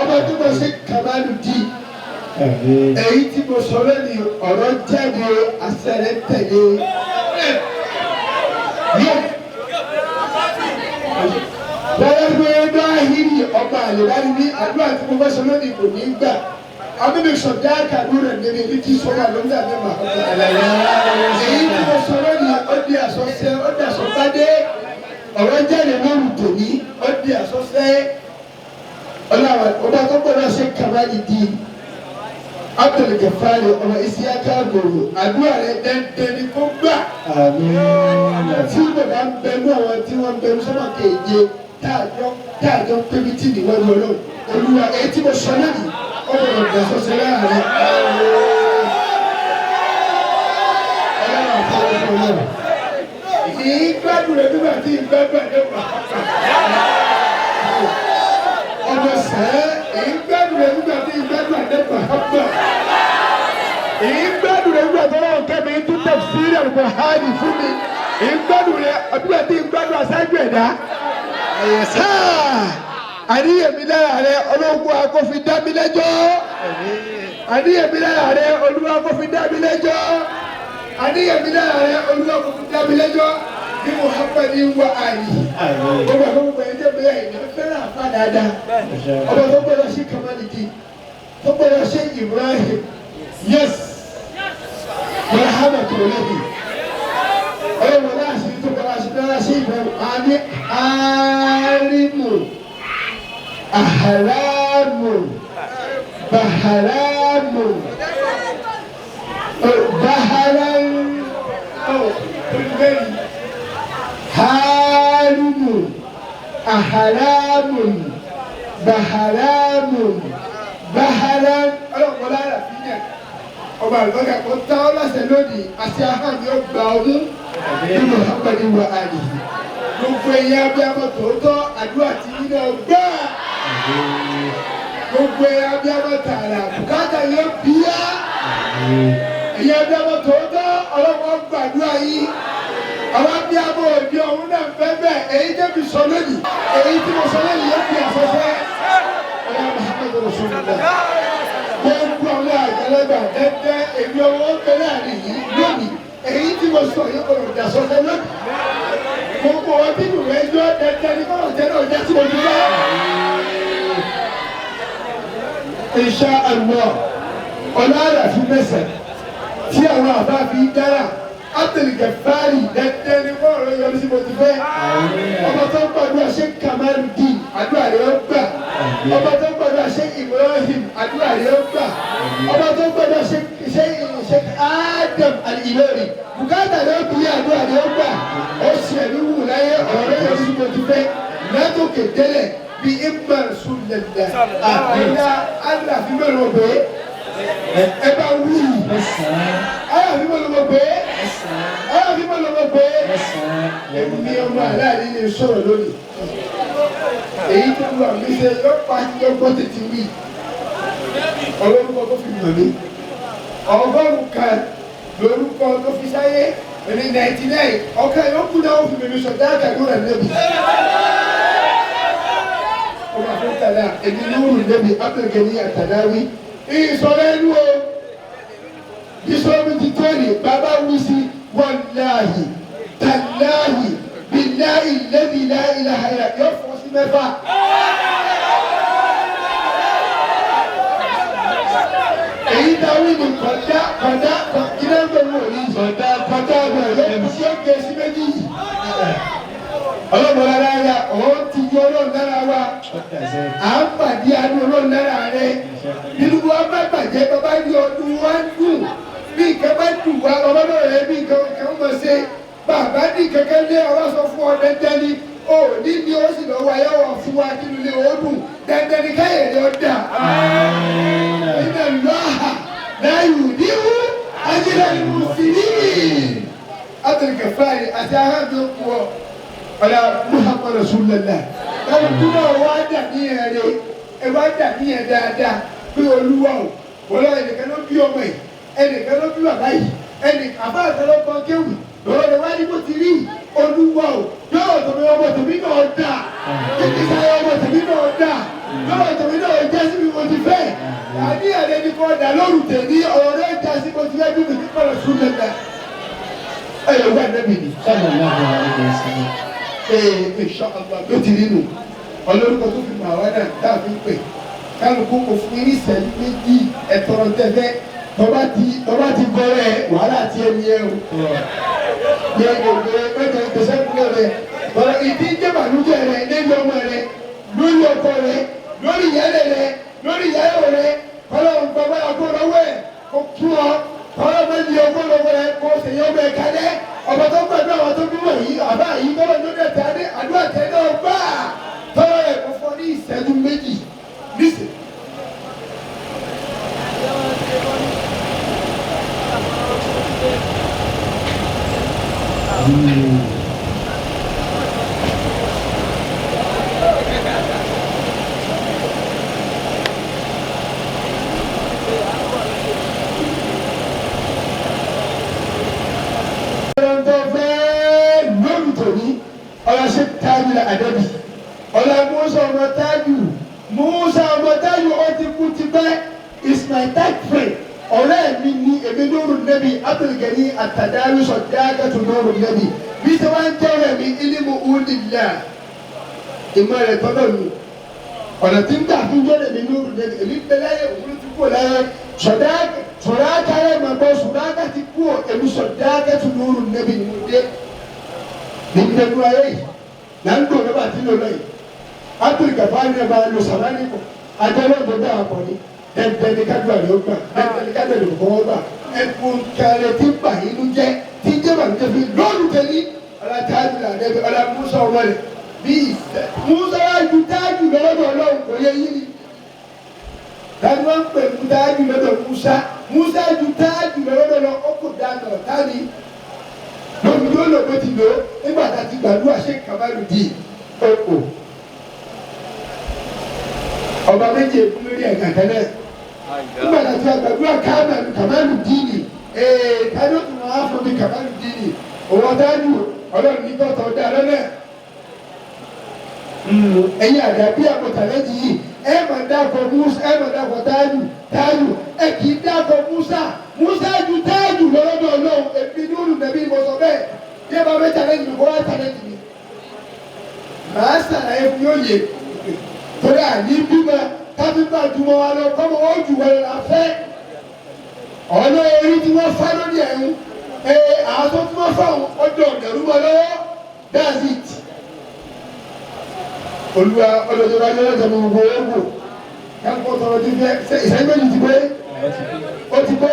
ọmọ tó bọ̀ sí kàmáàlù dì. Èyí tí mo sọ lónìí ọ̀rọ̀ jáde àṣẹrẹ tẹ̀lé. Yorùbá ni ní àdúrà tí mo bá sọ lónìí kò ní gbà abébè sọ̀dá kàdúrà níbi ibi tí sọ́wọ́ lọ́dà ní ma. èyí tí mo sọ lónìí ó di àsọsẹ́ ó di àsọgbádé ọ̀rọ̀ jáde lóru tòní ó di àsọsẹ́ ọba tó gbọ́dọ̀ ṣe kàmáàlì di Abdul Gafari ọmọ Isiaka gbòòrò àdúrà rẹ dẹ́ndẹ́ ni kó gbà. tí bàbá ń bẹnu àwọn tí wọ́n ń bẹnu sọ́mà kéje táàjọ pébítì níwájú Ọlọ́run Olúwa èyí tí mo sọ lónìí ó gbọ́dọ̀ dà sọ́sẹ́ láàrin. Ọlọ́run àfọwọ́ fún Ọlọ́run. Ìyí gbádùn rẹ nígbà tí ìgbádùn ẹ̀ lẹ́wọ̀n ọmọ sẹ́ẹ̀ èyí gbádùn rẹ nígbà tí ìgbádùn ẹ̀ lẹ́wọ̀n èyí gbádùn rẹ nígbà tó lọ́wọ́ kẹ́mi tún tafsiri Al-Qur'ani fún mi èyí gbádùn rẹ nígbà tí ìgbádùn aṣáájú ẹ̀dá. Àníyèmí lára rẹ ológun akófin dá mi lẹ́jọ́. Àníyèmí lára rẹ olúwa akófin dá mi lẹ́jọ́. Àníyèmí lára rẹ olúwa akófin dá mi lẹ́jọ́. Bí Muhammad wà áyì. Gbogbo àgbọ̀gbọ̀ ẹ̀jẹ̀ mi yà ìyẹn fẹ́ràn àfa dáadáa. Ọba tó gbọ́dọ̀ sí Kamalidi tó gbọ́dọ̀ sí Ibrahim. Yes. Marhaba tó lẹ́bi. Ọlọ́run náà sì tó gbọ́dọ̀ sí dára sí Ibrahim. Àní àrímù. Aharamu, baharamu, baharan, harimu, aharamu, baharamu, baharan. Ọlọ́pàá lára fi yẹn ọba àlùbọ́gà kò tá ọ lọ́sẹ̀ lónìí àti ahọ́n mi ó gba ọmú nínú àpẹẹrẹ ìwà àyè. Gbogbo ẹ̀yà abiyamọ tòótọ́ àdúrà tí yín náà gbà. Gbogbo abiyamọ tààrà bùkátà yóò bíyá. Ìyá abiyamọ tòótọ́ ọlọ́wọ́ gbàdúrà yìí. Àwọn abiyamọ òde ọ̀hún náà fẹ́ bẹ́ẹ̀ èyí tẹ́ fi sọ lónìí. Èyí tí mo sọ lónìí yóò fi àfẹ́fẹ́. Ọlọ́run Muhammadu Rasulullah. Gbogbo àwọn àgbàlagbà dẹ́dẹ́ èmi ọwọ́ bẹ́ẹ̀ láàrin yìí lónìí. Èyí tí mo sọ yóò kọ̀rọ̀ dà sọ́sẹ́ lónìí. Gbogbo ọdún ìlú rẹ̀ yọ dẹ́dẹ́ ní báwọn jẹ́ náà jẹ́ tí mo dúró. Insha Allah ọlọ́ọ̀rà fún mẹ́sẹ̀ tí àwọn àbá fi dára Abdul Gafari dẹ́dẹ́ ní bọ́ọ̀rọ̀ yọrí sí mo ti fẹ́. Ọba tó ń gbàdúrà ṣe Kamaludin àdúrà rẹ̀ ó gbà. Ọba tó ń gbàdúrà ṣe Ibrahim àdúrà rẹ̀ ó gbà. Ọba tó ń gbàdúrà ṣe Adam Al-Ilori bùkátà rẹ̀ ó bí àdúrà rẹ̀ ó gbà. Ó sì ẹ̀mí wù láyé ọ̀rọ̀ rẹ̀ yọrí sí mo ti fẹ́. Látòkè délẹ̀ bí ibà Rasulillah. Àbíyá Allah fi mọ̀ lọ pé ẹ bá wí. Allah fi mọ̀ lọ pé Allah fi mọ̀ lọ pé èmi ọmọ aláàrí ni sọ̀rọ̀ lónìí. Èyí tó wà mí ṣe lọ́pàá lọ́gbọ́ tètè wí. Ọlọ́run tó fi mọ̀ mí. Ọgọ́rùn-ún kan lórúkọ tó fi sáyé ní 99 ọ̀kan yóò kú náà ó fi mímí sọ̀dá àgàdúrà níbi. Ọba tó tẹ̀lé èmi ní wúrù níbi Abdulgani Atadawi. Ìsọ̀rọ̀ ẹnu o. Bísọ̀rọ̀ ti tó ní bàbá wí sí wàláhì tàláhì bíláhì lẹ́bi láìláha ìlà yóò fọ́ sí mẹ́fà. Èyí dáwí ni kọ̀dá ilé ń bẹ̀rù òní. Kọ̀dá bẹ̀rẹ̀ ló ṣe é ké sí méjì. Ọlọ́mọ lára ya òun ti yọ ọlọ́run lára wa. À ń pàdé àánú ọlọ́run lára rẹ̀. Nínú wa bá bàjẹ́ bàbá ní ọdún wa ń dùn. Bí nǹkan bá dùn wá ọmọ náà rẹ̀ bí nǹkan mọ̀ ṣe. Bàbá ní kankan lé ọwọ́ sọ fún ọ dandan ni. O ní ni ó sì lọ́wọ́ ayé wọ̀ fún wa nínú ilé ọdún. Dandan ni káyọ̀ ni ó dà. Iná lọ́hà láyù níhú ajílẹ̀ mùsùlùmí. Abdul Gafari àti ahadu kú ọ. Ọ̀la Muhammad Rasulullah. Báwo kúrò wá dà ní ẹ̀rẹ́ ẹ wá dà ní ẹ̀ dáadáa pé olúwa o wọlé ẹnìkan ló bí ọmọ yìí ẹnìkan ló bí bàbá yìí àbá àtàlọ́ kan kéwì lọ́wọ́ rẹ̀ wá ní bó ti rí olúwa o yóò tọ̀mí ọmọ tòmí náà dà títí sáyé ọmọ tòmí náà dà yóò tòmí náà jẹ́ síbi mo ti fẹ́ àní ẹ̀rẹ́ ní kọ́ dà lóru tèmi ọ̀rọ̀ rẹ̀ já sí mo ti fẹ́ bí mi ti kọ́ lọ sún lẹ́gbẹ̀ẹ́ ẹ̀yọ̀ wà nẹ́bì ni. Insha Allah ló ti rí nù ọlọ́rùkọ tó fi màá wá náà dáàbí pè kálukú kò fún yín ní ìṣẹ́jú méjì ẹ̀tọ́rọ̀ tẹ́fẹ́ tọ́ba ti bẹ̀rẹ̀ wàhálà tí ẹ ní ẹ o. Yẹ gbogbo mẹ́ta ìgbésẹ̀ kúlẹ̀ rẹ̀ bọ̀dọ̀ ìdí jẹ́bàlújẹ́ rẹ̀ lẹ́yìn ọmọ rẹ̀ lórí ọkọ rẹ̀ lórí ìyálẹ̀ rẹ̀ lórí ìyálẹ̀ rẹ̀ kọ́lọ́ gbọ́dọ̀ àgbọ̀dọ̀wọ́ ẹ̀ kó kú ọ kọ́lọ́ méjì ọgbọ́dọ̀wọ́ ẹ̀ kó sèyí ọmọ ẹ̀ kálẹ̀ ọba tó gbàdúrà wọn tó bímọ yìí àbá yìí tọ́lọ́ ló dẹ̀ tẹ́ àdúrà tẹ́ náà gbà tọ́lọ́ ẹ̀ kó fọ́ ní ìṣẹ́jú méjì nísì. Ọlọ́sẹ̀ tájú la àdẹ́bí ọlọ́ Musa ọmọ tájú ó ti kú ti pẹ́ is my tight friend ọ̀rẹ́ mi ní èmi lóru nẹ́bi Abdulgani àtàdáyé sọ̀dáàgàtù lóru nẹ́bi bí sẹ́ wọ́n ń tẹ́rẹ̀ mi ilimu udilá ìmọ̀ rẹ̀ tọ́lọ̀ mi ọ̀nà tí ń tà fún jọ́lẹ̀ mi lóru nẹ́bi èmi bẹ́lẹ́ yẹ òwúrọ̀ ti kú láyé sọ̀dáàgà yẹ mọ̀ bọ́ sọ̀dáàgà ti kú èmi sọ̀dáàgàtù lóru nẹ́bi ni mo dé nígbàgbọ́ ayé yìí là ń gbọ́ nígbà tí ló lọ yìí Áfíríkà fún àyè máa lo sàmánì kọ àjọyọ̀ tó dá àpọ̀ ní ẹ̀ẹ́dẹ́ni kájúwà ló gbà ẹ̀ẹ́dẹ́ni kájúwà ló kọ́ gbà ẹ̀kún kẹrẹ tí bà inú jẹ́ tí jẹ́bà ní tẹ̀sí lóòrù tẹ̀lé ọ̀làtàjù làdẹ́bí ọ̀là Musa ọmọlẹ̀ bí ìfẹ́ Musa ju tájù lọ́dọ̀ Ọlọ́run kò yẹ yí ni tájú wọn pè mú tájù lọ́dọ̀ Musa ju tájù lọ́dọ̀ lọ ó kò dáná táni lóbi tó lò bó ti lò nígbà tá a ti gbàdúrà ṣe kàmáàlù di ọkọ ọba méjì èkú lórí ẹ̀ka tẹ́lẹ̀ nígbà tá a ti gbàdúrà kàmáàlù di ni tájú tó máa fọ́ mi kàmáàlù di ni òwò tájú Ọlọ́run ní tọ́tọ̀ dá lọ́nà ẹ̀yin àdàbí àmọ̀tàlẹ́jì yìí ẹ̀ máa dákọ̀ Musa ẹ̀ máa dákọ̀ tájú ẹ̀ kì í dákọ̀ Musa ju tájú lọ́dọ̀ Ọlọ́run èmi ní olùdẹ̀bí mo sọ bẹ́ẹ̀ bí ẹ bá fẹ́ challenge mi kó wá challenge mi màá ṣàlàyé fún yóò yẹ torí àní bímọ káfíńtà jùmọ̀ wa lọ kọ́mọ ó jù wọlé la fẹ́ ọ̀nà orí tí wọ́n fá lórí ẹ̀hún àwọn tó tí wọ́n fá ọjọ́ ọ̀dẹ̀rú wọn lọ́wọ́ that's it olúwa ọlọ́dọ̀ bá yọ lọ́jọ́ mi gbogbo owó káàkó tọrọ ti fẹ́ ìṣẹ́jú méjì ti pé ó ti pé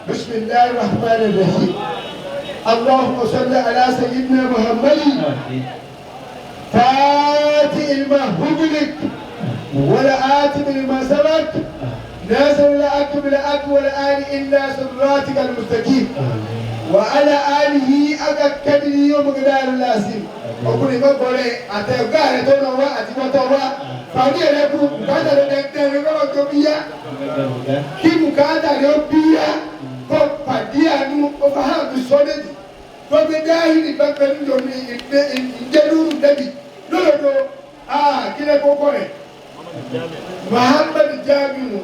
bisimilahi rahman rahim allahumma salli ala sayyidina muhammadin فاتح لما هبلك ولا آتم لما سبق ناصر الحق بالحق والآن إلا صراطك المستقيم وعلى آله أكد يوم قدار اللازم ọkùnrin kan bọ̀rẹ̀ àtẹ̀gbá rẹ̀ tó lọ wá àti wọ́tọ̀ wá fàájì rẹ̀ kú bùkátà rẹ̀ dẹ̀dẹ̀rẹ̀ kọ́lọ̀ tó bí yá kí bùkátà rẹ̀ ó bí yá kó pàdé àánú ó fà hàn bí sọ́dẹ̀dì tó gbé dáhìrì bá pẹ̀lú lómi ìjẹ́lúrù dẹ́bì lọ́dọ̀ kílẹ̀ kókó rẹ̀ Muhammad Jamiu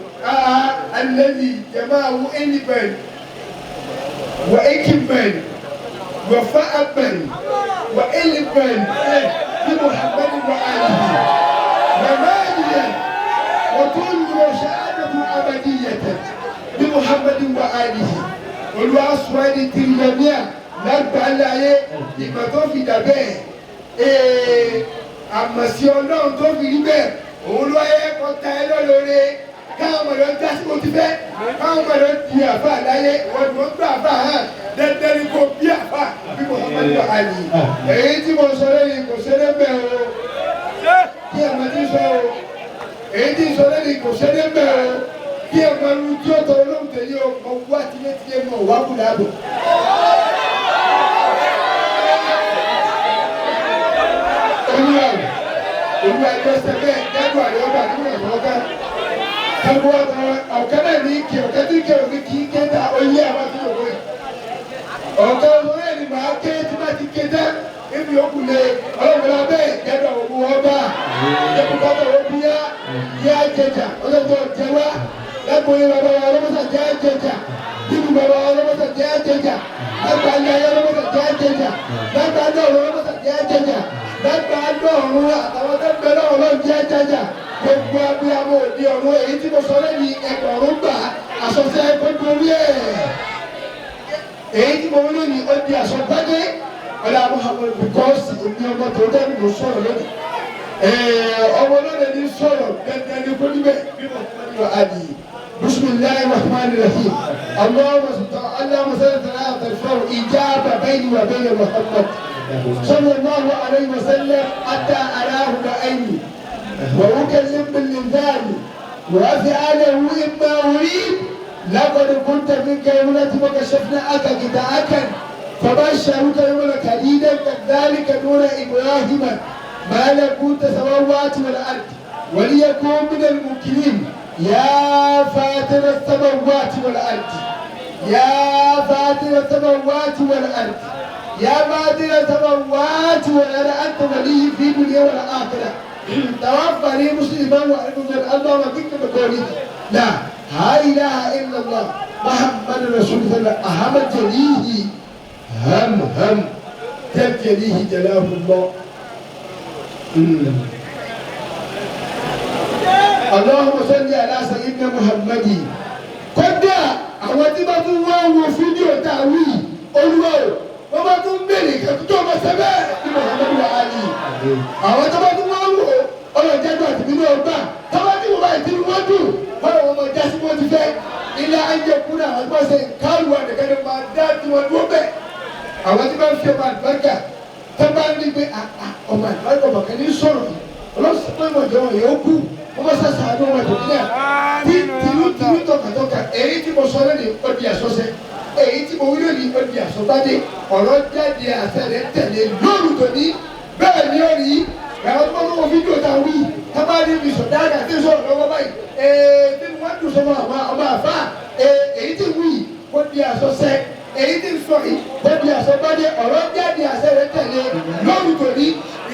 alẹ́lì jama'u ẹnìbẹ̀rẹ̀ wà ẹkìbẹ̀rẹ̀ wà fa'abẹ̀rẹ̀ wà ẹlẹ́bẹ̀rẹ̀ bí Muhammad wà alihi wà máàlìyà wà tó lọ ṣáàdàbù abadiyyata bí Muhammad wà alihi olùwà sùwádìí tìrìyàmíà lágbàlá ayé ìgbà tó fi dà bẹ́ẹ̀ àmọ̀sí Ọlọ́run tó fi rí bẹ́ẹ̀ òun ló yẹ kó ta ẹ lọ́lọ́rẹ́ káwọn ọmọdé ń dásí mo ti fẹ́ káwọn ọmọdé ń di àbá láyé wọ́n ti wọ́n gbé àbá hàn dandan ni kò bí àbá bí mo máa ń lọ àyè èyí tí mo sọ lẹ́yìn kò ṣẹlẹ̀ bẹ́ẹ̀ o kí ẹ̀mọ́ ti sọ o èyí tí sọ lẹ́yìn kò ṣẹlẹ̀ bẹ́ẹ̀ o kí ẹ̀mọ́ lu tí ó tọ Ọlọ́run tẹ̀lé o mọ wá tilétilé mọ wá kú láàbò. Olúwa ẹgbẹ́ sẹ́fẹ̀ dájú àlẹ́ ọba nínú ẹ̀rọ ọ̀gá. Ẹ̀bùn ọ̀kẹ́ náà ní kí ọ̀kẹ́ tí kí òní kí ké dá oyé àwọn tí yòókù yìí. Ọ̀kẹ́ olóyè ni màá ké tí má ti ké dá. Ibi òkú lè ọlọ́wọ́lá bẹ́ẹ̀ gẹ́gẹ́ òkú ọba. Ẹ̀bùn bàbá wo bí yá jẹjà ọlọ́dọ̀ jẹwà. Ẹ̀bùn yìí bàbá wa ọlọ́mọsà jẹ́ jẹjà. Bíbí bàbá wa ọlọ́mọsà jẹ́ jẹjà. Lágbàlẹ̀ ayé ọlọ́mọsà jẹ́ jẹjà. Lágbàlẹ̀ ọlọ́mọsà jẹ́ jẹjà. Lágbàlẹ̀ ọ̀run àtàwọn tó ń bẹ lọ́wọ́ jẹ́ jájà gbogbo abiyamọ òde ọ̀run èyí tí mo sọ lẹ́yìn ẹgbẹ̀rún gbà àsọsẹ́ gbogbo orí ẹ̀ èyí tí mo wí lónìí ó di àsọgbádé ọ̀la Muhammad because èmi ọmọ tó dẹ́nu ló sọ̀rọ̀ lónìí ọmọ lónìí ní sọ̀rọ̀ gẹ́gẹ́ ní kó níbẹ̀ bí mo fẹ́ lọ àdì bisimilahi rahman rahim allahumma salli ala tarfau ijaba bayni wa bayna Muhammad sallallahu alayhi wa sallam hatta arahu بعيني وأكلم باللسان وأفعله إما أريد لقد كنت من كيمنة وكشفنا أك غطاءك فبشرك يوما كريدا كذلك نور إبراهيم ملكوت السماوات والأرض وليكون من الموقنين يا فاتر السماوات والأرض يا فاتر السماوات والأرض يا فاتر السماوات والأرض أنت ولي في الدنيا والآخرة توفني مسلما وأرجو الله وكنت بقولي لا إله إلا الله محمد رسول الله أحمد جليه هم تجليه جلاه الله اللهم صل على سيدنا محمد kódà àwọn tí bá tún wá wo fídíò tá a wí olúwa o wọ́n bá tún bèrè kẹ́kọ̀ọ́ ọmọ sẹ́bẹ̀ ní Muhammadu Ali àwọn tó bá tún wá wò ọlọ́jẹ́dọ̀ àti nínú ọgbà tó bá tí wọ́n bá ìdí wọ́n dùn wọ́n lọ́wọ́ ọmọ jásí wọ́n ti fẹ́ ilé ayé kúrò àwọn tó bá ṣe káàlù àdìgẹ́dẹ́ máa dá tí wọ́n dúró bẹ́ẹ̀ àwọn tí bá ń fi ọmọ àdìbáríkà tó bá ń ní pé ọmọ àdìbáríkà ọmọ kan ní sọ̀rọ̀ ọlọ́sọ̀tò ìmọ̀jọ wọn yóò kú wọ́n bá sàṣà àdó wọn tó kílẹ̀ tí tìlú tọkàtọkà èyí tí mo sọ lónìí ó di àsọsẹ èyí tí mo wí lónìí ó di àsọgbádé ọ̀rọ̀ jáde àtẹ̀lé tẹ̀lé lóru tòní bẹ́ẹ̀ ni ó rí àwọn tó bá wọ́n fídíò tá a wí tábà ní ibi sọ̀dá àti sọ̀rọ̀ lọ́wọ́ báyìí tí wọ́n dùn sọ́mọ́ àwọn ọmọ àfa èyí tí wí ó di àsọsẹ èyí tí sọ yìí ó di àsọgbádé ọ̀rọ̀ jáde àtẹ̀lé tẹ̀lé lóru tòní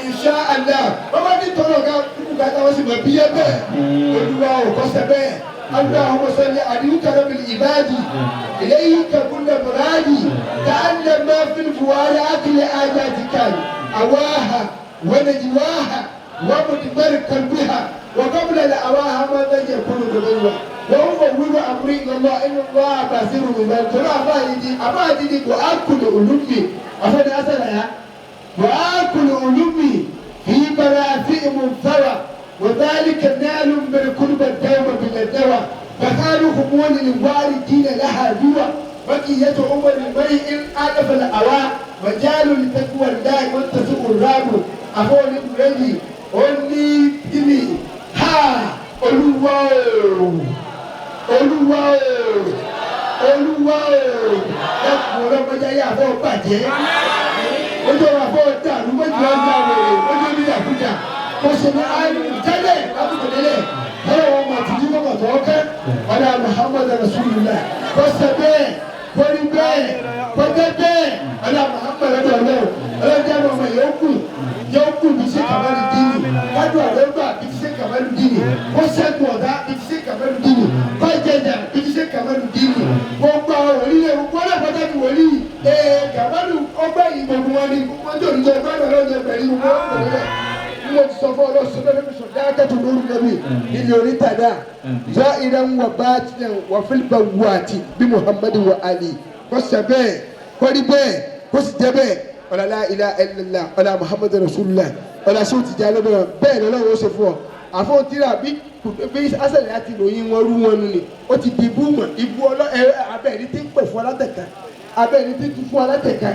insha Allah wọ́n bá ti tọrọ ká kúkú ká táwọn sì mọ̀ bí yẹ bẹ́ẹ̀ olúwa ò kọ́sẹ̀ bẹ́ẹ̀ اللهم صل عليك رب العباد إليك كل مرادي كأن ما في الفؤاد أكل آياتك أواها ونجواها ومدمر قلبها وقبل الأواها ماذا يكون بغيرها وأفوض أمري إلى الله إن الله بصير بما ترى أبادي وآكل ألومي أفضل أسألها وآكل ألومي في مرافئ منثرى وذلك نال من كل الدوم من الدواء فكانوا همون للوالدين لها جوع بقية عمر المرء إن ألف الأواء مجال لتقوى الله واتسق الراب أقول إبراهيم أولي إلي ها أولواو ẹkùn ọlọ́mọdé yà fọ́ bàjẹ́ ojú ọ̀rọ̀ àfọ́ dàrú méjì ọjà wèrè ojú omi àbújá mo ṣe ní ayélu tẹ́lẹ̀ lábùkù tẹ́lẹ̀ tẹ́lẹ̀ wọn mọ̀ tìjú mọ̀ tó ọkẹ́ ọ̀dà Muhammadu Rasulullah kọ́sẹ̀ bẹ́ẹ̀ kọ́rí bẹ́ẹ̀ kọ́jẹ́ bẹ́ẹ̀ ọ̀dà Muhammadu ọ̀dọ̀ ọlọ́jà ọmọ yòókù bí ṣe kàmálu dínì kájú àlọ́gbà bí ṣe kàmálu dínì kó sẹ́gun ọ̀dà bí ṣe kàmálu dínì kọ́jẹ̀dà bí ṣe kàmálu dínì gbogbo àwọn wòlíì gbogbo ọlọ́pàá ti wòlíì kàmálu ọgbà yìí gbogbo wọn ni wọ́n tó ní jẹ́ gbọ́dọ̀ lọ́jọ́ pẹ̀lú wọn mo ti sọ fún ọlọ́sọ lọ́dọ̀ mi sọ dáadáa tó lórí lẹ́bi ilé onítada zọ ìrẹ́ ń wọ báàtì wọ fílípà wùwàtì bí Muhammadu wa Ali kò sẹ bẹ́ẹ̀ kò rí bẹ́ẹ̀ kò sì jẹ́ bẹ́ẹ̀ ọ̀là la ilaha illallah ọ̀là Muhammadu Rasulullah ọ̀là sọ ti jẹ́ alọ́dọ̀ bẹ́ẹ̀ lọ́wọ́ ó ṣe fún ọ àfọwọ́ tíra bí asẹ̀lẹ̀ láti ròyìn wọn rú wọn nù ni ó ti di ibú mọ̀ ibú abẹ́ẹ̀ni tí ń pè fún alátẹ̀ka abẹ́ẹ̀ni tí ń tún fún alátẹ̀ka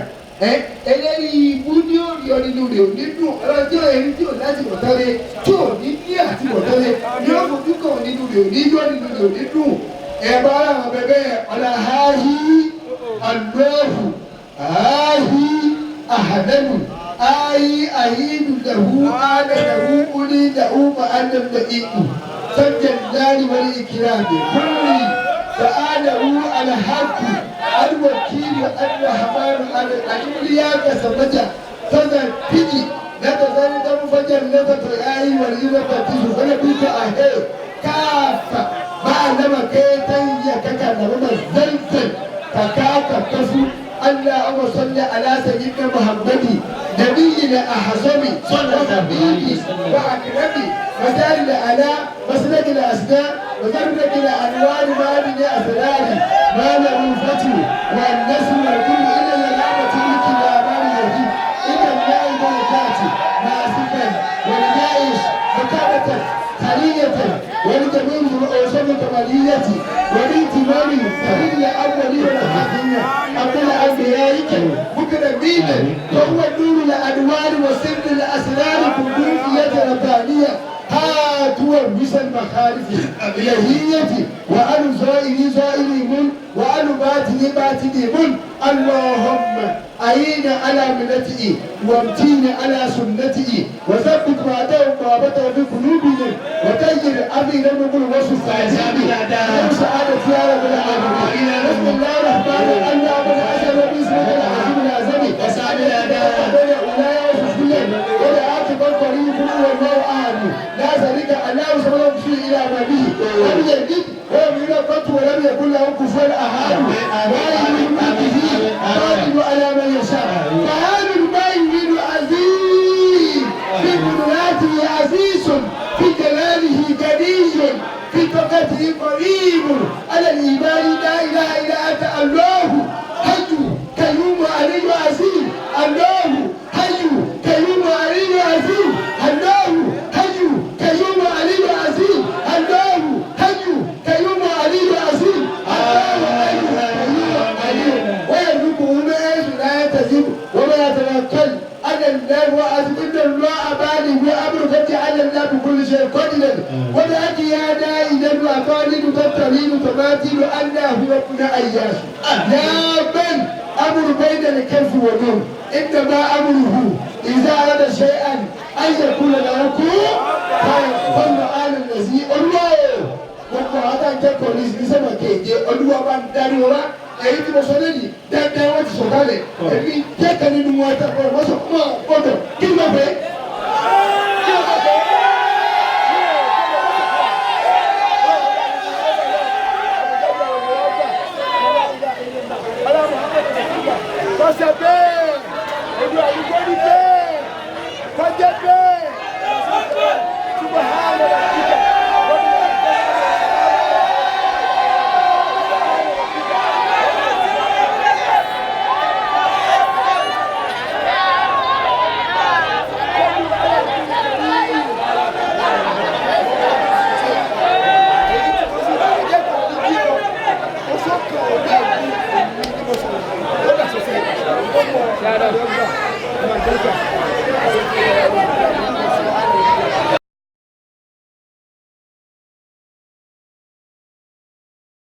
eléyìí ibú ní òrì ọ̀nínú rẹ̀ ò ní dùn ọlọ́jọ́ ẹni tí ò láti wọ̀tọ́lé tí ò ní ní àti wọ̀tọ́lé ní ó fojú kan nínú rẹ̀ ò ní yọ nínú rẹ̀ ò ní dùn ẹ̀bá àwọn bẹ̀bẹ̀ ọ̀là áhí alóhù áhí àhàdẹ́nu áhí àhídù lẹ̀hú ádẹ́lẹ̀hú kúlí lẹ̀hú ma'ádẹ́lẹ̀ ikú sọ́jà lárí wọlé ìkìláàbẹ̀ kúlì فآله الحق الوكيل الرحمن الأولياء كسمجة تزكي لا تزال فجر لا تتعي والإذا تتيز فلبيك أهل كافة ما لما كيتن يكاكا نبما زلزل كاكا كفو اللهم صل على سيدنا محمد نبينا أعظم وحبيبي وأكرمي مدار الأعلى مسلك الأسنان وزرك الأنوار ما من أسرار ما له الفتح والنسل والكل إلا الرحمة لك لا مال يهيب إلا الله بركات ناسفا والنائش مكانة خلية ولجميع أوصاف كمالية ولإتمام فريد الأولي والآخرين قبل الأنبياء مكرمين وهو نور الأنوار وسر الأسرار كلية ربانية هات هو مثل المخالف الإلهية وأن زائري زائري وأن باتني باتني اللهم أعين على ملته وامتين على سنته وثبت وعده وقابته في قلوبنا وتجر أمينا نقول وصف سعادة يا رب العالمين بسم الله الرحمن الرحيم من أشهد باسمك العظيم الأعظم وسعد الأداء ولا يوصف كله ولا عاقب القريب كله والله أعلم لا شريك الله سبحانه وتعالى إلى ما به لم يلد ولم يولد ولم يكن له كفوا أحد قادر على من يشاء فهذا المؤمن عزيز في قدراته عزيز في جلاله غني في طاقته قريب على الإيمان لا إله إلا أنت الله حي قيوم علي عزيز الله حي قيوم علي عزيز الله حي قيوم علي عزيز الله حي قيوم علي عزيز وما يتوكل على الله وأثبت الله بالغ وأمر فتعالى الله بكل شيء قدير ولكن يا دائما وأقاليد تبتلين تماثيل الله هو ابن أياس يا من أمر بين الكف والنور إنما أمره إذا أراد شيئا أن يكون له كن فيكون على الذي الله gbogbo àwọn tá à ń kẹ́kọ̀ọ́ ní sẹ́wọ̀n kéde olúwa bá ń darí wa èyí tí mo sọ lẹ́yìn dáadáa wọ́n ti sọ kálẹ̀ èmi kẹ́kẹ́ nínú wọn ẹ̀ta fún ọ wọ́n sọ fún ọ gbọ́dọ̀ kí ni wọ́n fẹ́. kọ́sẹ̀ bẹ́ẹ̀ ebi àdúgbò ní bẹ́ẹ̀ kọjá bẹ́ẹ̀ túbọ̀ hàn lọ́wọ́ kíkà. Shout out.